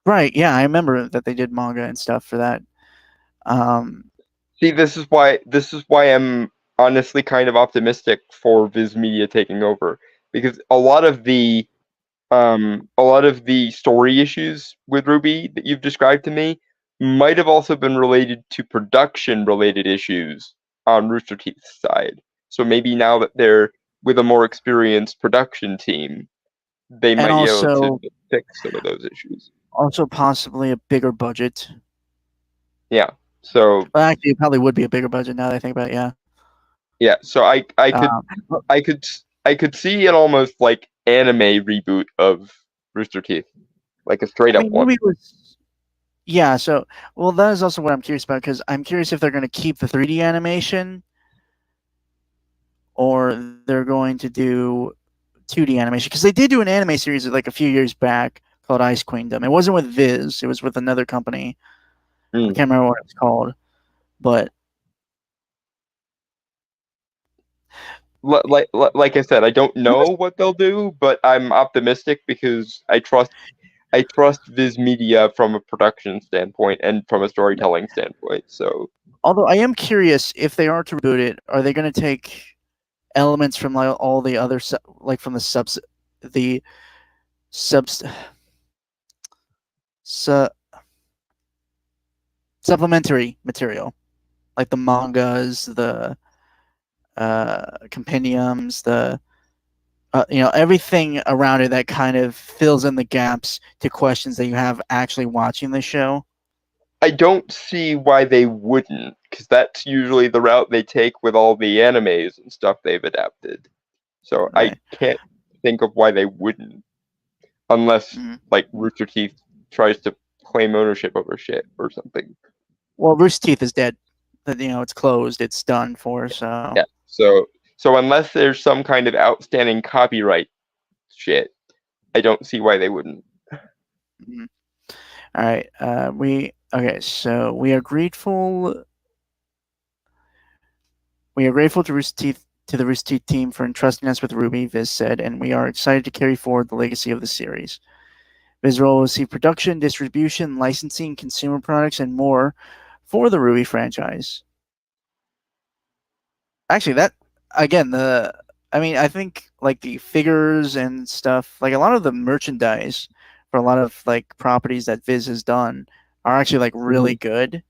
Right, yeah, I remember that they did manga and stuff for that. See, this is why I'm honestly kind of optimistic for Viz Media taking over because a lot of the story issues with Ruby that you've described to me might have also been related to production related issues on Rooster Teeth's side. So maybe now that they're with a more experienced production team, they and might be able to also fix some of those issues. possibly a bigger budget. Yeah. So Well, actually, it probably would be a bigger budget now that I think about it. Yeah. yeah, so I could Um, I could I could see an almost like anime reboot of Rooster Teeth, like a straight I up mean, one. Ruby was. Yeah. So, well, that is also what I'm curious about because I'm curious if they're going to keep the 3D animation or they're going to do 2D animation because they did do an anime series like a few years back called Ice Queendom. It wasn't with Viz; it was with another company. I Mm. can't remember what it's called, but Like I said, I don't know what they'll do, but I'm optimistic because I trust Viz Media from a production standpoint and from a storytelling standpoint. So although I am curious if they are to reboot it, are they going to take elements from like all the other like from the subs su- supplementary material like the mangas, the compendiums, the everything around it that kind of fills in the gaps to questions that you have actually watching the show. I don't see why they wouldn't, because that's usually the route they take with all the animes and stuff they've adapted. So I Right. can't think of why they wouldn't, unless Mhm. like Rooster Teeth tries to claim ownership over shit or something. Well, Rooster Teeth is dead. It's closed. It's done for. So. Yeah. So unless there's some kind of outstanding copyright shit, I don't see why they wouldn't. Mhm. All right. We okay. So we are grateful. We are grateful to Rooster Teeth to the Rooster Teeth team for entrusting us with Ruby. Viz said, and we are excited to carry forward the legacy of the series. Viz will receive production, distribution, licensing, consumer products, and more for the RWBY franchise. Actually, that again, I think like the figures and stuff, like a lot of the merchandise for a lot of like properties that Viz has done are actually like really good.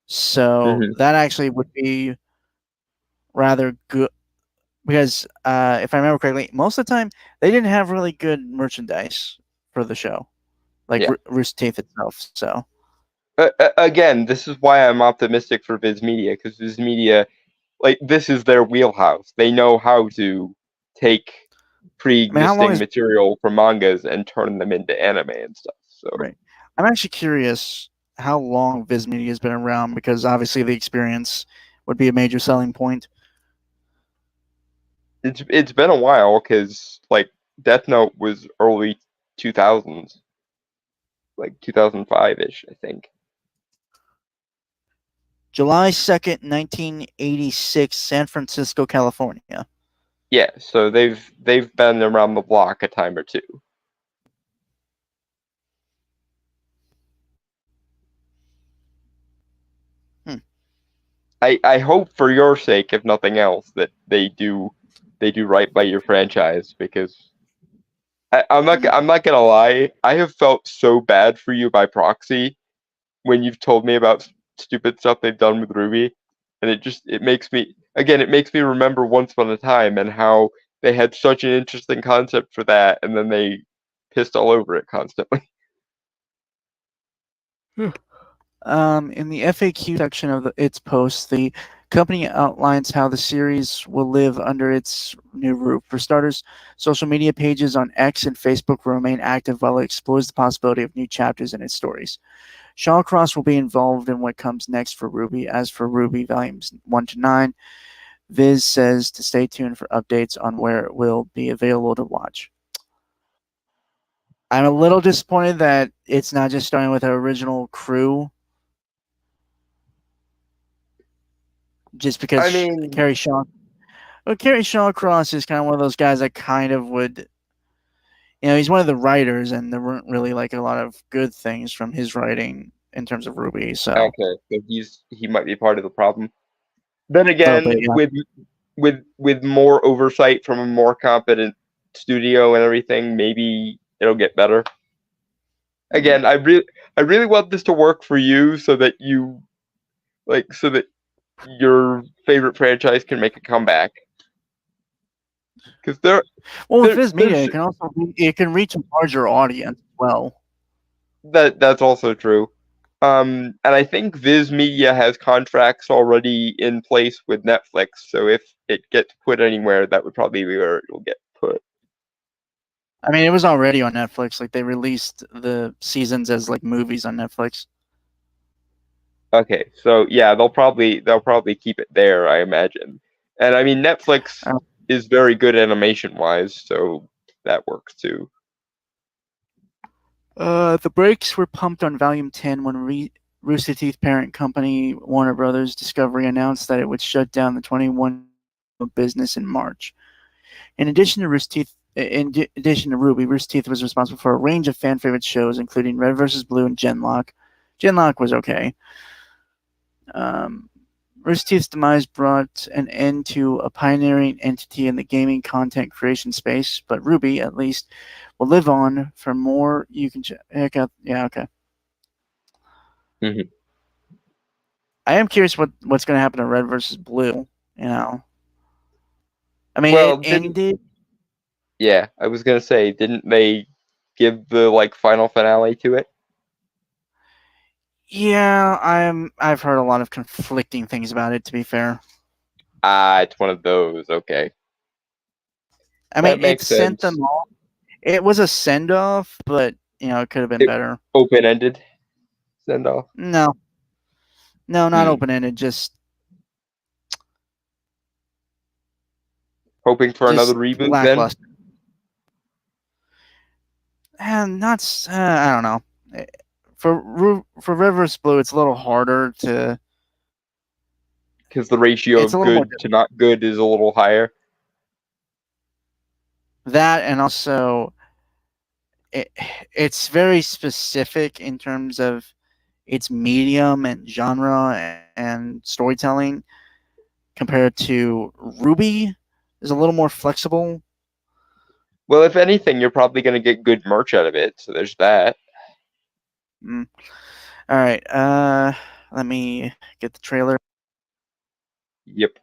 So that actually would be rather good because if I remember correctly, most of the time they didn't have really good merchandise for the show, like Rooster Teeth itself. So again, this is why I'm optimistic for Viz Media, because Viz Media, like, this is their wheelhouse. They know how to take pre-existing material from mangas and turn them into anime and stuff. So right, I'm actually curious how long Viz Media has been around, because obviously the experience would be a major selling point. It's been a while, because like Death Note was early 2000s, like 2005-ish, I think. July 2nd, 1986, San Francisco, California. Yeah, so they've been around the block a time or two. I hope, for your sake, if nothing else, that they do right by your franchise, because I'm not gonna lie, I have felt so bad for you by proxy when you've told me about stupid stuff they've done with RWBY, and it makes me remember Once Upon a Time and how they had such an interesting concept for that, and then they pissed all over it constantly. In the FAQ section of its post, the company outlines how the series will live under its new roof. For starters, social media pages on X and Facebook will remain active while it explores the possibility of new chapters in its stories. Shawcross will be involved in what comes next for RWBY. As for RWBY Volumes 1 to 9, Viz says to stay tuned for updates on where it will be available to watch. I'm a little disappointed that it's not just starting with our original crew. Just because Kerry Shawcross is kind of one of those guys that kind of would, he's one of the writers, and there weren't really like a lot of good things from his writing in terms of RWBY. So okay, so he might be part of the problem. Then again, with more oversight from a more competent studio and everything, maybe it'll get better. Again, I really want this to work for you, so that your favorite franchise can make a comeback. Because with Viz Media, it can reach a larger audience as well. That's also true. And I think Viz Media has contracts already in place with Netflix, so if it gets put anywhere, that would probably be where it will get put. I mean, it was already on Netflix. Like, they released the seasons as like movies on Netflix. Okay, so yeah, they'll probably keep it there, I imagine. And I mean, Netflix is very good animation-wise, so that works too. The brakes were pumped on Volume 10 when Rooster Teeth parent company Warner Brothers Discovery announced that it would shut down the 21 business in March. In addition to RWBY, Rooster Teeth was responsible for a range of fan favorite shows, including Red vs. Blue and Genlock. Genlock was okay. Rooster Teeth's demise brought an end to a pioneering entity in the gaming content creation space, but RWBY, at least, will live on. For more, you can check out. Yeah, okay. Mm-hmm. I am curious what's going to happen to Red versus Blue. I mean, well, it ended. Yeah, I was gonna say, didn't they give the final finale to it? Yeah, I've heard a lot of conflicting things about it, to be fair. It's one of those. Okay. I mean, it sent them off. It was a send off, but it could have been better. Open ended send off. No, not open ended. Just hoping for another reboot. Lackluster. Then, and not. I don't know. For Red vs. Blue, it's a little harder to. Because the ratio of good to not good is a little higher. That, and also, it's very specific in terms of its medium and genre and storytelling compared to Ruby is a little more flexible. Well, if anything, you're probably going to get good merch out of it. So there's that. Mm. All right. Let me get the trailer. Yep.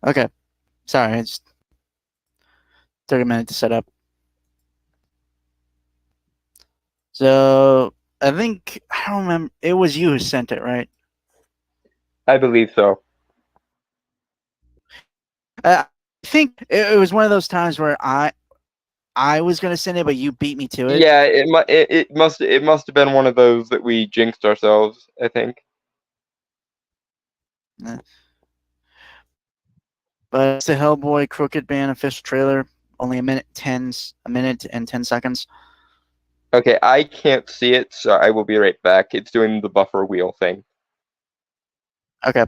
Okay. Sorry, it's 30 minutes to set up. So I think I don't remember. It was you who sent it, right? I believe so. I think it was one of those times where I was gonna send it, but you beat me to it. Yeah, it must have been one of those that we jinxed ourselves, I think. But it's the Hellboy Crooked Band official trailer. Only a minute and 10 seconds. Okay, I can't see it, so I will be right back. It's doing the buffer wheel thing. Okay.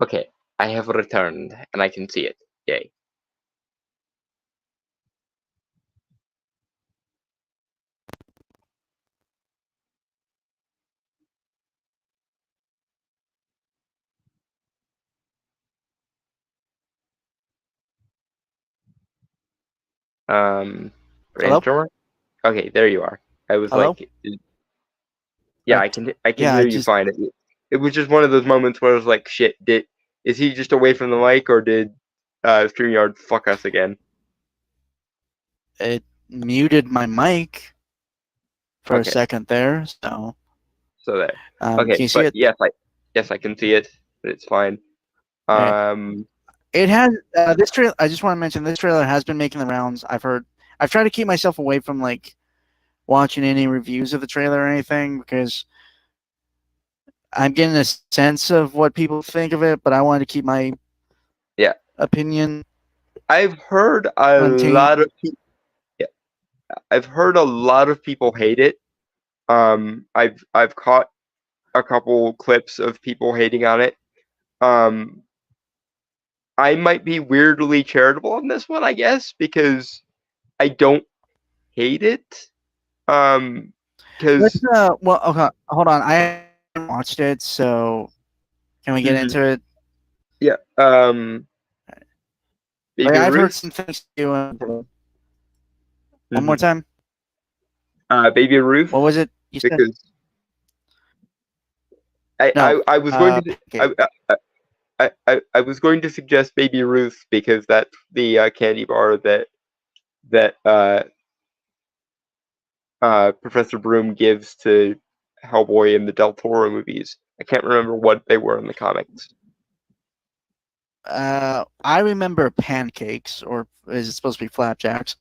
Okay, I have returned, and I can see it. Yay. Hello? Brainstormer? Okay, there you are. I was Hello? like, yeah, Right. I can Yeah, hear you fine. It was just one of those moments where I was like, shit, is he just away from the mic, or did StreamYard fuck us again? it muted my mic for a Okay, second there. So, so there. can Okay, you see but it? yes, I can see it. It's fine. All right. Um, It has this trailer. I just want to mention this trailer has been making the rounds. I've heard. I've tried to keep myself away from like watching any reviews of the trailer or anything because I'm getting a sense of what people think of it, but I wanted to keep my yeah, opinion I've heard a untainted. lot of yeah, I've heard a lot of people hate it. I've caught a couple clips of people hating on it. Um, I might be weirdly charitable on this one, I guess, because I don't hate it. Because well, okay, hold on. I haven't watched it, so can we get into it? yeah, Like, Baby I've heard Ruth. some things too. One more time. Baby Ruth. What was it you said? Because No. I was going to Okay. I was going to suggest Baby Ruth because that's the candy bar that Professor Broom gives to Hellboy in the Del Toro movies. I can't remember what they were in the comics. I remember pancakes, or is it supposed to be flapjacks?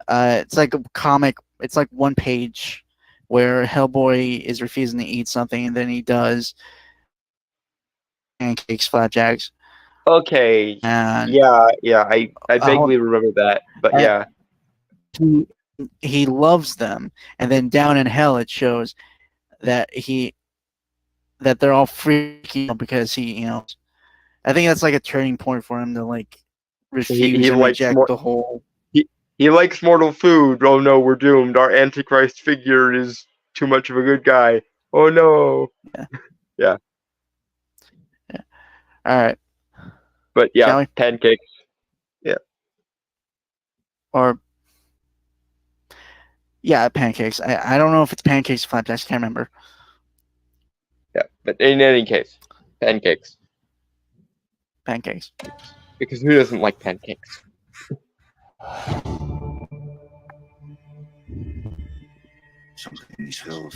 It's like a comic. It's like one page where Hellboy is refusing to eat something, and then he does pancakes, flapjacks. Okay. And Yeah. I vaguely remember that, but yeah. He loves them, and then down in hell it shows that they're all freaking because he. I think that's like a turning point for him to like refuse and reject the whole. He likes mortal food. Oh no, we're doomed. Our Antichrist figure is too much of a good guy. Oh no. Yeah. All right. But yeah, pancakes. Yeah. Or yeah, pancakes. I don't know if it's pancakes or flapjacks. Can't remember. Yeah, but in any case, pancakes. Pancakes. Because who doesn't like pancakes? Something in these hills.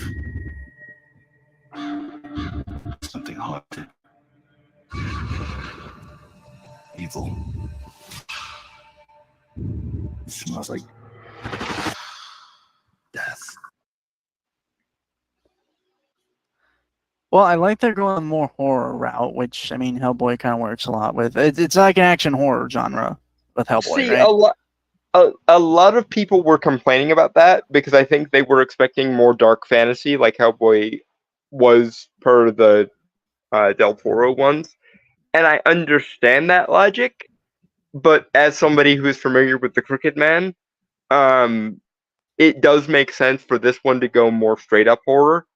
Something haunted. Evil. It smells like death. Well, I like they're going more horror route, which I mean, Hellboy kind of works a lot with. It's like an action horror genre with Hellboy, right? A lot of people were complaining about that because I think they were expecting more dark fantasy, like Hellboy was per the Del Toro ones, and I understand that logic. But as somebody who is familiar with the Crooked Man, it does make sense for this one to go more straight up horror.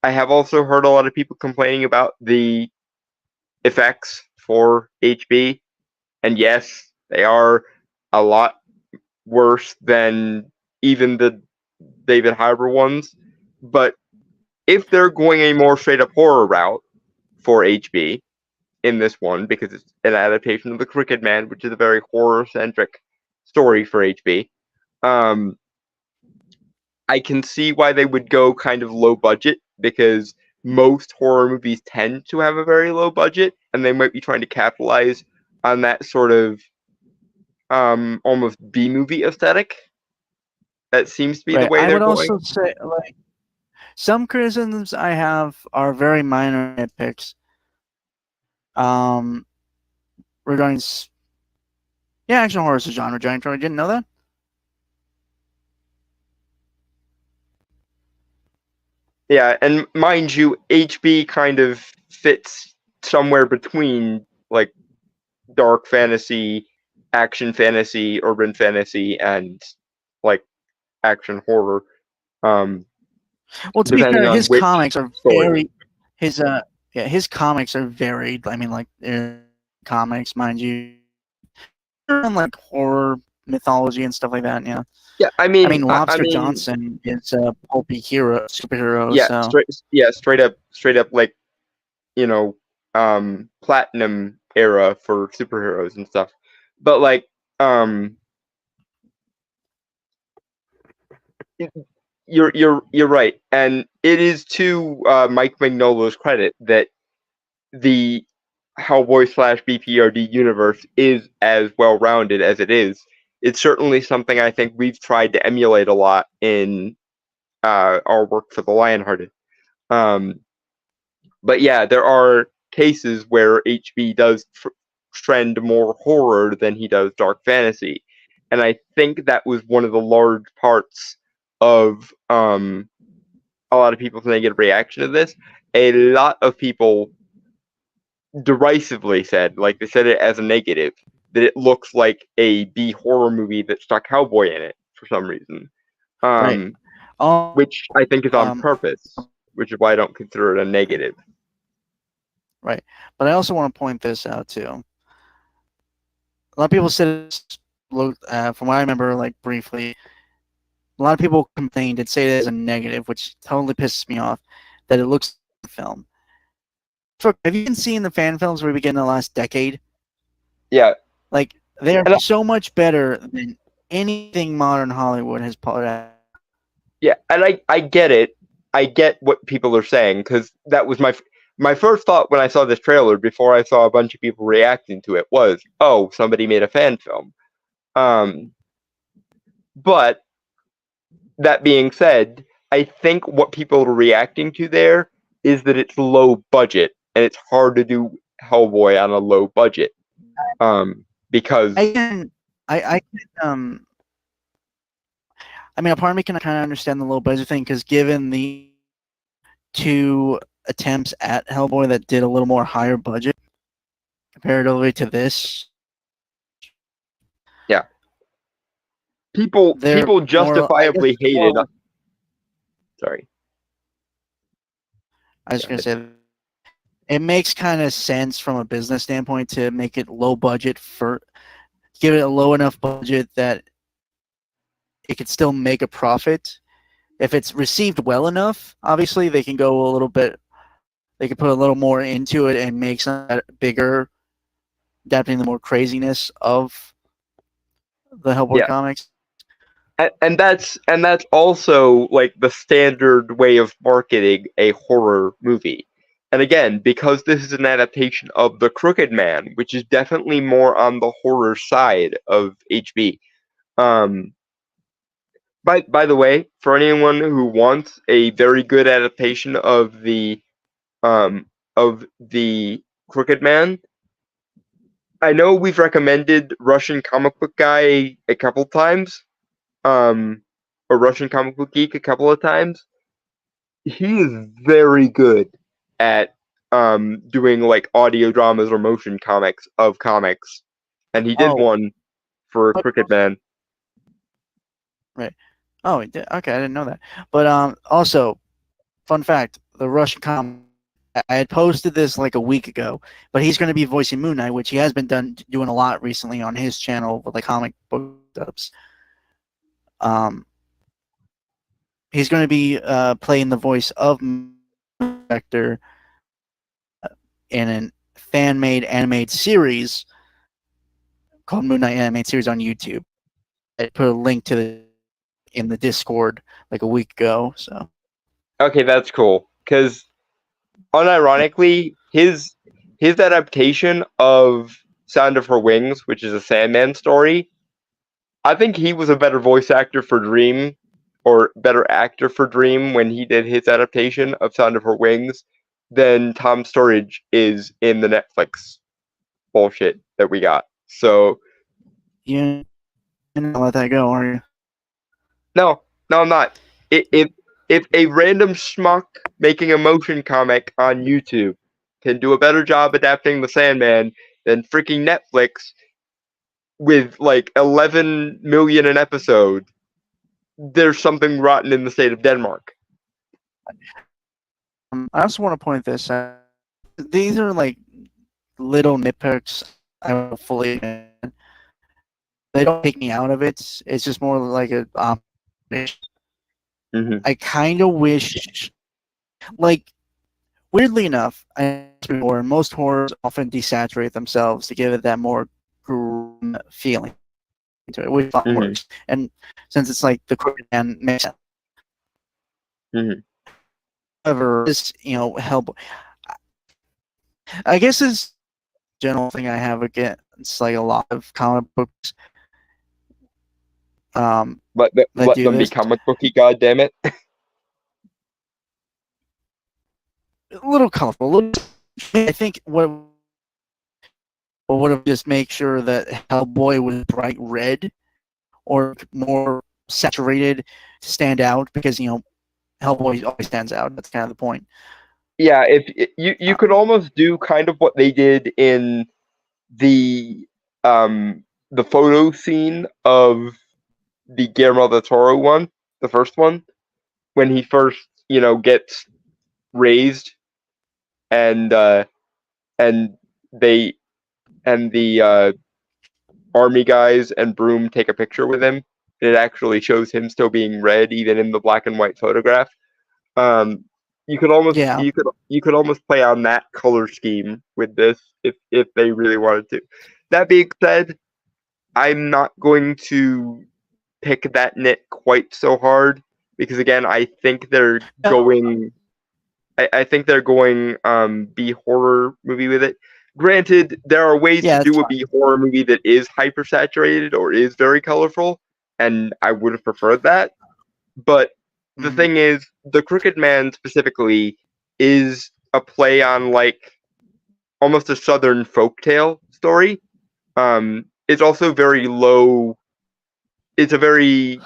I have also heard a lot of people complaining about the effects for HB, and yes, they are a lot worse than even the David Harbour ones. But if they're going a more straight up horror route for HB in this one, because it's an adaptation of The Crooked Man, which is a very horror centric story for HB, I can see why they would go kind of low budget because most horror movies tend to have a very low budget and they might be trying to capitalize on that sort of almost B movie aesthetic. That seems to be the way I they're would going. also say like some criticisms I have are very minor nitpicks. Regarding action horror is a genre, Giant Troy. Didn't know that? Yeah, and mind you, HB kind of fits somewhere between like dark fantasy, action fantasy, urban fantasy, and like action horror. Well, to be fair, his comics are very his comics are varied. I mean, like comics, mind you, like horror mythology and stuff like that. Yeah. Yeah, I mean, Lobster Johnson is a pulpy superhero. Yeah, so. straight up, like platinum era for superheroes and stuff. But like, you're right, and it is to Mike Mignola's credit that the Hellboy / BPRD universe is as well rounded as it is. It's certainly something I think we've tried to emulate a lot in our work for the Lionhearted. But yeah, there are cases where HB does trend more horror than he does dark fantasy, and I think that was one of the large parts of a lot of people's negative reaction to this. A lot of people derisively said, like they said it as a negative, that it looks like a B horror movie that stuck Hellboy in it for some reason. Right. Which I think is on Um, purpose, which is why I don't consider it a negative. Right. But I also want to point this out too. A lot of people said, from what I remember, like briefly, a lot of people complained and say it as a negative, which totally pisses me off, that it looks like a film. Have you been seeing the fan films we began in the last decade? Yeah. Like, they are so much better than anything modern Hollywood has put out. Yeah, and I get it. I get what people are saying, because that was my first thought when I saw this trailer before I saw a bunch of people reacting to it was, oh, somebody made a fan film. But that being said, I think what people are reacting to there is that it's low budget, and it's hard to do Hellboy on a low budget. Because I mean, a part of me can kind of understand the low budget thing, because given the 2 attempts at Hellboy that did a little more higher budget comparatively to this. Yeah. People justifiably hated. Sorry. I was going to say, it makes kind of sense from a business standpoint to make it low budget, give it a low enough budget that it could still make a profit. If it's received well enough, obviously they can go a little bit, they can put a little more into it and make something bigger, adapting the more craziness of the Hellboy comics. And that's also like the standard way of marketing a horror movie. And again, because this is an adaptation of The Crooked Man, which is definitely more on the horror side of HB. By the way, for anyone who wants a very good adaptation of the Crooked Man, I know we've recommended Russian Comic Book Guy a couple times, or Russian Comic Book Geek a couple of times. He is very good at doing like audio dramas or motion comics of comics, and he did one for Crooked Man. Right. Oh, he did. Okay, I didn't know that. But also, fun fact: the Russian comic. I had posted this like a week ago, but he's going to be voicing Moon Knight, which he has been doing a lot recently on his channel with like comic book dubs. He's going to be playing the voice of Vector in a fan-made animated series called Moon Knight Animated Series on YouTube. I put a link to in the Discord like a week ago. So okay, that's cool, because unironically, his adaptation of Sound of Her Wings, which is a Sandman story, I think he was a better voice actor for Dream, or better actor for Dream when he did his adaptation of Sound of Her Wings than Tom Sturridge is in the Netflix bullshit that we got. So you didn't let that go, are you? No, I'm not. If a random schmuck making a motion comic on YouTube can do a better job adapting the Sandman than freaking Netflix with like 11 million an episode, there's something rotten in the state of Denmark. I also want to point this out. These are like little nitpicks. I don't fully. They don't take me out of it. It's just more like a. I kind of wish, like, weirdly enough, most horrors often desaturate themselves to give it that more grim feeling to it, which works. And since it's like the Crooked Man makes sense. However, this, Hellboy, I guess is general thing I have against like a lot of comic books. Let them be comic booky, goddammit. A little colorful. I think what would have just make sure that Hellboy was bright red or more saturated to stand out, because Hellboy always stands out. That's kind of the point. Yeah, if you could almost do kind of what they did in the photo scene of the Guillermo del Toro one, the first one, when he first, gets raised, and and they and the army guys and Broom take a picture with him. It actually shows him still being red, even in the black and white photograph. Um, you could almost Yeah. you could almost play on that color scheme with this if they really wanted to. That being said, I'm not going to pick that nit quite so hard because again, I think they're going. I think they're going B horror movie with it. Granted, there are ways to do a B horror movie that is hypersaturated or is very colorful, and I would have preferred that. But the thing is, The Crooked Man specifically is a play on like almost a southern folktale story. It's also very low. It's a very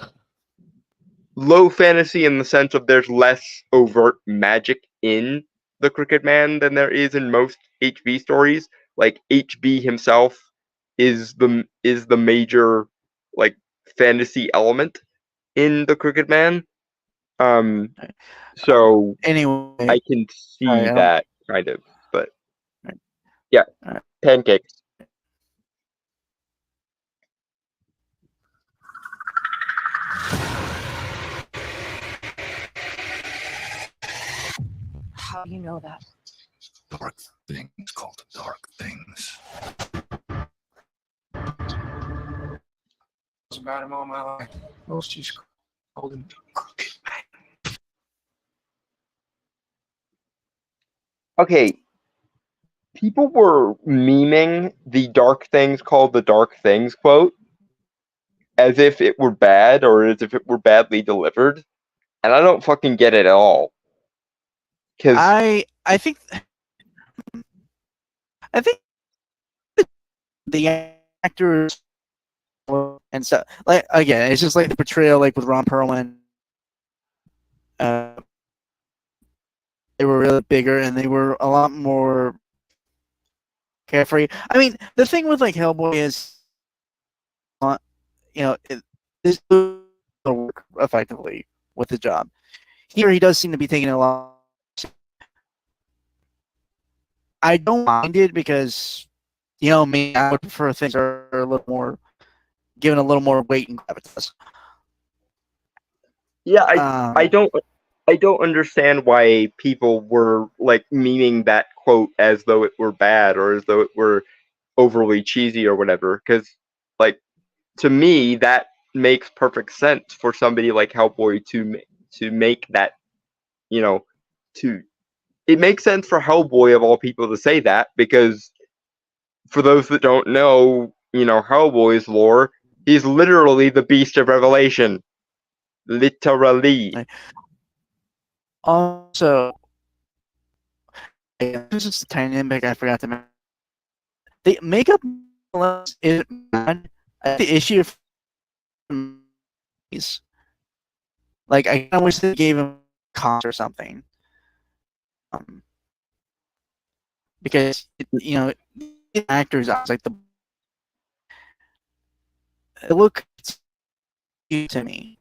low fantasy in the sense of there's less overt magic in The Crooked Man than there is in most HB stories. Like HB himself is the major like fantasy element in The Crooked Man. So Anyway, I can see that kind of, but yeah, pancakes. How do you know that? Dark things called dark things. About him all my life. Most just called him the Crooked Man. Okay, people were memeing the dark things called the dark things quote as if it were bad or as if it were badly delivered, and I don't fucking get it at all. Because I think the actors and so like again, it's just like the portrayal like with Ron Perlman. They were really bigger and they were a lot more carefree. I mean, the thing with like Hellboy is, this work effectively with the job. Here, he does seem to be taking a lot. I don't mind it because, me, I would prefer things are a little more given a little more weight and gravitas. Yeah, I don't understand why people were like memeing that quote as though it were bad or as though it were overly cheesy or whatever. Because, like, to me, that makes perfect sense for somebody like Hellboy to make that, it makes sense for Hellboy of all people to say that because for those that don't know, Hellboy's lore, he's literally the Beast of Revelation. Literally. Also, this is a tiny nitpick I forgot to mention. The makeup isn't bad. The issue is like I kind of wish they gave him a cost or something. Because actors like it look to me.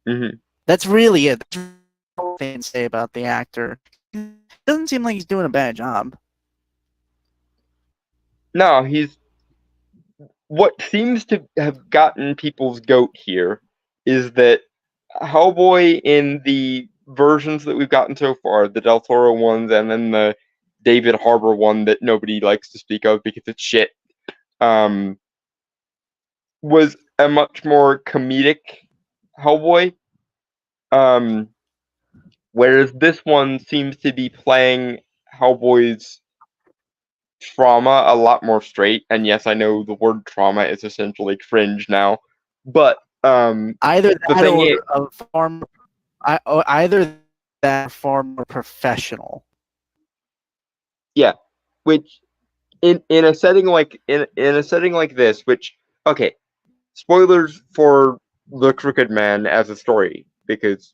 Mm-hmm. That's really it. That's all I can say about the actor. It doesn't seem like he's doing a bad job. No, what seems to have gotten people's goat here is that Hellboy in the versions that we've gotten so far, the Del Toro ones and then the David Harbour one that nobody likes to speak of because it's shit, was a much more comedic Hellboy. Whereas this one seems to be playing Hellboy's trauma a lot more straight. And yes, I know the word trauma is essentially cringe now, but either the thing is, either that far more professional. Yeah, which in a setting like in a setting like this, which okay, spoilers for The Crooked Man as a story because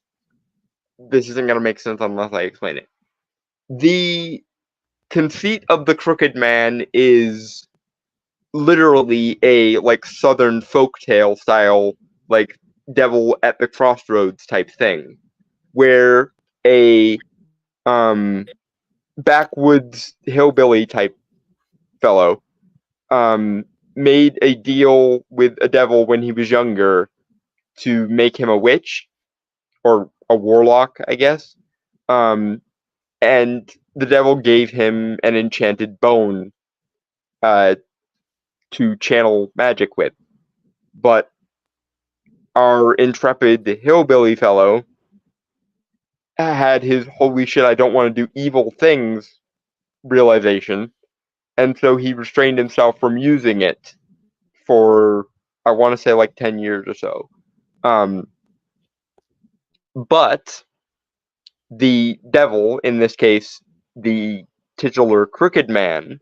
this isn't gonna make sense unless I explain it. The conceit of The Crooked Man is literally a like southern folktale style like Devil at the Crossroads type thing, where a backwoods hillbilly type fellow made a deal with a devil when he was younger to make him a witch or a warlock, I guess. And the devil gave him an enchanted bone to channel magic with. But our intrepid hillbilly fellow had his holy shit, I don't want to do evil things realization, and so he restrained himself from using it for, I want to say, like 10 years or so. But the devil, in this case, the titular Crooked Man,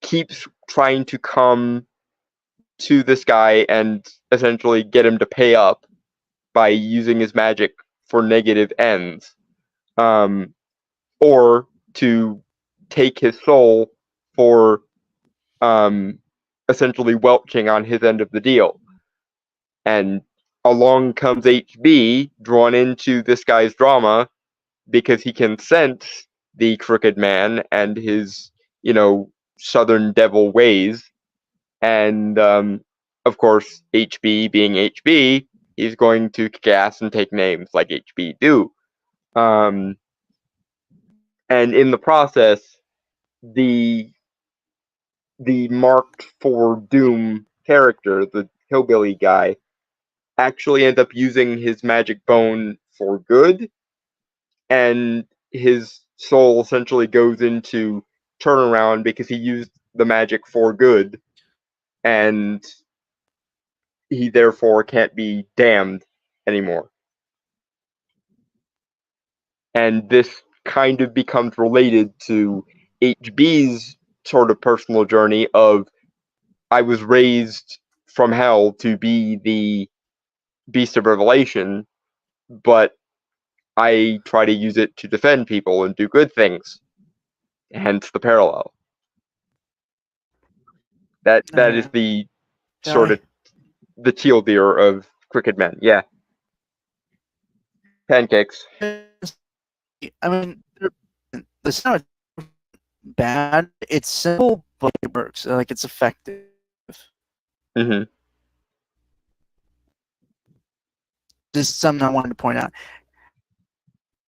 keeps trying to come to this guy and essentially get him to pay up by using his magic for negative ends, or to take his soul for essentially welching on his end of the deal. And along comes HB, drawn into this guy's drama because he can sense the Crooked Man and his, Southern devil ways. And of course, HB being HB, he's going to kick ass and take names like HB do. And in the process, the marked for doom character, the hillbilly guy, actually ends up using his magic bone for good, and his soul essentially goes into turnaround because he used the magic for good, and he therefore can't be damned anymore. And this kind of becomes related to HB's sort of personal journey of, I was raised from hell to be the Beast of Revelation, but I try to use it to defend people and do good things. Hence the parallel. That is the sort of the teal deer of Crooked Men. Yeah. Pancakes. I mean, it's not bad. It's simple, but it works. Like, it's effective. Mm-hmm. This is something I wanted to point out.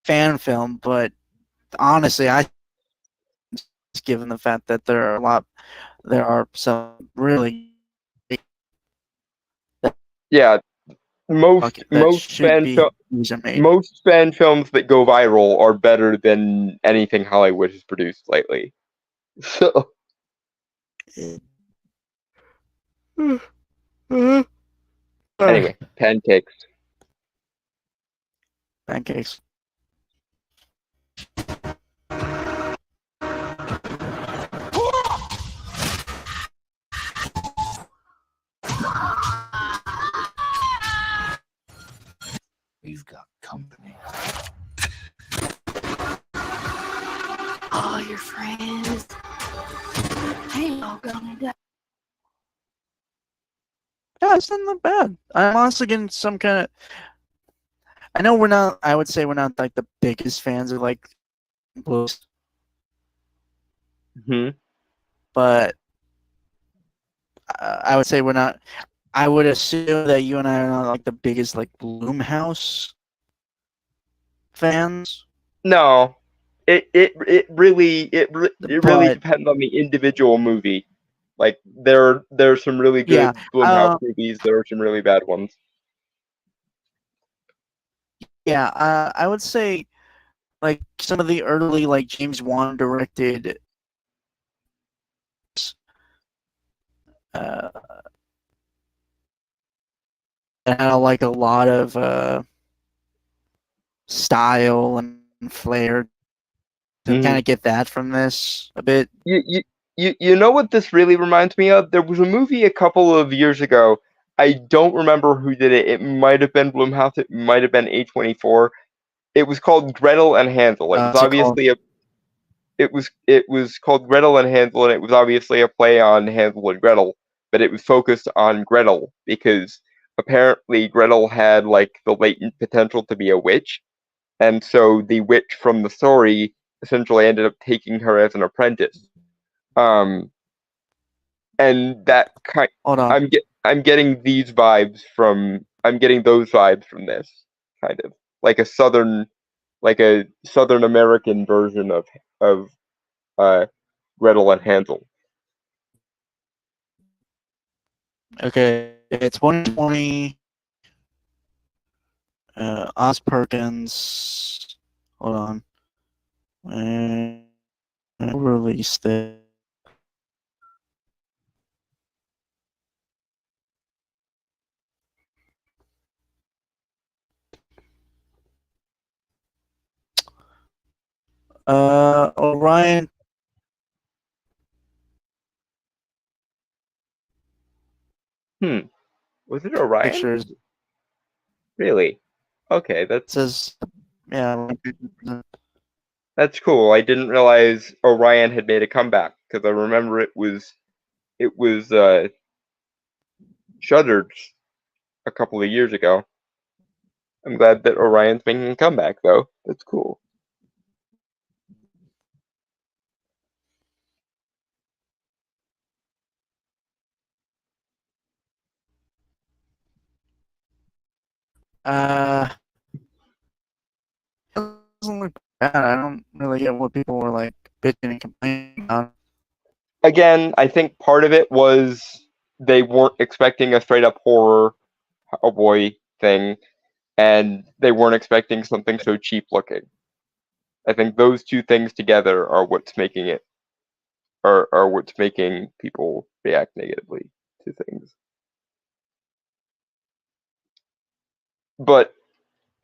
Fan film, but honestly, given the fact that there are some really most fan films that go viral are better than anything Hollywood has produced lately. So anyway, pancakes. We've got company. All your friends. Hey, all gonna die. Yeah, it's not bad. I'm honestly getting some kind of. I know I would say we're not like the biggest fans of like blues. Mm-hmm. But I would say we're not. I would assume that you and I are not like the biggest like Blumhouse fans. No, it really depends on the individual movie. Like there's some really good Blumhouse movies. There are some really bad ones. Yeah, I would say like some of the early like James Wan directed had like a lot of style and flair. To kind of get that from this a bit. You know what this really reminds me of? There was a movie a couple of years ago. I don't remember who did it. It might have been Blumhouse. It might have been A24. It was called Gretel and Hansel. It was obviously it was called Gretel and Hansel, and it was obviously a play on Hansel and Gretel, but it was focused on Gretel because apparently Gretel had like the latent potential to be a witch, and so the witch from the story essentially ended up taking her as an apprentice. And that kind, Hold on. I'm getting these vibes from, I'm getting those vibes from this, kind of like a southern American version of Gretel and Hansel. Okay, it's 120. Oz Perkins. Hold on. And release this. Orion. Was it Orion? Pictures. Really? Okay, It says, yeah. that's cool. I didn't realize Orion had made a comeback because I remember it was shuttered a couple of years ago. I'm glad that Orion's making a comeback though. That's cool. It doesn't look bad. I don't really get what people were like bitching and complaining about. Again, I think part of it was they weren't expecting a straight up horror cowboy thing, and they weren't expecting something so cheap looking. I think those two things together are what's making it, are what's making people react negatively to things. But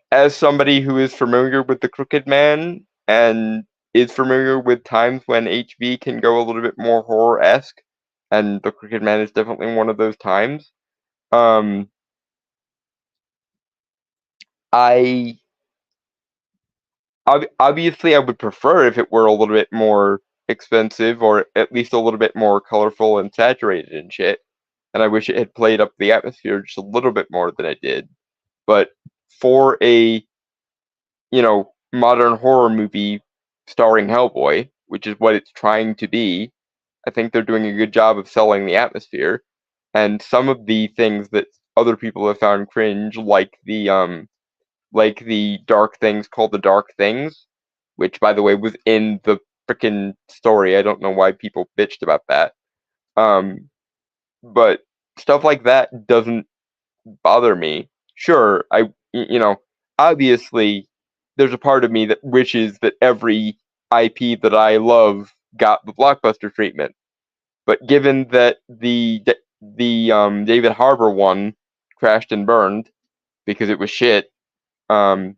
as somebody who is familiar with the Crooked Man and is familiar with times when HB can go a little bit more horror-esque, and the Crooked Man is definitely one of those times, I obviously I would prefer if it were a little bit more expensive or at least a little bit more colorful and saturated and shit. And I wish it had played up the atmosphere just a little bit more than it did. But for a, modern horror movie starring Hellboy, which is what it's trying to be, I think they're doing a good job of selling the atmosphere. And some of the things that other people have found cringe, like the dark things called the Dark Things, which by the way was in the freaking story. I don't know why people bitched about that. But stuff like that doesn't bother me. Sure, obviously there's a part of me that wishes that every IP that I love got the blockbuster treatment. But given that the David Harbour one crashed and burned because it was shit, and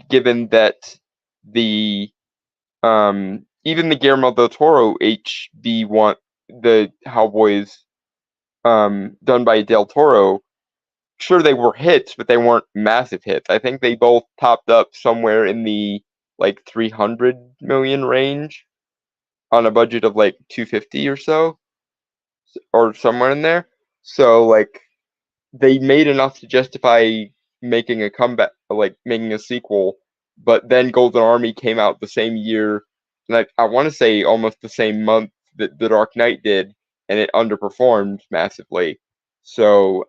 given that the even the Guillermo del Toro HB one, the Hellboys done by Del Toro, sure they were hits, but they weren't massive hits. I think they both topped up somewhere in the like 300 million range on a budget of like 250 or so, or somewhere in there. So like they made enough to justify making a comeback, like making a sequel. But then Golden Army came out the same year, and I want to say almost the same month that The Dark Knight did, and it underperformed massively. So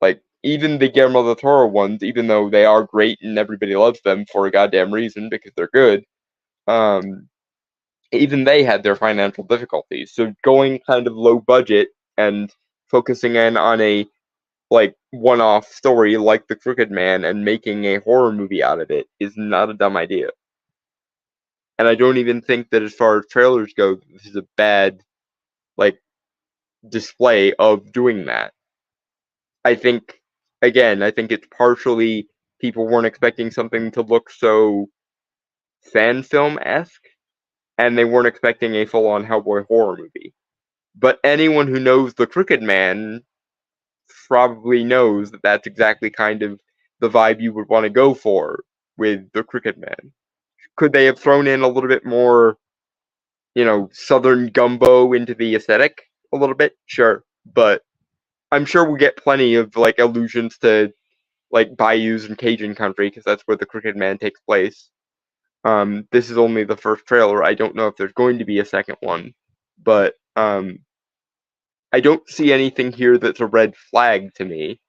like even the Guillermo del Toro ones, even though they are great and everybody loves them for a goddamn reason because they're good, even they had their financial difficulties. So going kind of low budget and focusing in on a like one-off story like The Crooked Man and making a horror movie out of it is not a dumb idea. And I don't even think that as far as trailers go, this is a bad like display of doing that. I think it's partially people weren't expecting something to look so fan film-esque, and they weren't expecting a full-on Hellboy horror movie. But anyone who knows The Crooked Man probably knows that that's exactly kind of the vibe you would want to go for with The Crooked Man. Could they have thrown in a little bit more, Southern gumbo into the aesthetic a little bit? Sure. But I'm sure we'll get plenty of like allusions to like bayous and Cajun country because that's where the Crooked Man takes place. This is only the first trailer. I don't know if there's going to be a second one, but I don't see anything here that's a red flag to me.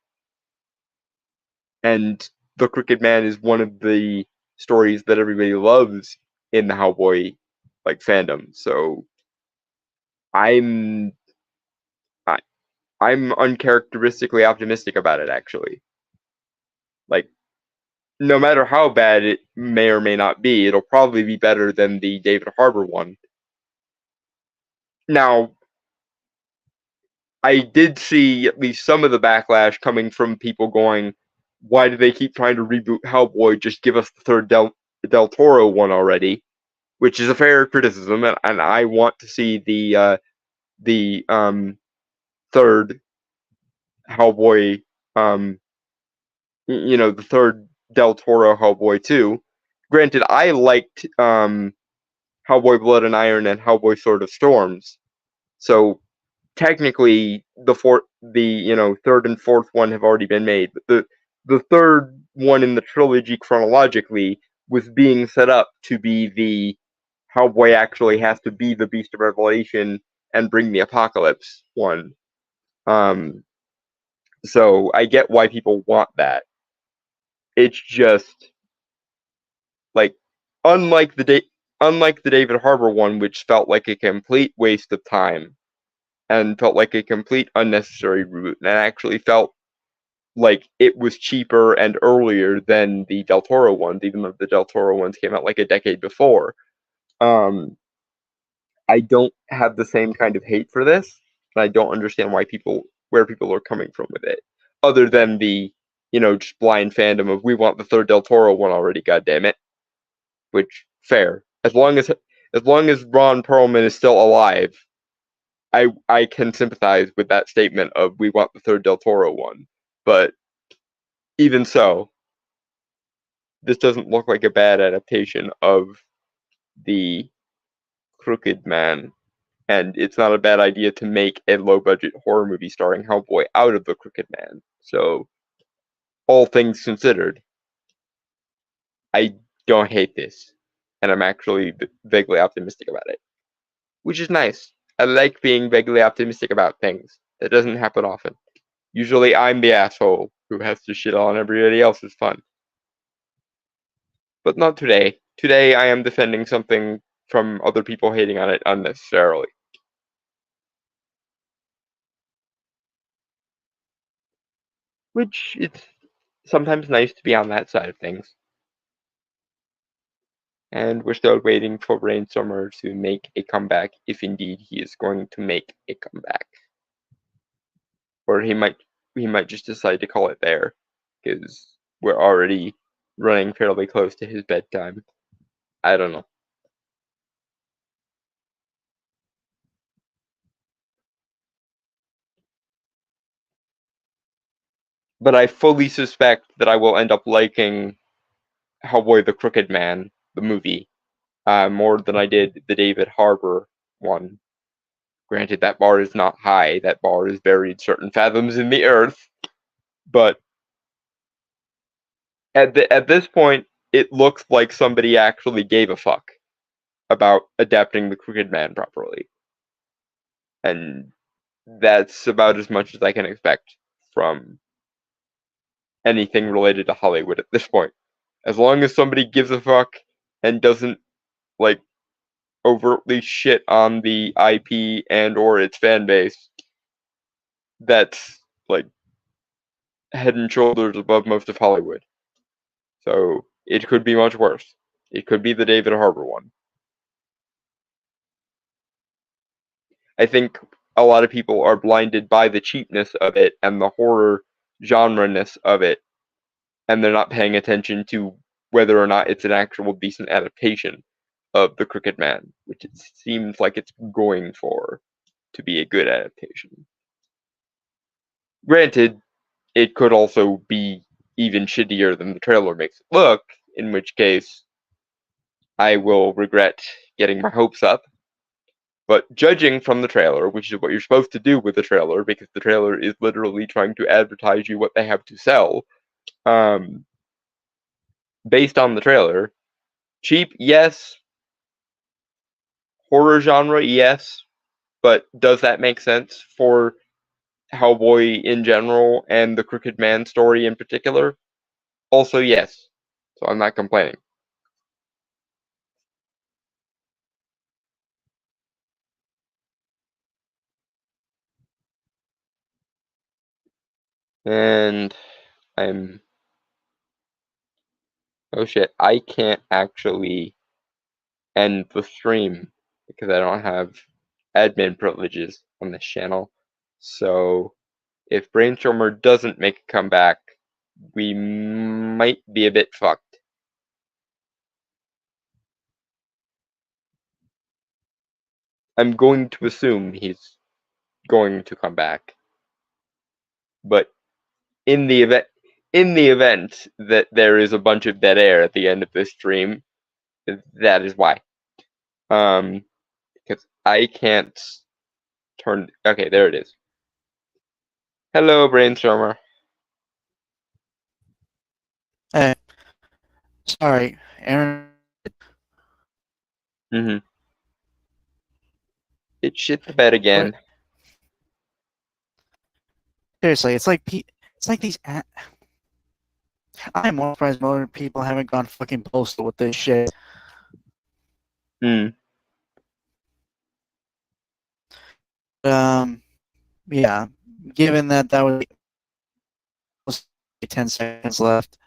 And the Crooked Man is one of the stories that everybody loves in the Hellboy like fandom. So I'm uncharacteristically optimistic about it, actually. Like, no matter how bad it may or may not be, it'll probably be better than the David Harbour one. Now, I did see at least some of the backlash coming from people going, why do they keep trying to reboot Hellboy? Just give us the third Del Toro one already, which is a fair criticism, and I want to see the third Hellboy, the third Del Toro Hellboy too. Granted, I liked Hellboy Blood and Iron and Hellboy Sword of Storms, so technically the third and fourth one have already been made, but the third one in the trilogy chronologically was being set up to be the Hellboy actually has to be the Beast of Revelation and bring the apocalypse one. So I get why people want that. It's just like unlike the David Harbour one, which felt like a complete waste of time and felt like a complete unnecessary reboot, and actually felt like it was cheaper and earlier than the Del Toro ones, even though the Del Toro ones came out like a decade before. I don't have the same kind of hate for this, and I don't understand where people are coming from with it, other than the just blind fandom of we want the third Del Toro one already, goddammit. Which fair. As long as Ron Perlman is still alive, I can sympathize with that statement of we want the third Del Toro one. But even so, this doesn't look like a bad adaptation of the Crooked Man, and it's not a bad idea to make a low-budget horror movie starring Hellboy out of the Crooked Man. So, all things considered, I don't hate this, and I'm actually vaguely optimistic about it, which is nice. I like being vaguely optimistic about things. That doesn't happen often. Usually I'm the asshole who has to shit on everybody else's fun. But not today. Today I am defending something from other people hating on it unnecessarily. Which, it's sometimes nice to be on that side of things. And we're still waiting for Rainstormer to make a comeback, if indeed he is going to make a comeback. Or he might just decide to call it there, because we're already running fairly close to his bedtime. I don't know. But I fully suspect that I will end up liking Hellboy the Crooked Man, the movie, more than I did the David Harbour one. Granted, that bar is not high. That bar is buried certain fathoms in the earth. But at this point, it looks like somebody actually gave a fuck about adapting the Crooked Man properly. And that's about as much as I can expect from anything related to Hollywood at this point. As long as somebody gives a fuck and doesn't like overtly shit on the IP and or its fan base, that's like head and shoulders above most of Hollywood. So it could be much worse. It could be the David Harbour one. I think a lot of people are blinded by the cheapness of it and the horror genre-ness of it, and they're not paying attention to whether or not it's an actual decent adaptation of The Crooked Man, which it seems like it's going for to be a good adaptation. Granted, it could also be even shittier than the trailer makes it look, in which case I will regret getting my hopes up. But judging from the trailer, which is what you're supposed to do with the trailer, because the trailer is literally trying to advertise you what they have to sell, based on the trailer, cheap, yes. Horror genre, yes. But does that make sense for Hellboy in general and the Crooked Man story in particular? Also, yes. So I'm not complaining. And I'm... Oh shit, I can't actually end the stream because I don't have admin privileges on this channel. So if Brainstormer doesn't make a comeback, we might be a bit fucked. I'm going to assume he's going to come back. But in the event that there is a bunch of dead air at the end of this stream, that is why. Because I can't turn... Okay, there it is. Hello, Brainstormer. Hey, sorry, Aaron. It shit the bed again. Seriously, it's like these. I'm more surprised more people haven't gone fucking postal with this shit. Yeah. Given that was 10 seconds left,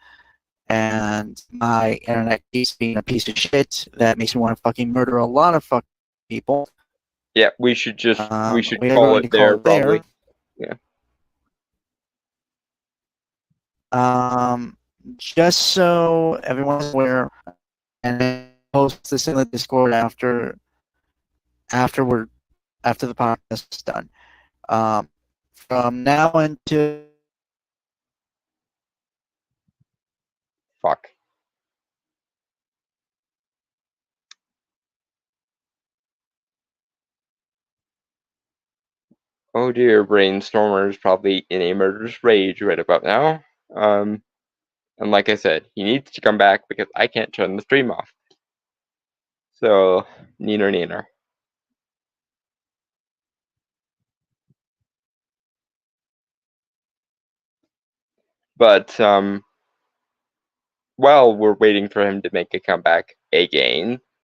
and my internet keeps being a piece of shit, that makes me want to fucking murder a lot of fucking people. Yeah, we should just we call it there, probably. Yeah. Just so everyone's aware, and then post this in the Discord after the podcast is done. From now until fuck. Oh dear, Brainstormer is probably in a murderous rage right about now. And like I said, he needs to come back because I can't turn the stream off. So, neener. But, while we're waiting for him to make a comeback again,